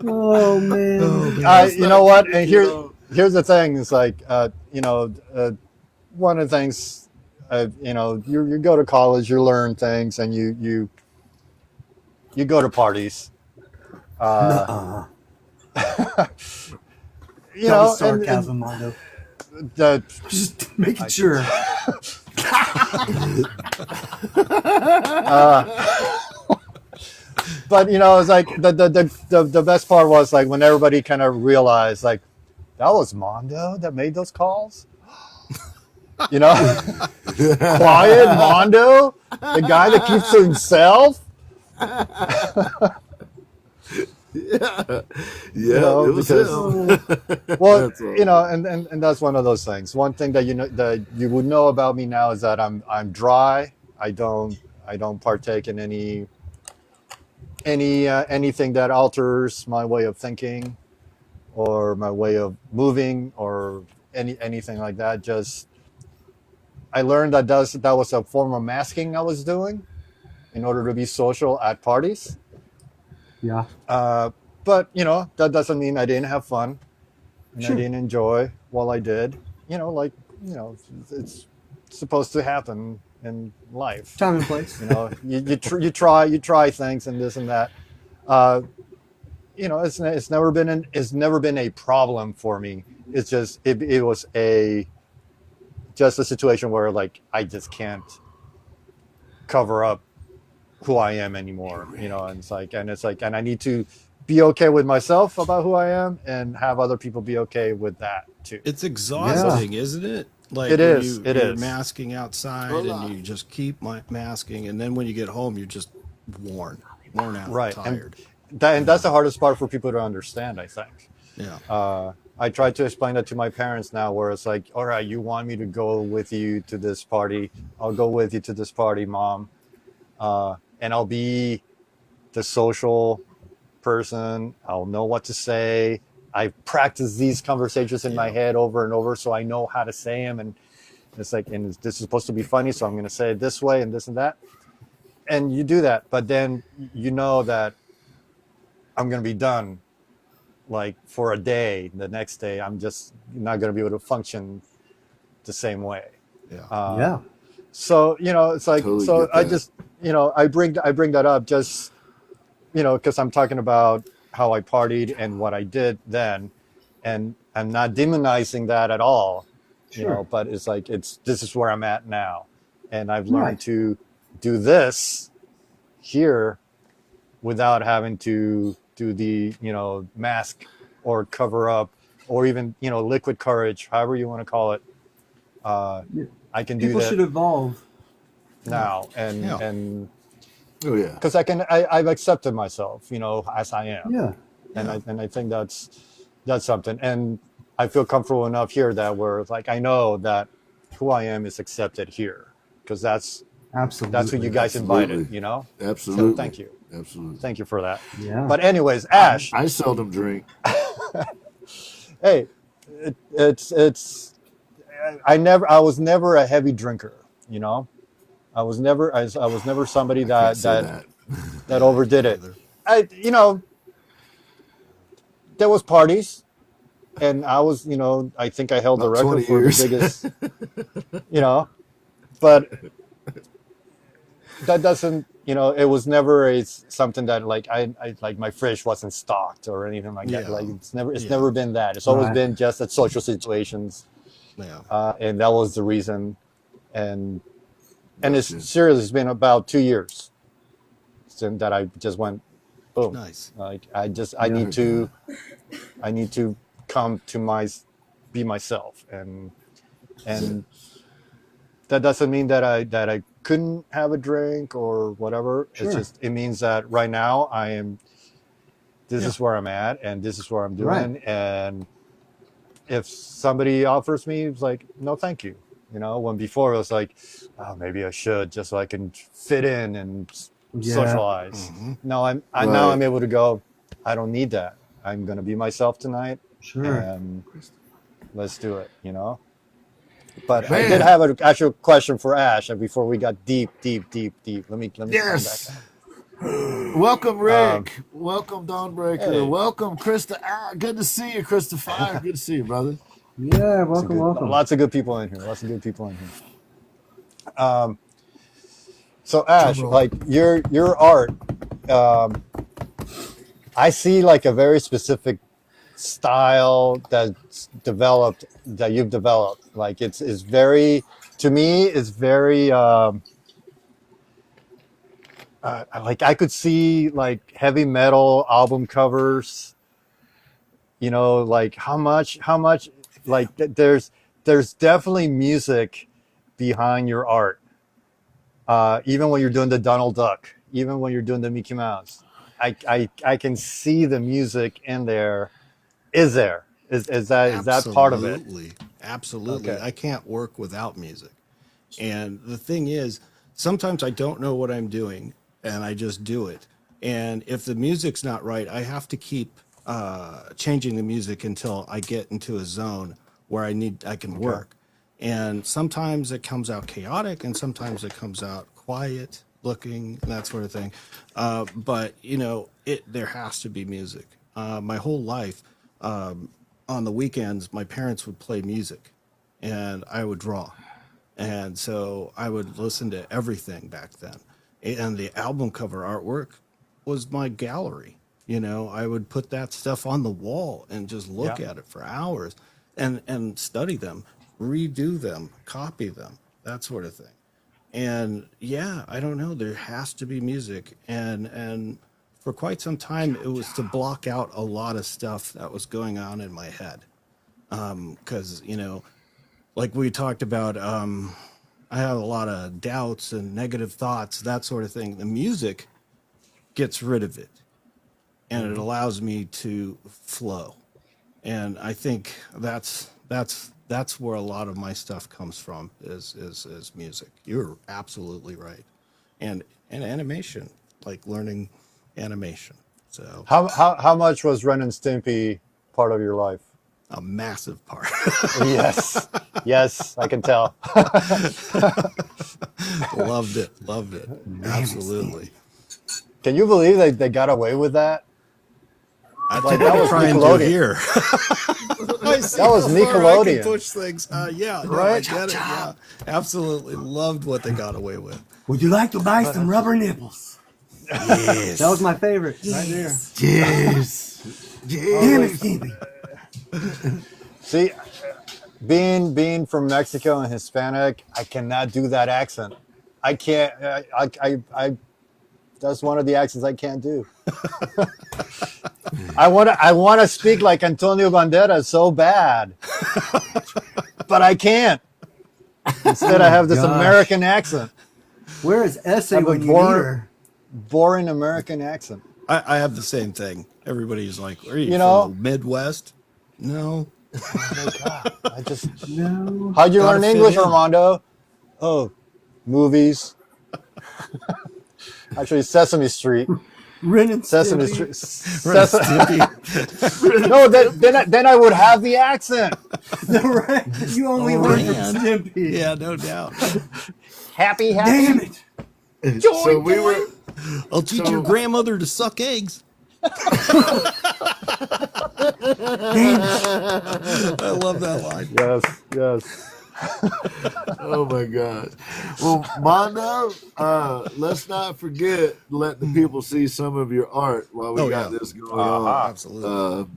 Oh, man. you know what? And You know. here's the thing. It's like, you know, one of the things, you know, you go to college, you learn things, and you go to parties. Nuh-uh. You That know, was sarcasm, Mondo. Just making sure. But you know, it's like the best part was, like, when everybody kind of realized, like, that was Mondo that made those calls. You know, quiet Mondo, the guy that keeps to himself. Yeah, You know, it was because- him. Well, That's all. you know, and that's one of those things. One thing that you would know about me now is that I'm dry. I don't partake in anything that alters my way of thinking, or my way of moving, or anything like that. Just, I learned that was a form of masking I was doing in order to be social at parties. Yeah. But you know, that doesn't mean I didn't have fun and Sure. I didn't enjoy while I did. You know, like, you know, it's supposed to happen in life. Time and place. You know, you try things and this and that. You know, it's never been a problem for me. It's just it was just a situation where, like, I just can't cover up who I am anymore. You know, and it's like, and I need to be okay with myself about who I am, and have other people be okay with that too. It's exhausting, isn't it? Like, It when is, you're it is. masking outside, and you just keep masking, and then when you get home, you're just worn out, Right, tired. and that's the hardest part for people to understand, I think. Yeah. I try to explain that to my parents now, where it's like, all right, you want me to go with you to this party? I'll go with you to this party, Mom. And I'll be the social person. I'll know what to say. I practice these conversations in my head over and over, so I know how to say them. And it's like, and this is supposed to be funny, so I'm going to say it this way and this and that. And you do that, but then you know that I'm going to be done like for a day, the next day I'm just not going to be able to function the same way. Yeah. So it's like, Totally so get I that. just I bring that up just because I'm talking about how I partied and what I did then, and I'm not demonizing that at all, Sure. but it's like this is where I'm at now, and I've Right. learned to do this here without having to do the mask or cover up or even liquid courage, however you want to call it. Yeah. I can do People that should evolve. now, Yeah. and Oh yeah. because I've accepted myself, as I am, Yeah. and I think that's something, and I feel comfortable enough here that where like I know that who I am is accepted here, because that's Absolutely. who you guys Absolutely. invited, Absolutely. So thank you. Absolutely. Thank you for that. Yeah. But anyways, Ash, I seldom drink. hey, it's I was never a heavy drinker, I was never somebody Can't that say that. that overdid it. Either. There was parties, and I was, I think I held the About 20 record for years. the biggest, but that doesn't, it was never something that like I like my fridge wasn't stocked or anything like that. Yeah. Like it's never Yeah. been that. It's always Right. been just at social situations, Yeah. and that was the reason. And it's Gotcha. seriously, it's been about 2 years since that I just went, boom. Nice. Like I Yeah. need to come to be myself, and that doesn't mean that I couldn't have a drink or whatever. Sure. It's just, it means that right now this Yeah. is where I'm at, and this is what I'm doing. Right. And if somebody offers me, it's like, no, thank you. When before it was like, oh, maybe I should, just so I can fit in and Yeah. socialize. Mhm. No, now Right. I'm able to go, I don't need that. I'm going to be myself tonight, Sure. and let's do it, But I Man. did have an actual question for Ash, and before we got deep. Let me Yes. come back. Welcome, Rick. Welcome, Dawnbreaker. Hey. Welcome, Krista. Good to see you, Christopher. Good to see you, brother. Yeah. Welcome. Welcome. Lots of good people in here. So Ash, Drum roll. like your art, I see like a very specific style that you've developed. Like it's very, to me, it's very like I could see like heavy metal album covers, like how much like there's definitely music behind your art. Even when you're doing the Donald Duck, even when you're doing the Mickey Mouse, I can see the music in there. Is that part of it? Absolutely. Okay. I can't work without music. And the thing is, sometimes I don't know what I'm doing and I just do it. And if the music's not right, I have to keep changing the music until I get into a zone where I can work. And sometimes it comes out chaotic, and sometimes it comes out quiet looking and that sort of thing. But there has to be music. My whole life, on the weekends, my parents would play music, and I would draw, and so I would listen to everything back then. And the album cover artwork was my gallery. I would put that stuff on the wall and just look Yeah. at it for hours, and study them, redo them, copy them, that sort of thing. And yeah, I don't know, there has to be music. And for quite some time, it was to block out a lot of stuff that was going on in my head. Because, like we talked about, I have a lot of doubts and negative thoughts, that sort of thing. The music gets rid of it, and it allows me to flow. And I think that's where a lot of my stuff comes from is music. You're absolutely right. And animation, like learning animation. So How much was Ren and Stimpy part of your life? a massive part. Yes, I can tell. Loved it. Absolutely. Can you believe they got away with that? I Like that was trying to Nickelodeon. here. That was Nickelodeon. I can push things. Yeah, no, Right? I get it. Yeah, absolutely loved what they got away with. Would you like to buy some rubber nipples? Yes, That was my favorite right there. Yes. Damn it, Skimpy. See, being from Mexico and Hispanic, I cannot do that accent. I can't. I that's one of the accents I can't do. I want to speak like Antonio Banderas so bad, but I can't. Instead, I have this American accent. Where is Essie Have a when you need her? boring American accent. I have the same thing. Everybody's like, "Are you, You know- from the Midwest?" No. Oh my God. I just. No. How'd you Gotta learn fit English, in. Armando? Oh, movies. Actually, Sesame Street. Ren and Sesame Stimpy. Street. No, then I would have the accent. Right. You only learned from Ren. Stimpy. Yeah, no doubt. Happy. Damn it. So we were. I'll teach your grandmother to suck eggs. I love that line. Yes. Oh my God. Well, Mondo, let's not forget to let the people see some of your art while we got this going on. Absolutely.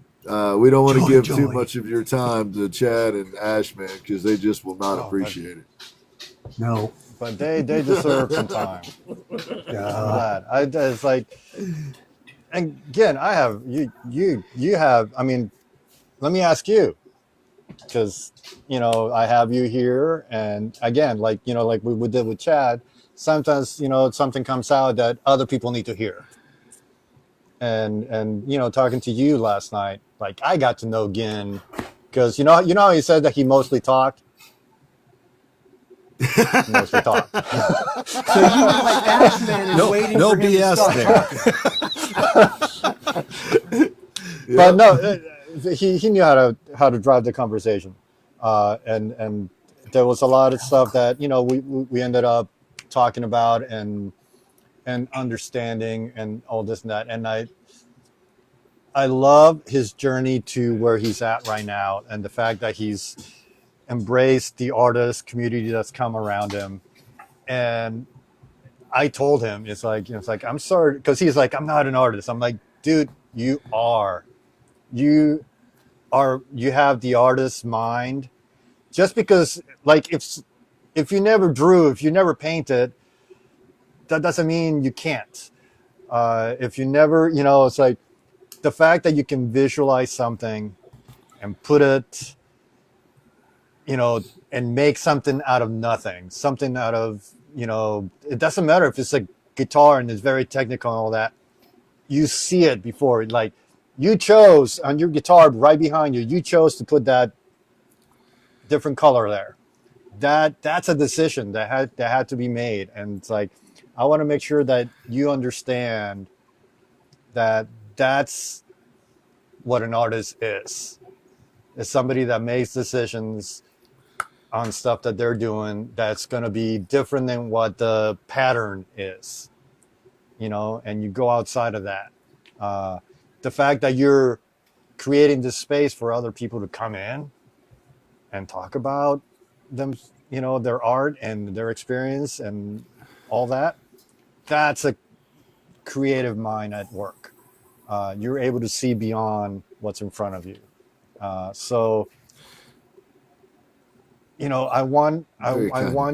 We don't want to give too Joy. much of your time to Chad and Ash, man, because they just will not appreciate it. No. But they deserve some time. I'm glad. It's like, and again, I have you have. I mean, let me ask you, because I have you here, and again, like like we did with Chad. Sometimes something comes out that other people need to hear. And talking to you last night, like I got to know Ginn, because how he said that he mostly talked. Mostly talk. So you were like Ashman and waiting No for him BS to start there. Yeah. But no, he knew how to drive the conversation, and there was a lot of stuff that we ended up talking about and understanding and all this and that, and I love his journey to where he's at right now, and the fact that he's embraced the artist community that's come around him. And I told him, it's like I'm sorry, because he's like, I'm not an artist. I'm like, dude, you are. You have the artist's mind. Just because, like, if you never drew, if you never painted, that doesn't mean you can't. If you never, it's like the fact that you can visualize something and put it, and make something out of nothing, something out of, it doesn't matter if it's a guitar and it's very technical and all that. You see it before, like you chose on your guitar right behind you, you chose to put that different color there. That's a decision that had to be made. And it's like, I want to make sure that you understand that that's what an artist is. It's somebody that makes decisions on stuff that they're doing that's going to be different than what the pattern is, and you go outside of that. The fact that you're creating this space for other people to come in and talk about them, their art and their experience and all that, that's a creative mind at work. You're able to see beyond what's in front of you. So I want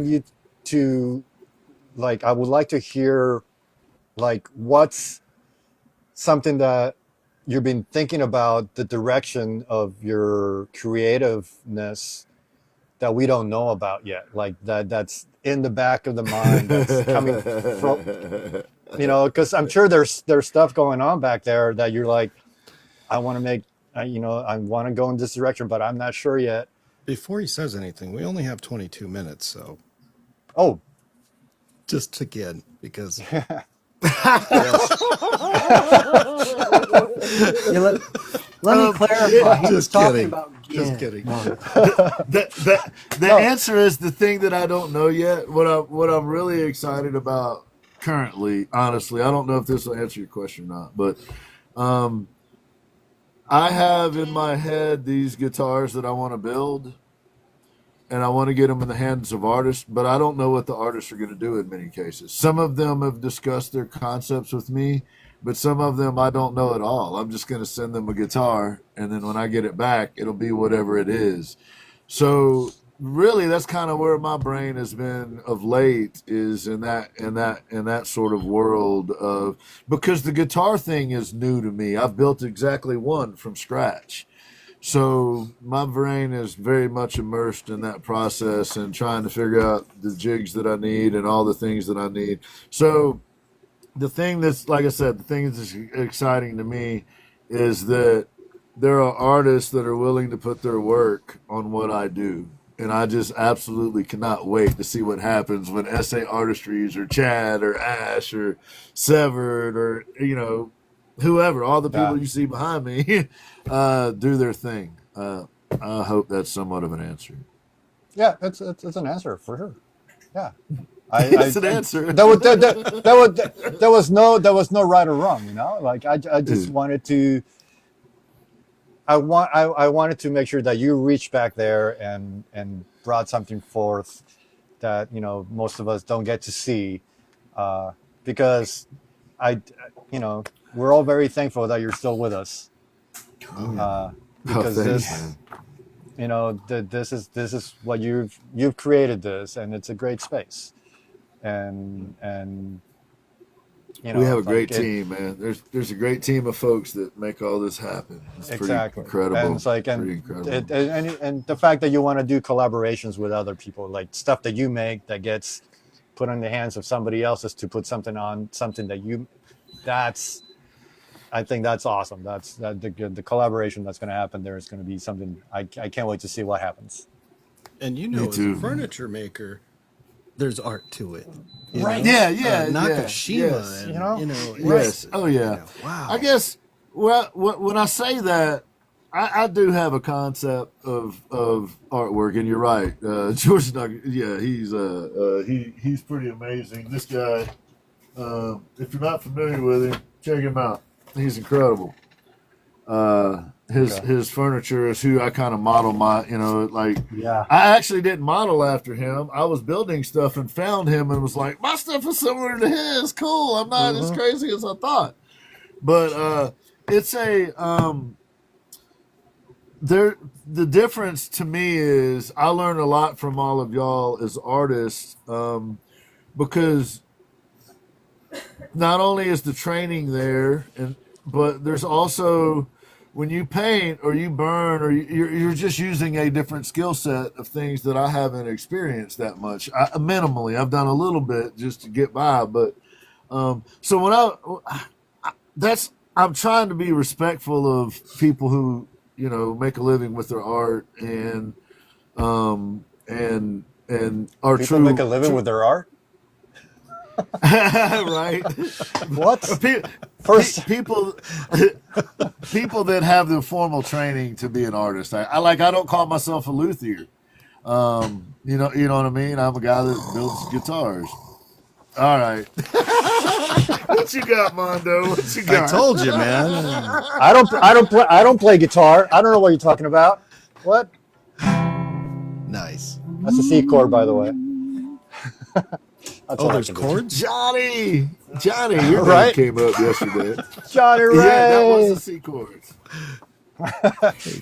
you to, like, I would like to hear, like, what's something that you've been thinking about, the direction of your creativeness that we don't know about yet, like that's in the back of the mind, that's coming from, because I'm sure there's stuff going on back there that you're like, I want to make, I want to go in this direction, but I'm not sure yet. Before he says anything, we only have 22 minutes, so. Oh. Just again, because. Yeah, let me clarify. He was talking about Ginn. Just kidding. The answer is the thing that I don't know yet. What I'm really excited about currently, honestly, I don't know if this will answer your question or not, but I have in my head these guitars that I want to build, and I want to get them in the hands of artists, but I don't know what the artists are going to do in many cases. Some of them have discussed their concepts with me, but some of them I don't know at all. I'm just going to send them a guitar, and then when I get it back, it'll be whatever it is. So really, that's kind of where my brain has been of late, is in that sort of world of, because the guitar thing is new to me. I've built exactly one from scratch. So my brain is very much immersed in that process and trying to figure out the jigs that I need and all the things that I need. So the thing that's, like I said, the thing that's exciting to me is that there are artists that are willing to put their work on what I do. And I just absolutely cannot wait to see what happens when S.A. Artistries or Chad or Ash or Severed or, whoever, all the people you see behind me do their thing. I hope that's somewhat of an answer. Yeah, it's an answer for sure. Yeah, It's an answer. There was no right or wrong. Like I just wanted to. I wanted to make sure that you reached back there and brought something forth that most of us don't get to see, because we're all very thankful that you're still with us. Because this is what you've created this, and it's a great space, and we have a great team, man. There's a great team of folks that make all this happen. It's exactly pretty incredible. And it's like, and the fact that you want to do collaborations with other people, like stuff that you make that gets put in the hands of somebody else's to put something on something I think that's awesome. The collaboration that's going to happen there is going to be something I can't wait to see what happens. And as a furniture maker, there's art to it. Right. Yeah. Nakashima. Yes. Yes. Oh, yeah. Wow. I guess, when I say that, I do have a concept of artwork, and you're right. George Nugget, he's pretty amazing. This guy, if you're not familiar with him, check him out. He's incredible. His furniture is who I kind of model my, I actually didn't model after him. I was building stuff and found him and was like, my stuff is similar to his. Cool. I'm not as crazy as I thought. But it's the difference to me is I learned a lot from all of y'all as artists, because not only is the training there, but there's also, when you paint or you burn or you're just using a different skill set of things that I haven't experienced that much. Minimally, I've done a little bit just to get by, but so when I'm trying to be respectful of people who make a living with their art and are people make a living with their art. Right. What? People that have the formal training to be an artist. I don't call myself a luthier. You know what I mean? I'm a guy that builds guitars. All right. What you got, Mondo? What you got? I told you, man. I don't play guitar. I don't know what you're talking about. What? Nice. That's a C chord, by the way. There's chords? Johnny, your name came up yesterday. Johnny Ray. Yeah, that was the C chords.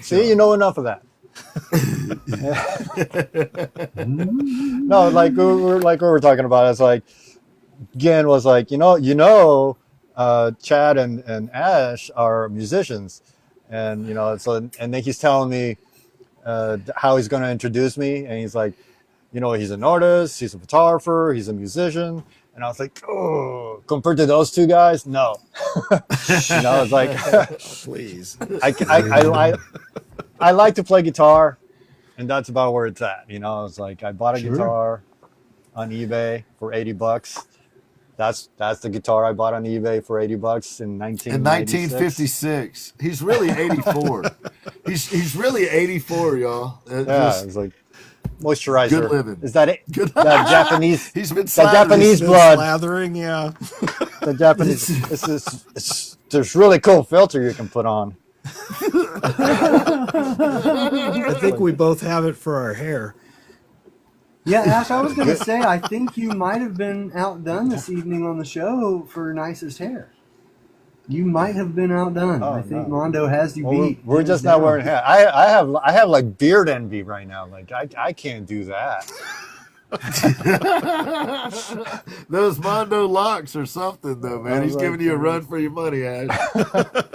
See, you know enough of that. No, like we were talking about, it's like Ginn was like, Chad and Ash are musicians, and and then he's telling me how he's going to introduce me, and he's like, he's an artist, he's a photographer, he's a musician. And I was like, oh, compared to those two guys, no. It's like, please. I like to play guitar, and that's about where it's at. It's like I bought a guitar on eBay for $80. That's the guitar I bought on eBay for $80 in 1956. He's really 84. he's really 84, y'all. It's like moisturizer. Good living. Is that it? That Japanese. He's been that Japanese blood. Slathering, yeah. The Japanese. There's really cool filter you can put on. I think we both have it for our hair. Yeah, Ash, I was going to say, I think you might have been outdone this evening on the show for nicest hair. You might have been outdone. I think Mondo has you beat. We're just not wearing hair. I have like beard envy right now. Like I can't do that. Those Mondo locks or something, though, man. He's giving you a run for your money, Ash.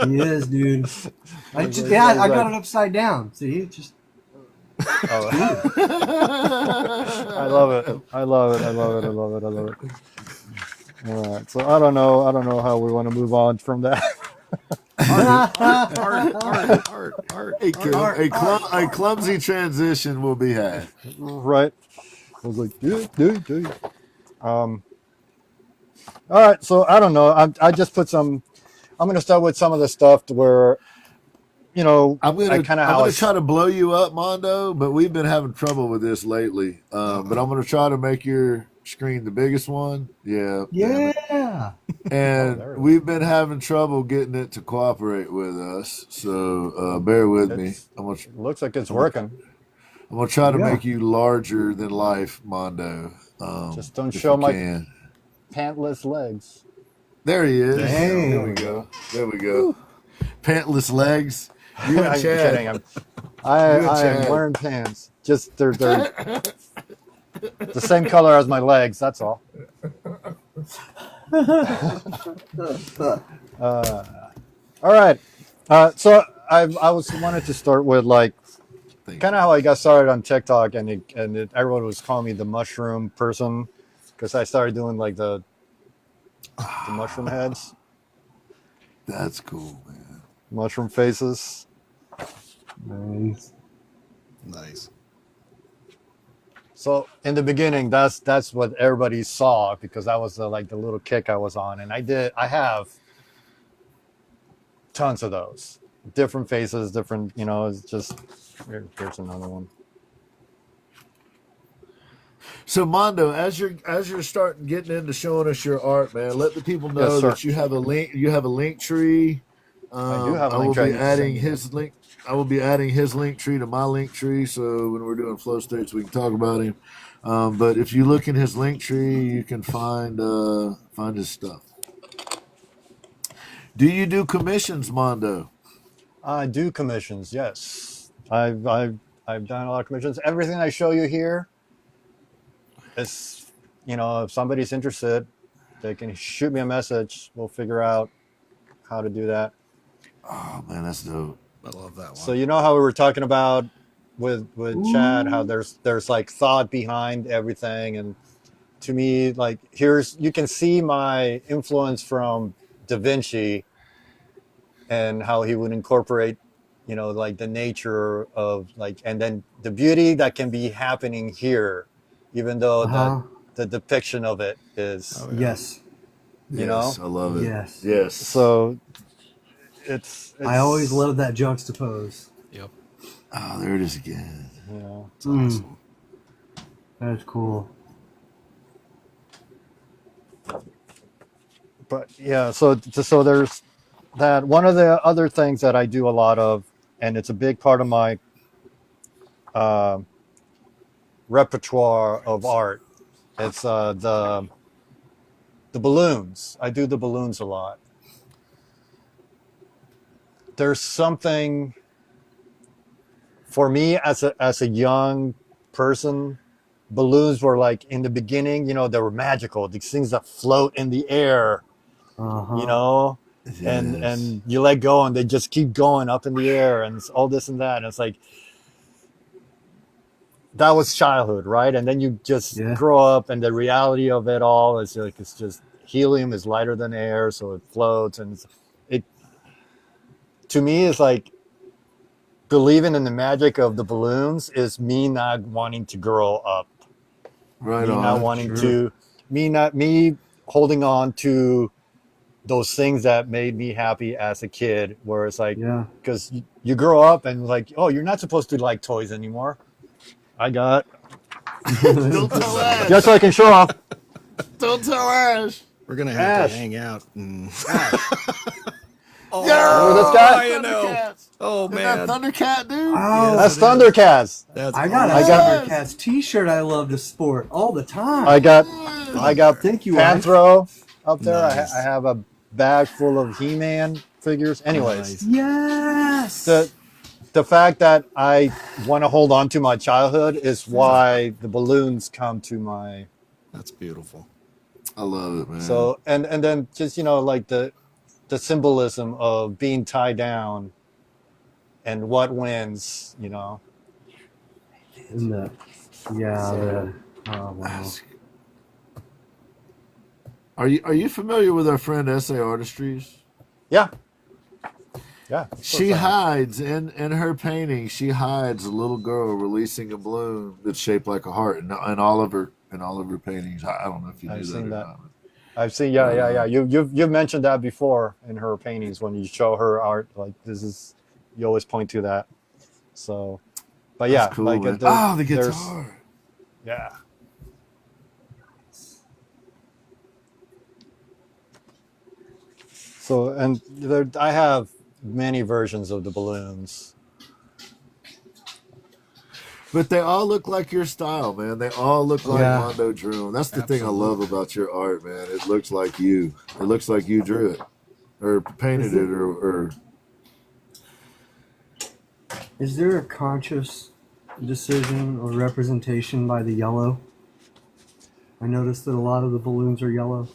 He is, dude. I got it upside down. See, just. Oh. I love it. I love it. I love it. I love it. I love it. All right. So I don't know how we want to move on from that. A clumsy transition will be had. Right. I was like, dude. All right. So I don't know. I just put some. I'm going to start with some of the stuff where, you know, I'm gonna try to blow you up, Mondo, but we've been having trouble with this lately. But I'm gonna try to make your screen the biggest one. Yeah. Yeah. And we've been having trouble getting it to cooperate with us. So bear with me. Looks like it's working. I'm gonna try to make you larger than life, Mondo. Just don't show my pantless legs. There he is. Dang. There we go. Pantless legs. You and I'm Chad. kidding. I am wearing pants. Just they're the same color as my legs. That's all. All right. So I wanted to start with like kind of how I got started on TikTok, and everyone was calling me the mushroom person because I started doing like the mushroom heads. That's cool, man. Mushroom faces. Nice. So in the beginning, that's what everybody saw because that was the little kick I was on, and I have tons of those different faces, different, you know. It's just here's another one. So Mondo, as you're starting getting into showing us your art, man, let the people know that you have a link. You have a link tree. I do have a link tree. I will be adding his link tree to my link tree. So when we're doing flow states, we can talk about him. But if you look in his link tree, you can find his stuff. Do you do commissions, Mondo? I do commissions. Yes, I've done a lot of commissions. Everything I show you here is, you know, if somebody's interested, they can shoot me a message. We'll figure out how to do that. Oh man, that's dope. I love that one. So you know how we were talking about with Chad, how there's like thought behind everything, and to me, like you can see my influence from Da Vinci and how he would incorporate, you know, like the nature of like, and then the beauty that can be happening here, even though the depiction of it is yes, you know, I love it. Yes. So it's I always love that juxtapose. Yep. Oh, there it is again. You know, It's awesome. That's cool. but yeah, so there's that. One of the other things that I do a lot of, and it's a big part of my repertoire of art. It's the balloons. I do the balloons a lot. There's something for me as a young person. Balloons were like in the beginning, you know, they were magical. These things that float in the air, you know, and you let go and they just keep going up in the air and it's all this and that. And it's like, that was childhood, right? And then you just grow up and the reality of it all is like, it's just helium is lighter than air. So it floats. And it, to me, it's like believing in the magic of the balloons is me not wanting to grow up. Right me on. not wanting to, me holding on to those things that made me happy as a kid, where it's like, because you grow up and like, oh, you're not supposed to like toys anymore. I got Don't tell Ash. just so I can show off. Don't tell Ash. We're gonna have to hang out and Remember this guy? I know. Thundercats. Oh, Isn't that man. Thundercat, dude? Oh, That's Thundercats. That's I got a I got- Thundercats T-shirt I love to sport all the time. I got Thank you, wife. Panthro up there. Nice. I have a bag full of He-Man figures. Anyways, Nice. Yes. the fact that I want to hold on to my childhood is why the balloons come to my. That's beautiful. I love it, man. So and then just like the symbolism of being tied down and what wins. And the, yeah. So- Oh wow. Are you familiar with our friend S.A. Artistries? Yeah. Yeah. She hides in her painting. She hides a little girl releasing a balloon that's shaped like a heart in all of her paintings. I don't know if you knew I've that seen or that. not. I've seen, yeah. You've mentioned that before in her paintings when you show her art. Like you always point to that. So, but yeah, That's cool, like man. there's- The there's- guitar. Yeah. So and I have many versions of the balloons. But they all look like your style, man. They all look like Yeah. Mondo drew them. That's the thing I love about your art, man. It looks like you. It looks like you drew it, or painted it, or Is there a conscious decision or representation by the yellow? I noticed that a lot of the balloons are yellow.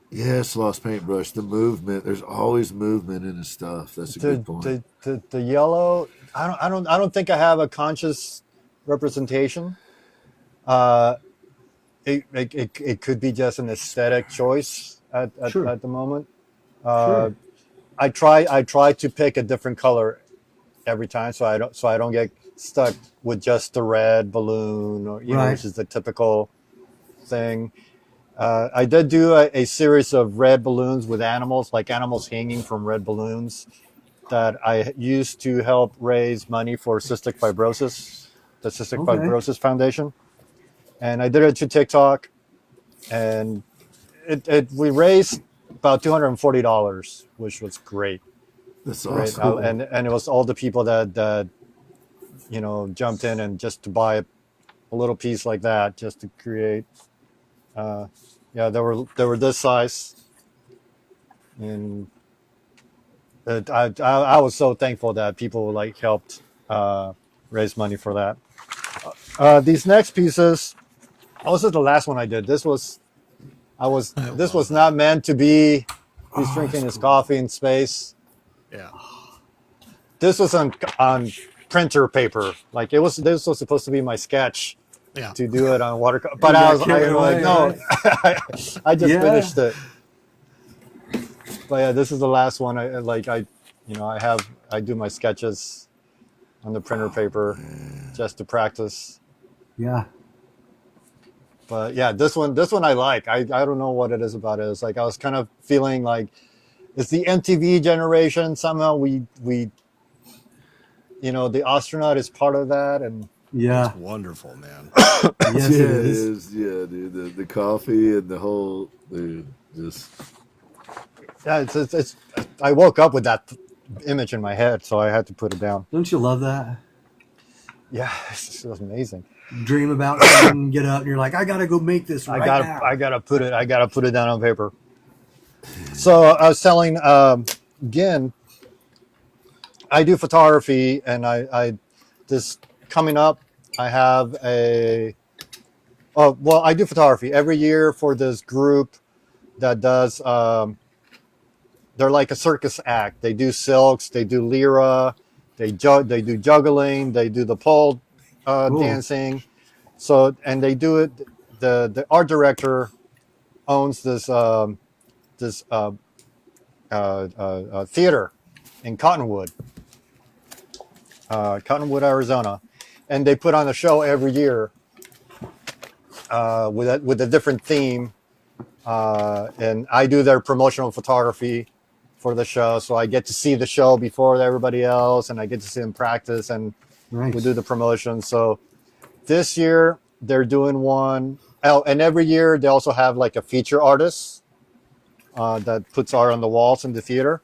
yes, Lost Paintbrush. The movement. There's always movement in his stuff. That's a good point. The yellow. I don't think I have a conscious representation. It could be just an aesthetic choice at Sure. the moment. Sure. I try to pick a different color every time, so I don't get stuck with just the red balloon or Right. which is the typical thing. I did do a series of red balloons with animals, like animals hanging from red balloons, that I used to help raise money for cystic fibrosis, the Cystic Okay. Fibrosis Foundation, and I did it to TikTok, and we raised about $240, which was great. That's Great. awesome. And it was all the people that jumped in and just to buy a little piece like that just to create. They were this size, and I was so thankful that people helped raise money for that. These next pieces, this is the last one I did. This was not meant to be. He's drinking his coffee in space. Yeah. This was on printer paper. This was supposed to be my sketch. Yeah. To do it on watercolor, but You I got was carried like, away, no, I just Yeah. finished it. But yeah, this is the last one. I do my sketches on the printer paper just to practice. Yeah. But yeah, this one I like. I don't know what it is about it. It's like I was kind of feeling like it's the MTV generation. Somehow we the astronaut is part of that, and Yeah. Wonderful, man. Yes, yeah, it is. Yeah, dude. The coffee and the whole, dude, just. yeah, it's. I woke up with that image in my head, so I had to put it down. Don't you love that? Yeah, it was amazing. Dream about something, get up, and you're like, I gotta go make this right now. I gotta put it down on paper. So I was telling Ginn, I do photography, and I this coming up, I have I do photography every year for this group that does. They're like a circus act. They do silks, they do lyra, they do juggling, they do the pole dancing. So and they do it. The art director owns this theater in Cottonwood, Arizona, and they put on a show every year with a different theme. And I do their promotional photography for the show, so I get to see the show before everybody else, and I get to see them practice, and Nice. we do the promotion. So this year they're doing one. Oh, and every year they also have like a feature artist that puts art on the walls in the theater.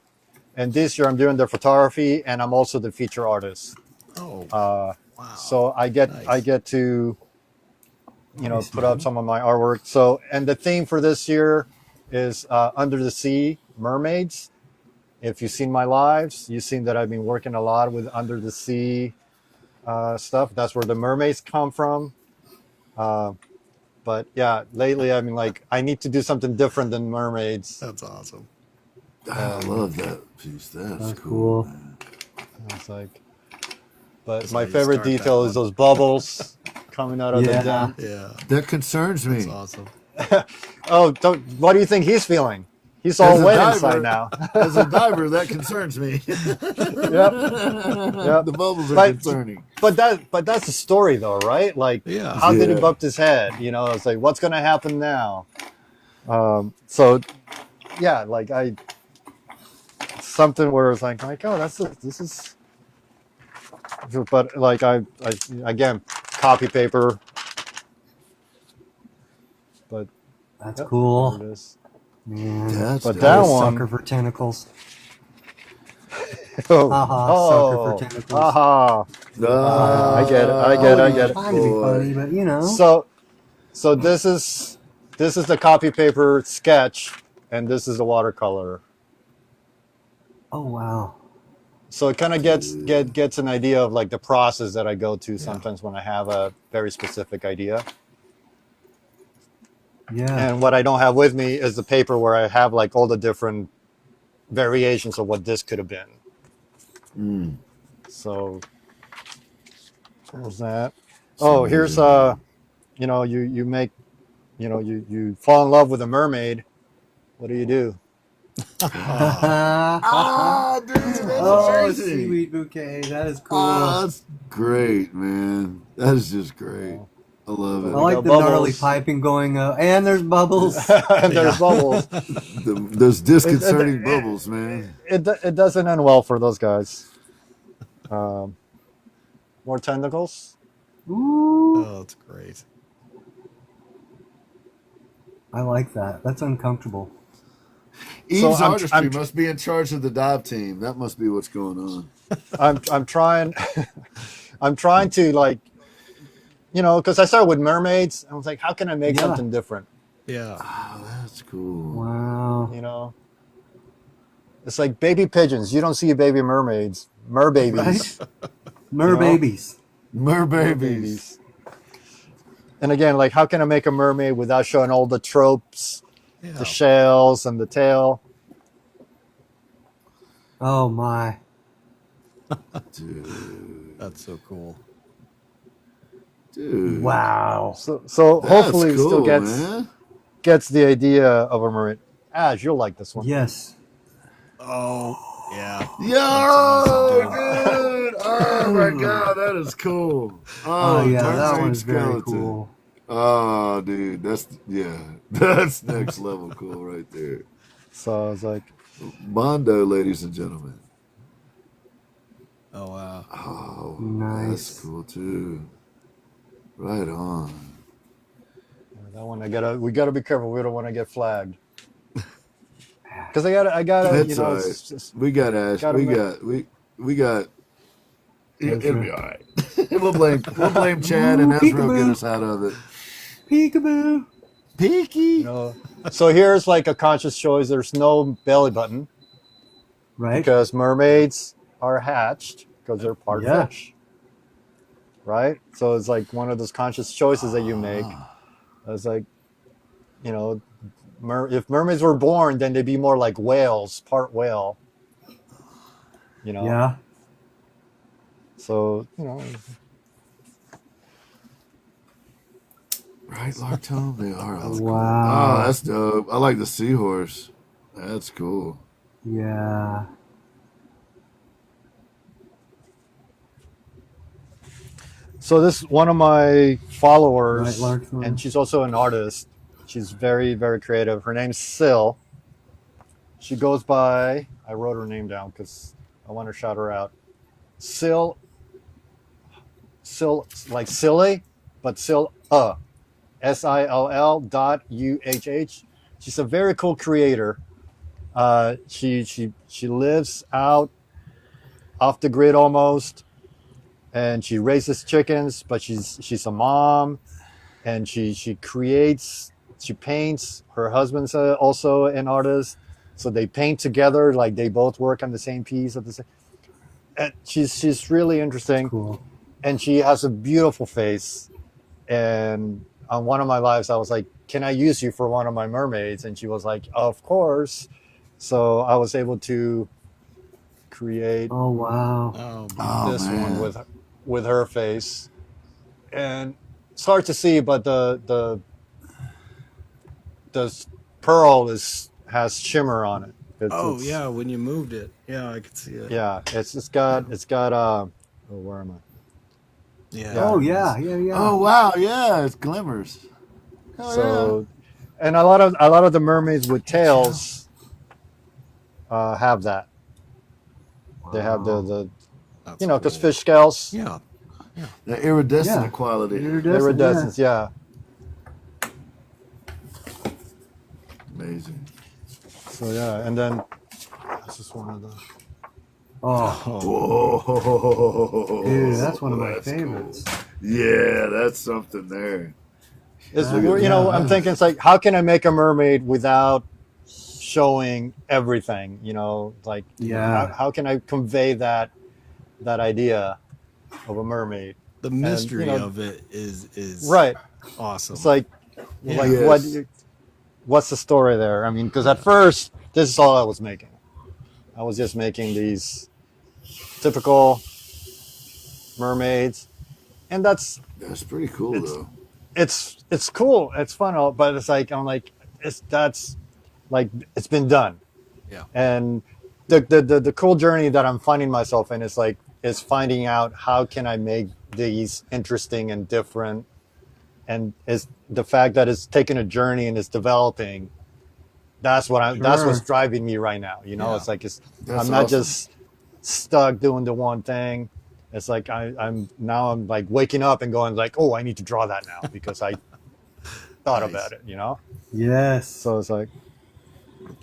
And this year I'm doing the photography, and I'm also the feature artist. Oh, Wow. wow. So I get to Nice, put up man. some of my artwork. So, and the theme for this year is Under the Sea Mermaids. If you've seen my lives, you've seen that I've been working a lot with under the sea stuff. That's where the mermaids come from. But yeah, lately I mean, like, I need to do something different than mermaids. That's awesome. I love that piece. That's That's cool, cool. man. It's like, but That's my how you favorite start that detail is one. those bubbles coming out of the Yeah. dam. Yeah, That concerns me. that's awesome. Oh, what do you think he's feeling? He's all As a wet diver- inside now. As a diver, that concerns me. Yep. The bubbles are But- concerning. But that's the story, though, right? Like, Yeah. how did he Yeah. bump his head? It's like, what's gonna happen now? So, yeah, like something where it's like, oh, this is. But like I again, copy paper. But That's yep, cool. there it is. Man. That's But dope. that I'm a one- sucker for tentacles. Oh, Haha, sucker for tentacles. haha. I get it. Trying to be funny, but you know. So this is the copy paper sketch, and this is the watercolor. Oh wow. So it kind of gets an idea of like the process that I go to sometimes when I have a very specific idea. Yeah. And what I don't have with me is the paper where I have like all the different variations of what this could have been. Mm. So what was that? Oh, here's you make, you fall in love with a mermaid. What do? Ah, dude, that's Oh, amazing. seaweed bouquet. That is cool. Oh, that's great, man. That is just great. I love I it. like got the gnarly bubbles. piping going up. And there's bubbles. And there's bubbles. Those disconcerting bubbles, man. It doesn't end well for those guys. More tentacles. Ooh. Oh, that's great. I like that. That's uncomfortable. Eve's I'm- artistry I'm- must be in charge of the dive team. That must be what's going on. I'm trying. I'm trying to, like, because I started with mermaids. I was like, how can I make Yeah. something different? Yeah. Oh, that's cool. Wow. It's like baby pigeons. You don't see baby mermaids, merbabies. Right? Merbabies. Merbabies. And again, like, how can I make a mermaid without showing all the tropes, Yeah. the shells and the tail? Oh my. Dude. That's so cool. Dude. Wow. So That's hopefully it cool, still man. gets the idea of a mermaid. Ash, you'll like this one. Yes. Oh, yeah. Yo, awesome, dude. Oh, my God. That is cool. Oh yeah, Turn that Green one's very Skeleton. cool. Oh, dude. That's next level cool right there. So I was like, Mondo, ladies and gentlemen. Oh, wow. Oh, Nice. that's cool too. Right on. that one we gotta be careful. We don't want to get flagged. Because I gotta, That's all right. it's just- We got Ash. Gotta We make- got we got. It'll Ezra. be all right. we'll blame Chad and Ooh, Ezra will get peekaboo. us out of it. Peekaboo. Peaky. So here's like a conscious choice. There's no belly button Right? because mermaids are hatched because they're part Yeah. fish. Right? So it's like one of those conscious choices that you make. It's like, if mermaids were born, then they'd be more like whales, part whale. Yeah. So, Right, Lartone? They are. That's cool. Wow. Oh, that's dope. I like the seahorse. That's cool. Yeah. So this one of my followers, Right, Larkthorn. and she's also an artist. She's very, very creative. Her name's Sil. She goes by, I wrote her name down because I want to shout her out. Sil, like silly, but Sil, SILL.UHH. She's a very cool creator. She lives out off the grid almost, and she raises chickens, but she's a mom, and she paints. Her husband's also an artist, so they paint together. Like they both work on the same piece at the same. And she's really interesting. Cool. And she has a beautiful face. And on one of my lives, I was like, "Can I use you for one of my mermaids?" And she was like, "Of course." So I was able to create Oh wow. this one with her face, and it's hard to see, but the pearl has shimmer on it. Yeah, when you moved it, yeah, I could see it. Yeah, it's got oh, where am I? Yeah. Oh yeah. Oh wow, yeah, it glimmers. Hell So, and a lot of the mermaids with tails have that. They have the That's you know, because cool. fish scales, Yeah. the iridescent Yeah. quality. iridescence, yeah. Amazing. So yeah, and then this is one of the. Oh, Whoa, dude, that's one of my that's favorites. cool. Yeah, that's something there. It's, Look at you know, that. I'm thinking it's like, how can I make a mermaid without showing everything? You know, like, Yeah. how can I convey that idea of a mermaid? The mystery you know, of it is Right. awesome. It's like, Yeah. like Yes. what's the story there? I mean, because at first, this is all I was making. I was just making these typical mermaids, and that's pretty cool though. it's cool, it's fun, but it's like I'm like that's like it's been done. Yeah. And the cool journey that I'm finding myself in is finding out how can I make these interesting and different, and is the fact that it's taken a journey and it's developing. That's what's driving me right now. You know, Yeah. it's like That's I'm not awesome. just stuck doing the one thing. It's like I'm like waking up and going like, oh, I need to draw that now because I thought Nice. about it. You know. Yes. So it's like,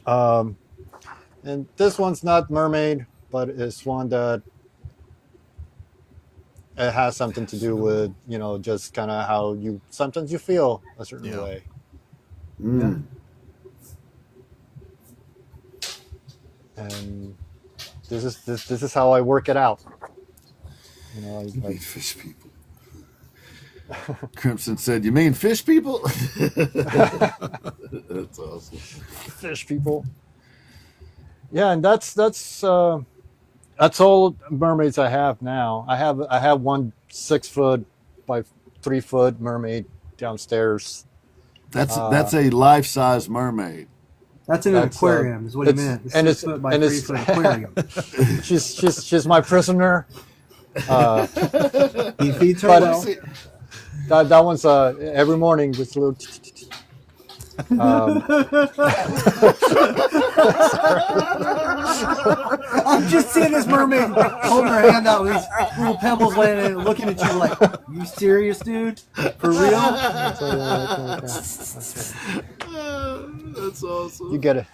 and this one's not mermaid, but it's one that it has something to do with, you know, just kind of how sometimes you feel a certain Yeah. way. Mm. And this is how I work it out. You know, You mean fish people? Crimson said, "You mean fish people?" That's awesome. fish people. Yeah, and that's all mermaids I have now. I have one 6 foot by 3 foot mermaid downstairs. That's a life-size mermaid. That's in an aquarium, is what he meant. And It's 6 foot by 3 foot aquarium. she's my prisoner. He feeds her But- well. That one's every morning just a little. I'm just seeing this mermaid holding her hand out with these little pebbles landing and looking at you like, you serious, dude? For real? That's awesome. You get it.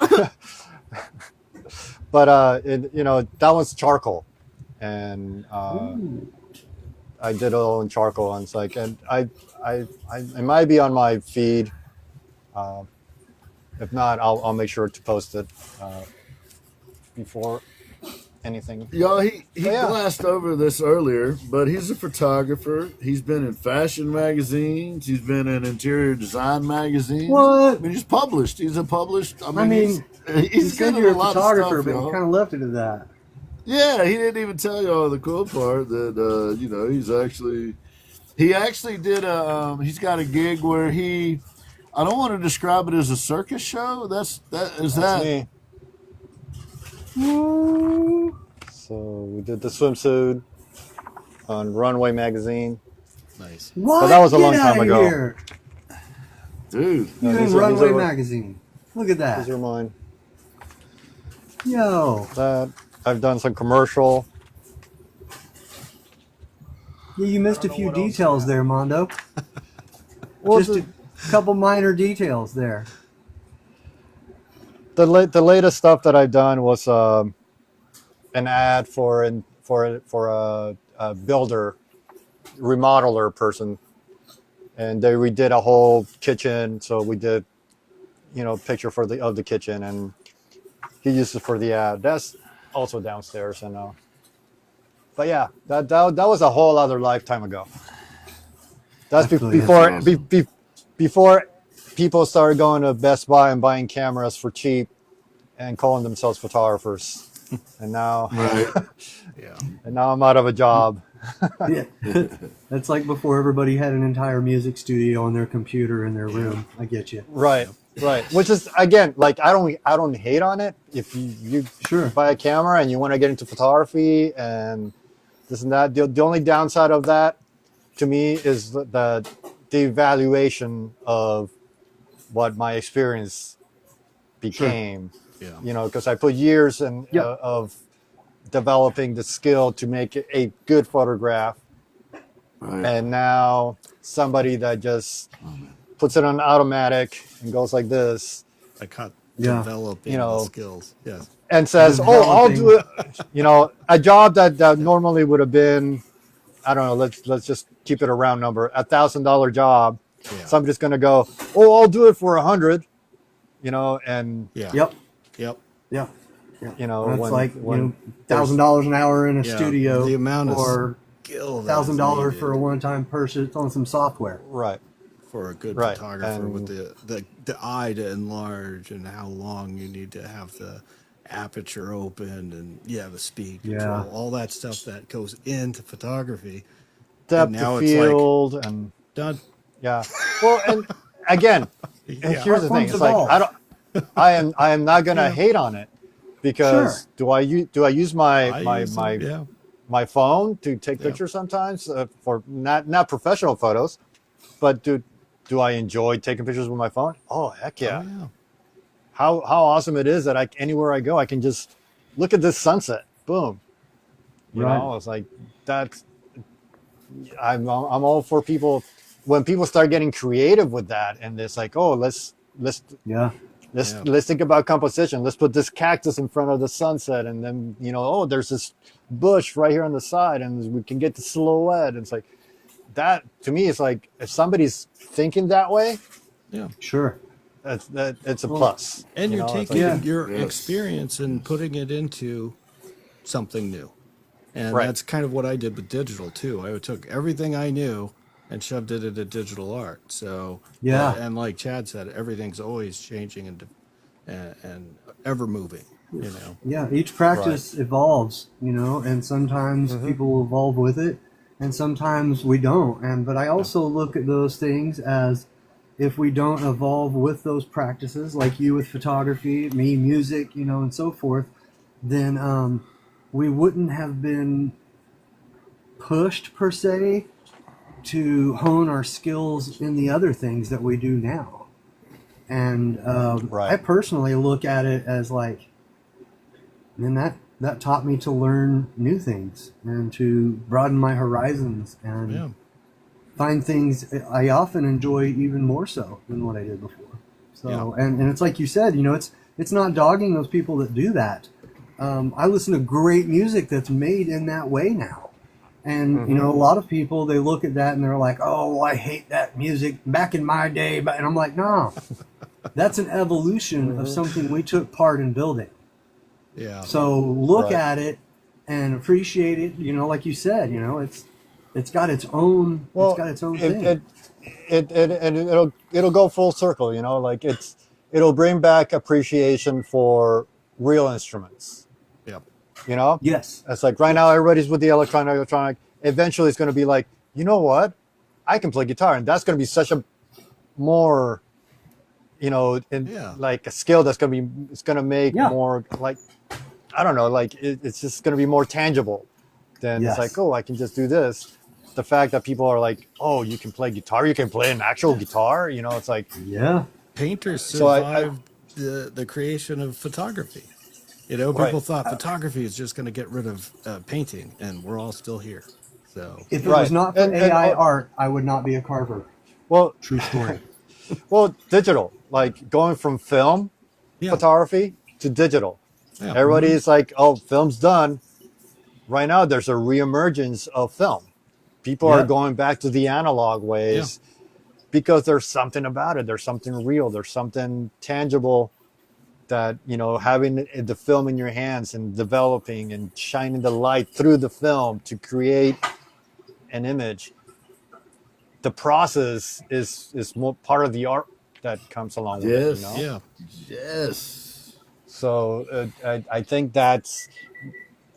But you know, that one's charcoal, and I did it all in charcoal, and it's like, and I it might be on my feed. If not, I'll make sure to post it before anything. Y'all, he yeah. glassed over this earlier, but he's a photographer. He's been in fashion magazines. He's been in interior design magazines. What? I mean, he's published. He's a published. I mean, he's good done you're a lot of photographer, stuff, but y'all. you kind of left it at that. Yeah, he didn't even tell y'all the cool part that you know, he actually did he's got a gig where I don't want to describe it as a circus show. That's me. So we did the swimsuit on Runway magazine. Nice. What? But that was a long Get time outta ago. Here. dude. You're No, in these are- Runway these are- magazine. Look at that. These are mine. Yo. That I've done some commercial. Yeah, you missed a few details there, Mondo. Well, Just a couple minor details there. the latest stuff that I've done was an ad for a builder, remodeler person, and we did a whole kitchen. So we did, picture of the kitchen, and he used it for the ad. That's also downstairs, and but yeah, that was a whole other lifetime ago. That's before awesome. before people started going to Best Buy and buying cameras for cheap and calling themselves photographers. And now, Right. Yeah. and now I'm out of a job. Yeah, that's like before everybody had an entire music studio on their computer in their room. I get you. Right, right. Which is, again, like I don't hate on it. If you Sure. buy a camera and you want to get into photography and this and that, the only downside of that to me is the evaluation of what my experience became. Yeah. Because I put years Yep. of developing the skill to make a good photograph, Right. and now somebody that just puts it on automatic and goes like this I caught Yeah. developing You know, the skills. Yes. and says, "Oh, I'll do it." A job that normally would have been, I don't know. Let's just keep it a round number, $1,000 job. Yeah. Somebody's gonna go, "Oh, I'll do it for 100," and Yeah. Yep. Yep. Yeah. when- That's like when $1,000 an hour in a Yeah, studio, the amount of or skill that's $1,000 needed for a one-time purchase on some software. right. for a good Right, photographer and- with the eye to enlarge and how long you need to have the aperture open and the speed control, all that stuff that goes into photography. Depth now of it's like- field and Done. yeah. Well, and again, Yeah. here's the thing: Platforms it's like evolve. I am not gonna hate on it because do I use my my phone to take pictures sometimes for not professional photos, but do I enjoy taking pictures with my phone? Oh heck yeah! Oh, yeah. How awesome it is that anywhere I go I can just look at this sunset. Boom. You know, it's like that's. I'm all for people when people start getting creative with that, and it's like, oh, let's think about composition. Let's put this cactus in front of the sunset, and then there's this bush right here on the side, and we can get the silhouette. And it's like that to me. It's like if somebody's thinking that way, Sure. it's a plus. And you're it's taking like- your experience and putting it into something new. And Right. that's kind of what I did with digital too. I took everything I knew and shoved it into digital art. So and like Chad said, everything's always changing and ever moving. Yeah, each practice evolves, and sometimes people will evolve with it, and sometimes we don't. But I also look at those things as if we don't evolve with those practices, like you with photography, me, music, and so forth, then we wouldn't have been pushed per se to hone our skills in the other things that we do now. And I personally look at it as like, man, that taught me to learn new things and to broaden my horizons and find things I often enjoy even more so than what I did before. So and it's like you said, it's not dogging those people that do that. I listen to great music that's made in that way now. And, a lot of people, they look at that and they're like, oh, I hate that music back in my day. And I'm like, no, that's an evolution of something we took part in building. Yeah. So look at it and appreciate it. Like you said, it's got its own, thing. It'll go full circle, like it'll bring back appreciation for real instruments. Yep. Yes. It's like right now everybody's with the electronic. Eventually it's going to be like, you know what? I can play guitar, and that's going to be such a more, like a skill that's going to be, it's going to make more like, I don't know, like it's just going to be more tangible than it's like, oh, I can just do this. The fact that people are like, oh, you can play guitar, you can play an actual guitar, it's like, Painters So survived the creation of photography. People thought photography is just going to get rid of painting, and we're all still here. So If it was not for AI art, I would not be a carver. Well, True story. well, digital, like going from film photography to digital. Yeah. Everybody's like, oh, film's done. Right now, there's a reemergence of film. People are going back to the analog ways because there's something about it. There's something real. There's something tangible that, you know, having the film in your hands and developing and shining the light through the film to create an image. The process is more part of the art that comes along with it, you know? Yeah. Yes. So I think that's,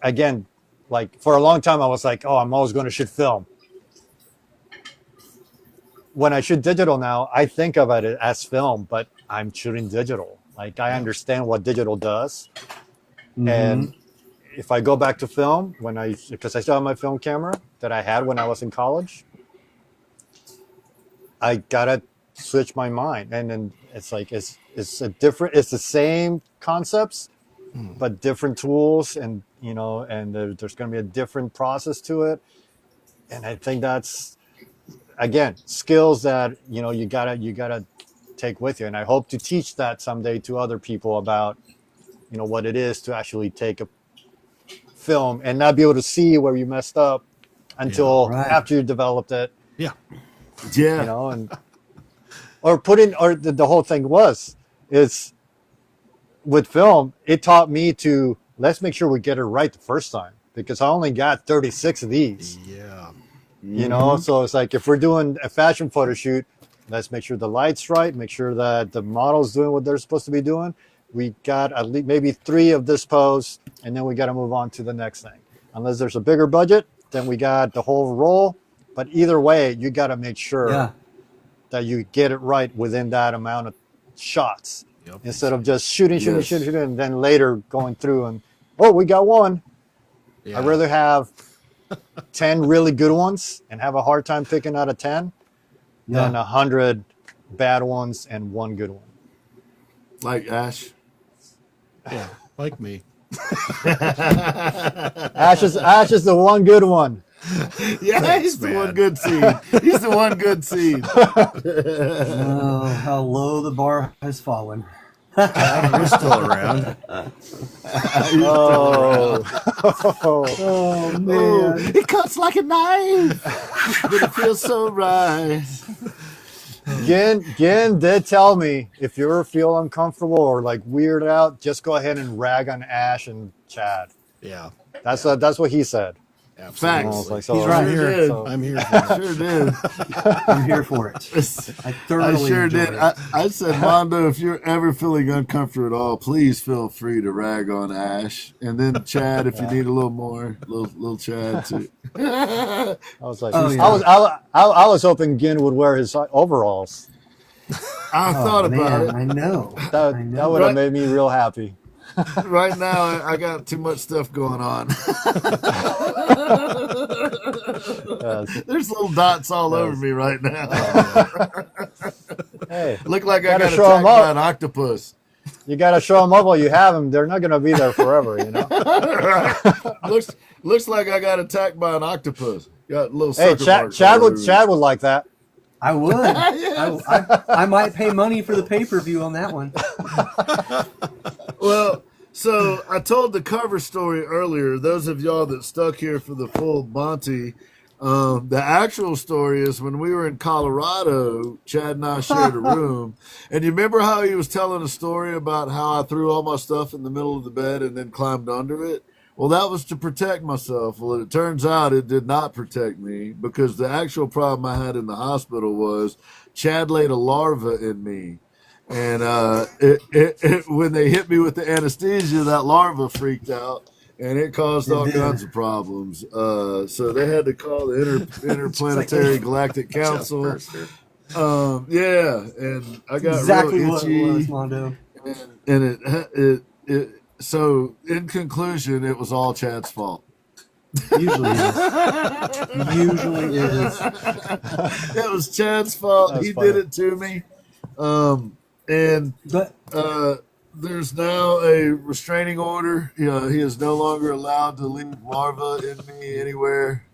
again, like for a long time I was like, oh, I'm always going to shoot film. When I shoot digital now, I think of it as film, but I'm shooting digital. Like I understand what digital does. And if I go back to film, because I still have my film camera that I had when I was in college, I gotta switch my mind. And then it's like it's the same concepts, but different tools, and you know, and there's gonna be a different process to it. And I think that's, again, skills that, you know, you gotta take with you. And I hope to teach that someday to other people about, you know, what it is to actually take a film and not be able to see where you messed up until after you developed it. Yeah. You know, and or the whole thing is with film, it taught me to, let's make sure we get it right the first time, because I only got 36 of these. Yeah. You know, so it's like if we're doing a fashion photo shoot, let's make sure the light's right, make sure that the model's doing what they're supposed to be doing. We got at least maybe 3 of this pose, and then we got to move on to the next thing. Unless there's a bigger budget, then we got the whole roll. But either way, you got to make sure that you get it right within that amount of shots, instead of just shooting, and then later going through and, oh, we got one. Yeah. I'd rather have 10 really good ones and have a hard time picking out of 10 than 100 bad ones and 1 good one. Like Ash. Yeah, like me. Ash is the one good one. Yeah, he's the one good seed. He's the one good seed. Oh, how low the bar has fallen. We're still around. Oh man. It cuts like a knife, but it feels so right. Ginn did tell me, if you ever feel uncomfortable or like weirded out, just go ahead and rag on Ash and Chad. Yeah. That's what he said. Facts. Like, He's right here. So. I'm here for it. Sure did. I'm here for it. I thoroughly I sure enjoy did. it. I said, Mondo, if you're ever feeling uncomfortable at all, please feel free to rag on Ash. And then Chad, if you need a little more, little Chad too. I was like, I was hoping Ginn would wear his overalls. I thought about it. I know. That would have made me real happy. Right now, I got too much stuff going on. There's little dots all over me right now. Hey, look like I got attacked by an octopus. You got to show them up while you have them. They're not going to be there forever, you know. looks like I got attacked by an octopus. Got a little. Hey, Chad would like that. I would. I might pay money for the pay-per-view on that one. Well, so I told the cover story earlier. Those of y'all that stuck here for the full Monty, the actual story is when we were in Colorado, Chad and I shared a room. And you remember how he was telling a story about how I threw all my stuff in the middle of the bed and then climbed under it? Well, that was to protect myself. Well, it turns out it did not protect me, because the actual problem I had in the hospital was Chad laid a larva in me. And when they hit me with the anesthesia, that larva freaked out, and it caused all kinds of problems. So they had to call the Interplanetary Galactic Council. And I got exactly real itchy. What it was, Mondo. And so in conclusion, it was all Chad's fault. Usually is. Usually is. It was Chad's fault. He did it to me. There's now a restraining order. He is no longer allowed to leave larva in me anywhere.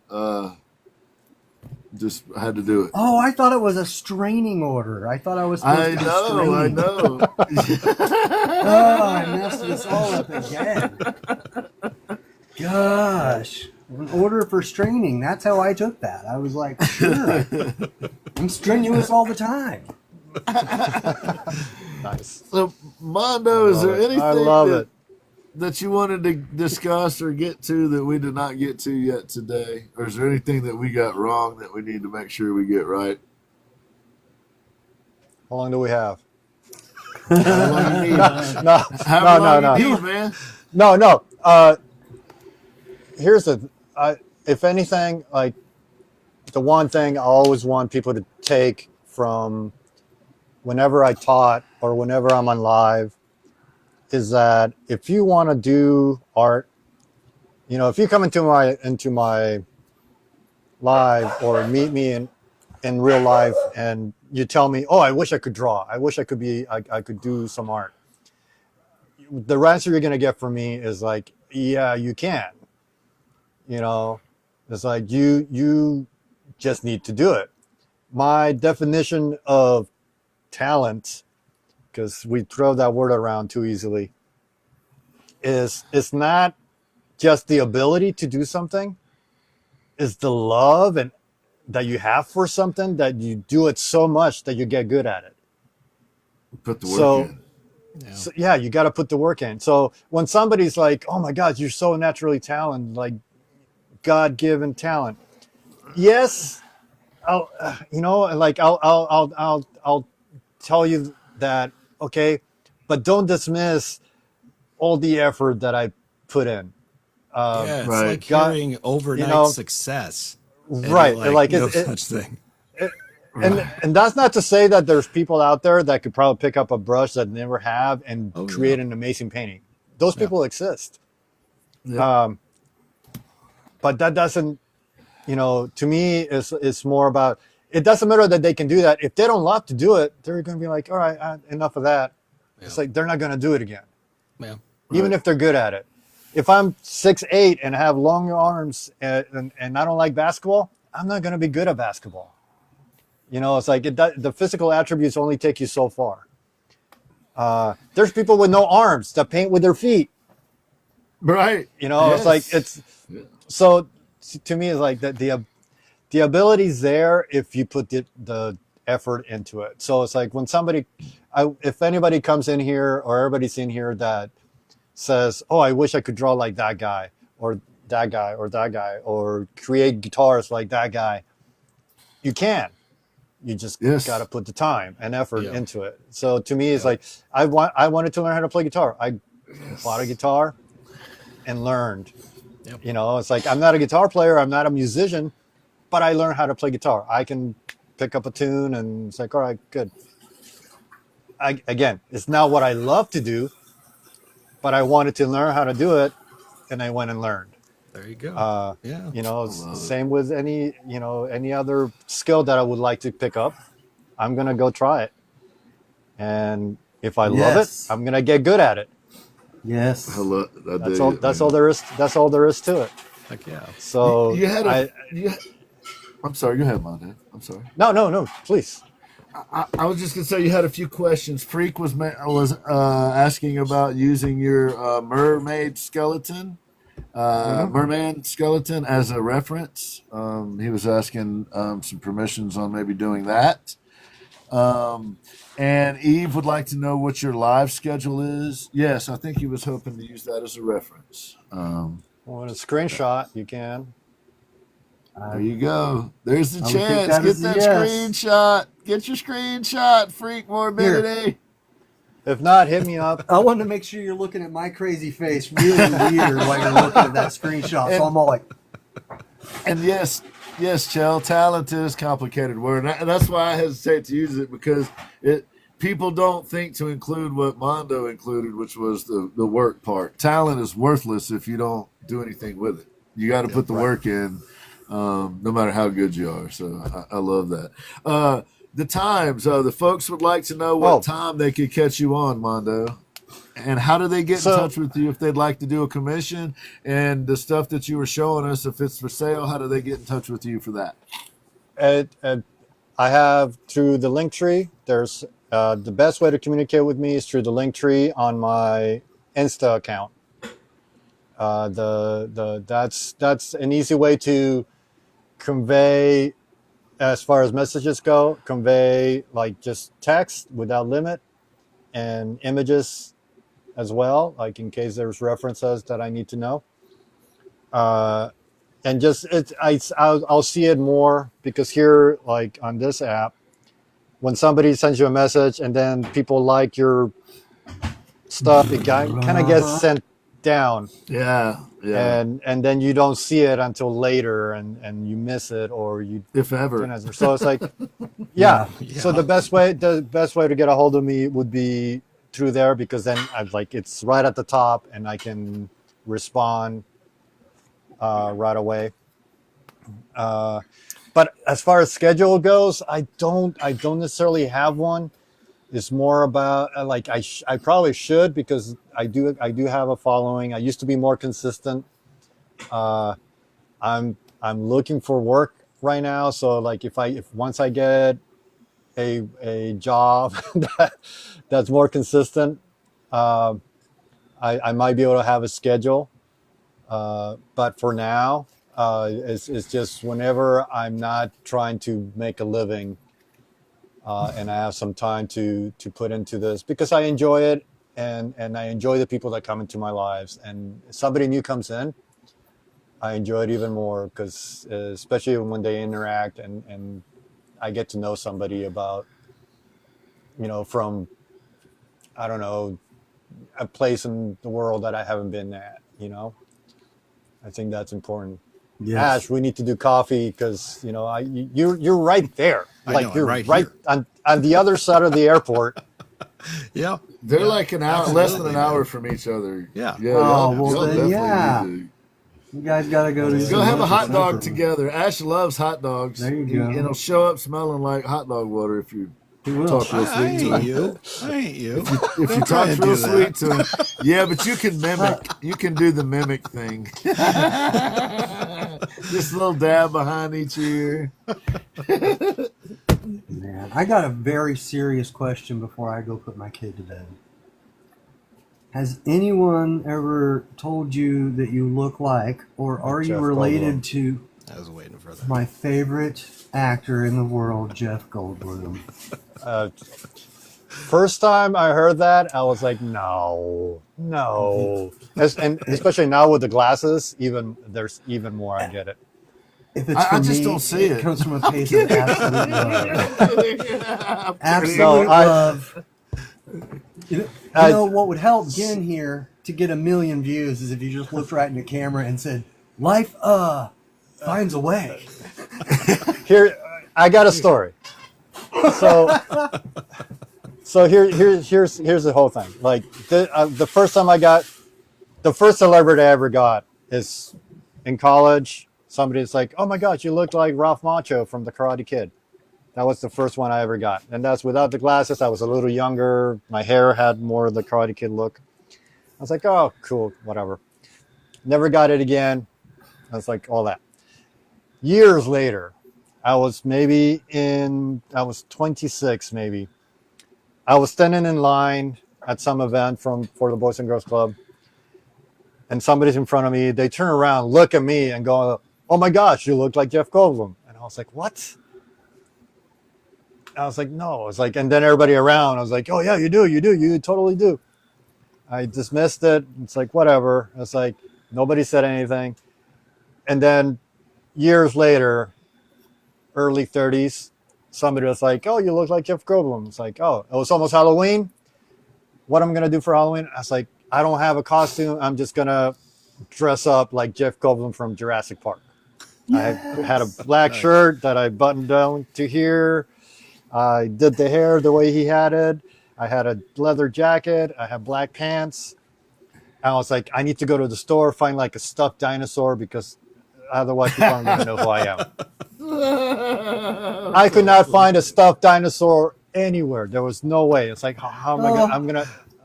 just had to do it. Oh, I thought it was a straining order. I thought I was supposed I to be know. Oh, I messed this all up again. Gosh. An order for straining. That's how I took that. I was like, sure. I'm strenuous all the time. Nice. So, Mondo, is there anything that you wanted to discuss or get to that we did not get to yet today? Or is there anything that we got wrong that we need to make sure we get right? How long do we have? How long you need? No, Need, man. No. Here's if anything, like the one thing I always want people to take from whenever I taught or whenever I'm on live is that if you want to do art, if you come into my live or meet me in real life and you tell me, oh, I wish I could draw. I wish I could do some art. The answer you're going to get from me is like, yeah, you can. It's like you just need to do it. My definition of talent, because we throw that word around too easily, is it's not just the ability to do something, it's the love and that you have for something that you do it so much that you get good at it. Put the work in. So yeah, you got to put the work in. So when somebody's like, "Oh my God, you're so naturally talented, like God-given talent," yes, I'll tell you that, okay, but don't dismiss all the effort that I put in. It's like hearing overnight success. Right, like no such thing. And that's not to say that there's people out there that could probably pick up a brush that never have and create an amazing painting. Those people exist. Yeah. But that doesn't, to me, it's more about, it doesn't matter that they can do that. If they don't love to do it, they're going to be like, all right, enough of that. Yeah. It's like, they're not going to do it again. Yeah. Even if they're good at it. If I'm 6'8" and have long arms and I don't like basketball, I'm not going to be good at basketball. It's like the physical attributes only take you so far. There's people with no arms that paint with their feet. Right. It's like so to me it's like the ability's there if you put the effort into it. So it's like when if anybody comes in here or everybody's in here that says, oh, I wish I could draw like that guy or that guy or that guy or create guitars like that guy, you can. You just got to put the time and effort into it. So to me, it's like I wanted to learn how to play guitar. I bought a guitar and learned. Yep. It's like I'm not a guitar player. I'm not a musician, but I learned how to play guitar. I can pick up a tune and it's like, all right, good. Again, it's not what I love to do, but I wanted to learn how to do it, and I went and learned. There you go. Same with any other skill that I would like to pick up. I'm gonna go try it, and if I love it, I'm gonna get good at it. Yes, that's all there is. That's all there is to it. Heck yeah. So I'm sorry. Go ahead, Mondo. I'm sorry. No. Please. I was just gonna say you had a few questions. Freak was asking about using your mermaid skeleton. Merman skeleton as a reference. He was asking some permissions on maybe doing that. And Eve would like to know what your live schedule is. Yes, I think he was hoping to use that as a reference. Well, a screenshot, you can. There you go. There's the chance. Get that screenshot. Get your screenshot, Freak Morbidity. If not, hit me up. I wanted to make sure you're looking at my crazy face really weird while you're looking at that screenshot. So I'm all like... And yes, Chell, talent is a complicated word. And that's why I hesitate to use it, because people don't think to include what Mondo included, which was the work part. Talent is worthless if you don't do anything with it. You got to put the work in, no matter how good you are. So I love that. The times, the folks would like to know what time they could catch you on, Mondo. And how do they get in touch with you if they'd like to do a commission? And the stuff that you were showing us, if it's for sale, how do they get in touch with you for that? I have through the link tree. There's the best way to communicate with me is through the link tree on my Insta account. That's an easy way to convey, as far as messages go, convey like just text without limit and images as well, like in case there's references that I need to know. And just I'll see it more because here, like on this app, when somebody sends you a message and then people like your stuff, it kind of gets sent down. Yeah. And then you don't see it until later, and you miss it, or you, if ever. So it's like, yeah. So the best way to get a hold of me would be through there, because then it's right at the top and I can respond right away. But as far as schedule goes, I don't necessarily have one. It's more about I probably should, because I do have a following. I used to be more consistent. I'm looking for work right now, so like if once I get a job that's more consistent, I might be able to have a schedule. But for now, it's just whenever I'm not trying to make a living, and I have some time to put into this, because I enjoy it, and I enjoy the people that come into my lives. And if somebody new comes in, I enjoy it even more, because especially when they interact and I get to know somebody about, from, I don't know, a place in the world that I haven't been at, I think that's important. Yes. Ash, we need to do coffee, because you're right there. You're right on the other side of the airport. Yeah, they're like an hour, less than an hour from each other. Yeah. You guys gotta go to go have a hot dog together. Ash loves hot dogs. There you go. And he'll show up smelling like hot dog water if you talk real sweet to him. I ain't you. If you talk real sweet to him. Yeah, but you can mimic. You can do the mimic thing. Just a little dab behind each ear. Man, I got a very serious question before I go put my kid to bed. Has anyone ever told you that you look like, or are you related to I was waiting for that. my favorite actor in the world, Jeff Goldblum? First time I heard that, I was like, no. And especially now with the glasses, there's even more I get it. If it's I just don't see it. It comes from a place of absolute love. Absolute love. You know what would help Ginn here to get 1 million views is if you just looked right in the camera and said, "Life finds a way." Here, I got a story. So here's the whole thing. Like the first time the first celebrity I ever got is in college. Somebody's like, "Oh my gosh, you look like Ralph Macchio from The Karate Kid." That was the first one I ever got. And that's without the glasses. I was a little younger. My hair had more of the Karate Kid look. I was like, oh, cool, whatever. Never got it again. I was like, all that. Years later, I was 26 maybe. I was standing in line at some event for the Boys and Girls Club. And somebody's in front of me. They turn around, look at me and go, "Oh my gosh, you look like Jeff Goldblum." And I was like, what? I was like, no. I was like, and then everybody around, I was like, oh yeah, you totally do. I dismissed it. It's like, whatever. It's like, nobody said anything. And then years later, early 30s, somebody was like, oh, you look like Jeff Goldblum. It's like, oh, it was almost Halloween. What am I going to do for Halloween? I was like, I don't have a costume. I'm just going to dress up like Jeff Goldblum from Jurassic Park. Yes. I had a black shirt that I buttoned down to here. I did the hair the way he had it. I had a leather jacket. I had black pants. I was like, I need to go to the store, find like a stuffed dinosaur, because otherwise people aren't going to know who I am. I could not find a stuffed dinosaur anywhere. There was no way. It's like, how am I going?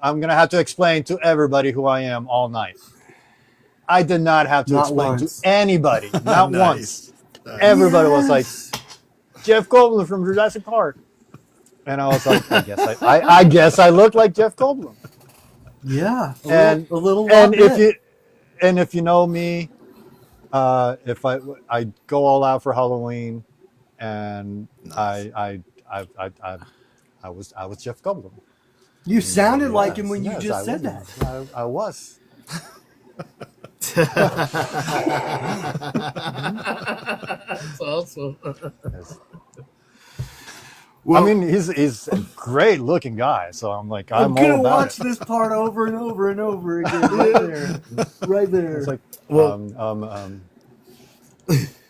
I'm gonna have to explain to everybody who I am all night. I did not have to explain to anybody, not once. Everybody was like, Jeff Goldblum from Jurassic Park. And I was like, I guess I look like Jeff Goldblum. Yeah, And a little if you know me, if I go all out for Halloween, and Nice. I was Jeff Goldblum. You sounded like him Yes, when you yes, just said that. I was. That's awesome. Yes. Well, I mean, he's a great looking guy, so I'm like, I'm all gonna about watch it. this part over and over and over again, right there, right there. It's like, Well-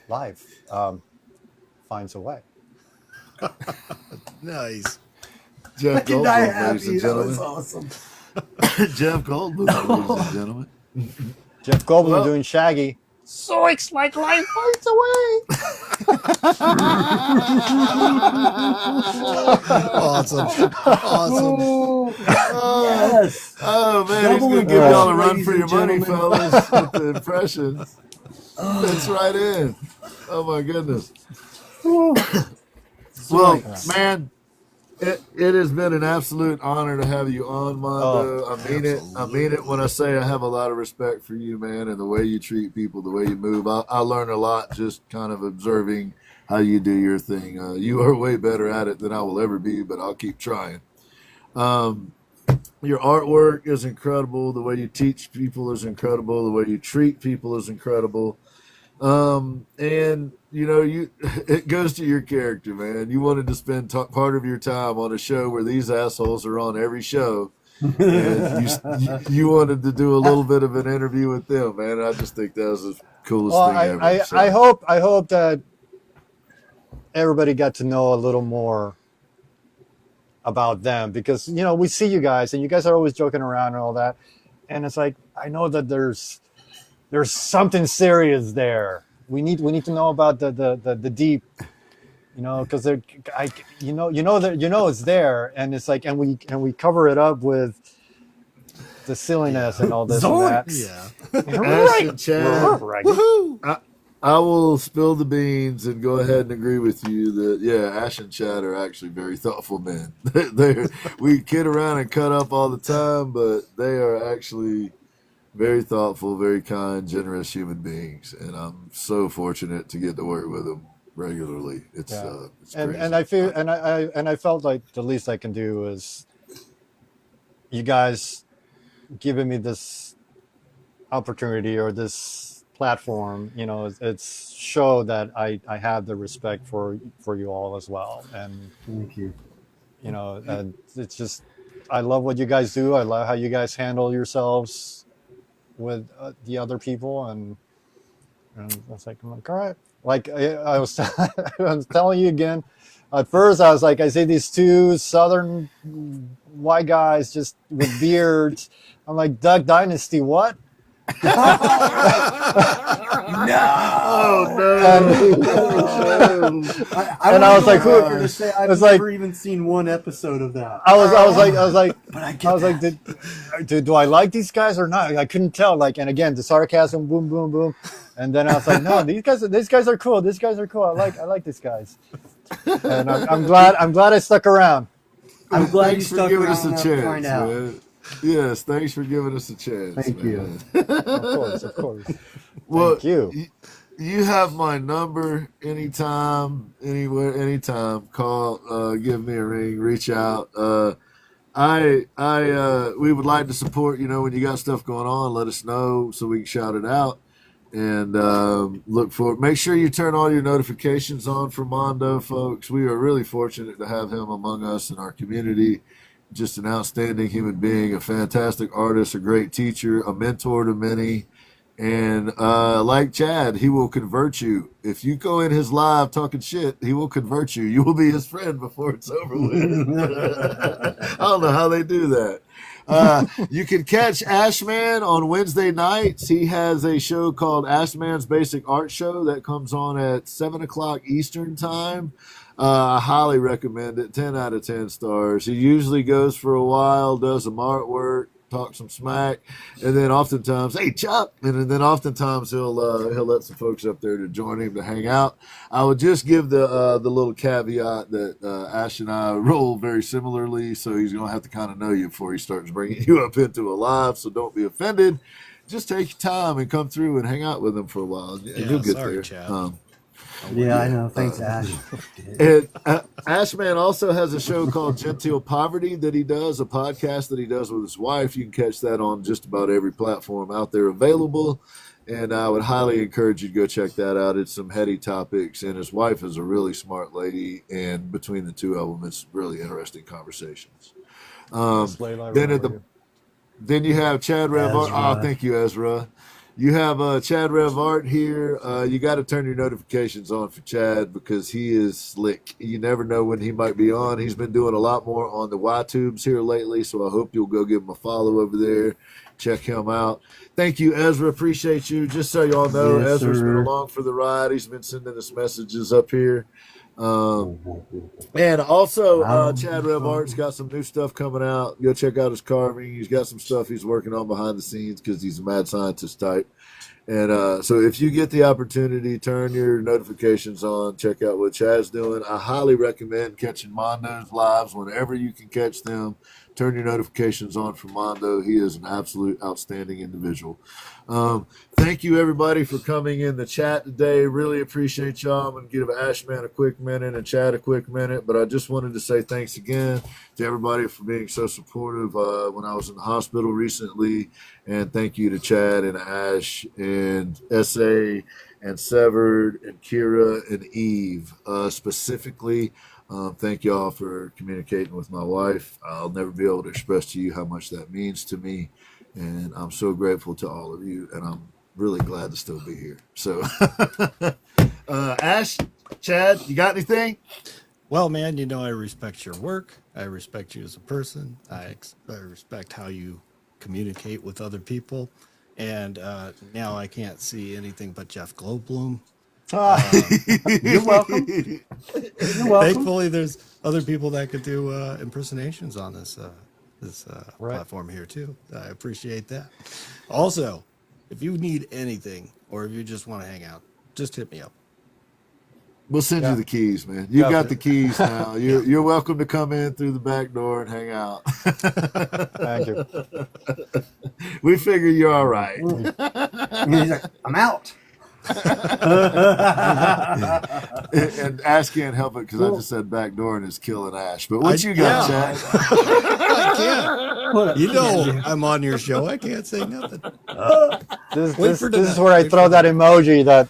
life finds a way. Nice. Jeff Fucking die Goldblum, ladies happy. and That was gentlemen. awesome. Jeff Goldblum, ladies and gentlemen. Jeff Goldblum Well- doing Shaggy. Zoinks, like life finds a way. Awesome. Awesome. Yes. Oh man, Double he's gonna and give y'all a triple, run ladies for your and money, gentlemen. fellas, with the impressions. That's right in. Oh my goodness. Well, man, it has been an absolute honor to have you on, Mondo. I mean it. I mean it when I say I have a lot of respect for you, man, and the way you treat people, the way you move. I learn a lot just kind of observing how you do your thing. You are way better at it than I will ever be, but I'll keep trying. Your artwork is incredible. The way you teach people is incredible. The way you treat people is incredible. And you know, it goes to your character, man. You wanted to spend part of your time on a show where these assholes are on every show, and you wanted to do a little bit of an interview with them, man. I just think that was the coolest Well, thing ever. I hope that everybody got to know a little more about them, because you know, we see you guys and you guys are always joking around and all that, and it's like, I know that there's something serious there. We need to know about the deep, you know, because it's there, and it's like, and we cover it up with the silliness and all this and that. Yeah. Ash and Chad, Right. I will spill the beans and go ahead and agree with you that, yeah, Ash and Chad are actually very thoughtful men. We kid around and cut up all the time, but they are actually very thoughtful, very kind, generous human beings, and I'm so fortunate to get to work with them regularly. It's crazy. And I feel and I felt like the least I can do is you guys giving me this opportunity or this platform. You know, it's show that I have the respect for you all as well. And Thank you. you know, and it's just, I love what you guys do. I love how you guys handle yourselves with the other people, and I was like, all right. Like I was, I was telling you again. At first, I was like, I see these two southern white guys just with beards. I'm like, Duck Dynasty, what? No. Oh no! And I was like, who? To say I've It's never like, even seen one episode of that. I was like, But I get I was like, do I like these guys or not? I couldn't tell. Like, and again, the sarcasm, boom, boom, boom, and then I was like, no, these guys are cool. These guys are cool. I like these guys, and I'm glad I stuck around. I'm glad you Thanks for stuck giving around us a enough to chance, find out. man. Yes, thanks for giving us a chance. Thank you. Of course. Well, Thank you. You have my number anytime, anywhere, anytime. Call, give me a ring, reach out. We would like to support. You know, when you got stuff going on, let us know so we can shout it out. And look for. Make sure you turn all your notifications on for Mondo, folks. We are really fortunate to have him among us in our community. Just an outstanding human being, a fantastic artist, a great teacher, a mentor to many. And like Chad, he will convert you. If you go in his live talking shit, he will convert you. You will be his friend before it's over with. I don't know how they do that. You can catch Ashman on Wednesday nights. He has a show called Ashman's Basic Art Show that comes on at 7 o'clock Eastern time. I highly recommend it. 10 out of 10 stars. He usually goes for a while, does some artwork, talk some smack, and then oftentimes, hey Chuck, and then oftentimes he'll let some folks up there to join him to hang out. I would just give the little caveat that Ash and I roll very similarly, so he's gonna have to kind of know you before he starts bringing you up into a live. So don't be offended. Just take your time and come through and hang out with him for a while, and you'll get there. Chad. Yeah, I know. Thanks, Ash. And Ashman also has a show called Genteel Poverty that he does, a podcast that he does with his wife. You can catch that on just about every platform out there available. And I would highly encourage you to go check that out. It's some heady topics, and his wife is a really smart lady. And between the two of them, it's really interesting conversations. Then you have Chad Rev. Oh, thank you, Ezra. You have Chad Rev Art here. You got to turn your notifications on for Chad because he is slick. You never know when he might be on. He's been doing a lot more on the Y-tubes here lately, so I hope you'll go give him a follow over there. Check him out. Thank you, Ezra. Appreciate you. Just so y'all know, Yes, Ezra's sir. been along for the ride. He's been sending us messages up here. And also, Chad Rev Art's got some new stuff coming out. Go check out his carving. He's got some stuff he's working on behind the scenes because he's a mad scientist type. And so if you get the opportunity, turn your notifications on. Check out what Chad's doing. I highly recommend catching Mondo's lives whenever you can catch them. Turn your notifications on for Mondo. He is an absolute outstanding individual. Thank you, everybody, for coming in the chat today. Really appreciate y'all. I'm going to give Ashman a quick minute and Chad a quick minute, but I just wanted to say thanks again to everybody for being so supportive when I was in the hospital recently. And thank you to Chad and Ash and S.A. and Severed and Kira and Eve specifically. Thank y'all for communicating with my wife. I'll never be able to express to you how much that means to me. And I'm so grateful to all of you. And I'm really glad to still be here. So, Ash, Chad, you got anything? Well, man, you know I respect your work. I respect you as a person. I respect how you communicate with other people. And now I can't see anything but Jeff Goldblum. You're welcome. You're welcome. Thankfully, there's other people that could do impersonations on this platform here too. I appreciate that. Also, if you need anything or if you just want to hang out, just hit me up. We'll send you the keys, man. You got the keys now. You're welcome to come in through the back door and hang out. Thank you. We figure you're all right. And he's like, I'm out. And Ash can't help it because I just said back door and it's killing Ash. But what you got, Chad? I can't. You know I'm on your show. I can't say nothing. This is where I throw that emoji that.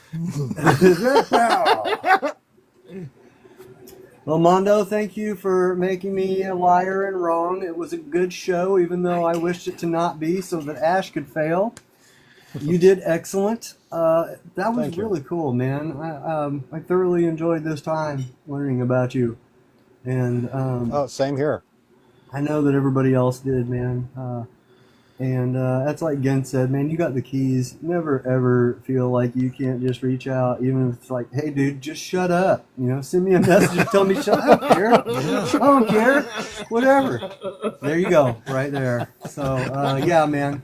Well, Mondo, thank you for making me a liar and wrong. It was a good show, even though I wished it to not be so that Ash could fail. You did excellent. That was really cool, man. I thoroughly enjoyed this time learning about you. And Same here. I know that everybody else did, man. And that's like Ginn said, man, you got the keys. Never, ever feel like you can't just reach out, even if it's like, hey, dude, just shut up. You know, send me a message, tell me shut up. I don't care. I don't care. Whatever. There you go, right there. So, yeah, man,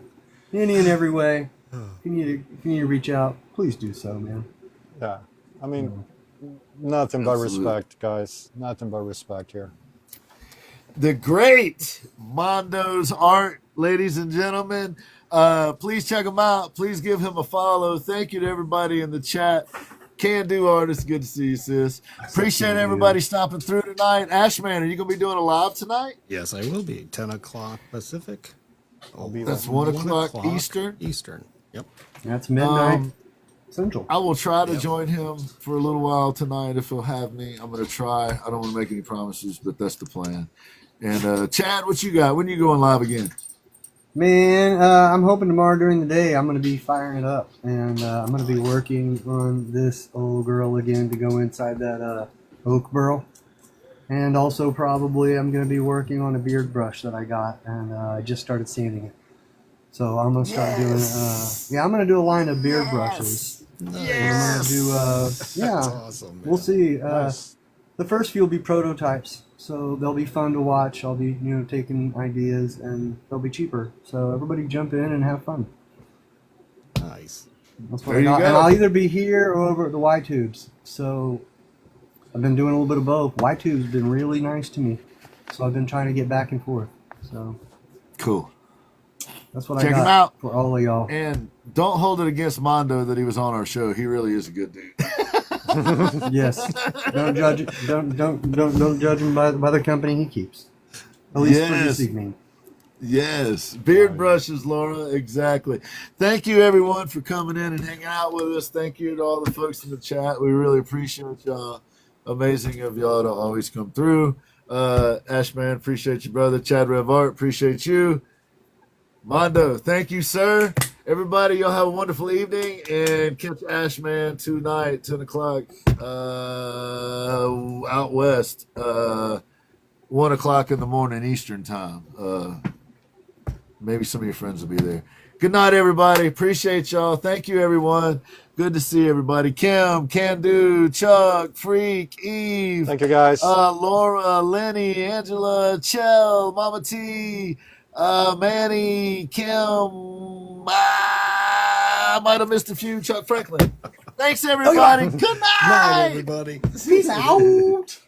any and every way, if you need to reach out, please do so, man. Yeah. I mean, nothing but respect, guys. Nothing but respect here. The great Mondo's art, ladies and gentlemen. Please check him out. Please give him a follow. Thank you to everybody in the chat. Can do artist. Good to see you, sis. Appreciate everybody stopping through tonight. Ashman, are you going to be doing a live tonight? Yes, I will be. 10 o'clock Pacific. That's 1 o'clock Eastern. Yep. That's midnight Central. I will try to join him for a little while tonight if he'll have me. I'm going to try. I don't want to make any promises, but that's the plan. And Chad, what you got? When are you going live again? Man, I'm hoping tomorrow during the day I'm going to be firing it up. And I'm going to be working on this old girl again to go inside that oak burl. And also probably I'm going to be working on a beard brush that I got. And I just started sanding it. So I'm going to start doing, I'm going to do a line of beard brushes. Nice. And I'm going to do, That's awesome, man. we'll see. Nice. The first few will be prototypes, so they'll be fun to watch. I'll be, taking ideas, and they'll be cheaper. So everybody jump in and have fun. Nice. That's what There I you got. go. And I'll either be here or over at the Y-Tubes. So I've been doing a little bit of both. Y-Tube's been really nice to me, so I've been trying to get back and forth. So Cool. that's what Check I got him out. for all of y'all. And don't hold it against Mondo that he was on our show. He really is a good dude. Yes. Don't judge. Don't judge him by the company he keeps. At least for this evening. Yes. Beard brushes, Laura. Exactly. Thank you, everyone, for coming in and hanging out with us. Thank you to all the folks in the chat. We really appreciate y'all. Amazing of y'all to always come through. Ashman, appreciate you, brother. Chad Rev Art, appreciate you. Mondo, thank you, sir. Everybody, y'all have a wonderful evening, and catch Ashman tonight, 10 o'clock, out west, 1 o'clock in the morning Eastern time. Maybe some of your friends will be there. Good night, everybody. Appreciate y'all. Thank you, everyone. Good to see everybody. Kim, Can Do, Chuck, Freak, Eve. Thank you, guys. Laura, Lenny, Angela, Chell, Mama T, Manny, Kim. I might have missed a few. Chuck Franklin. Thanks, everybody. Good night. Night, everybody. Peace out.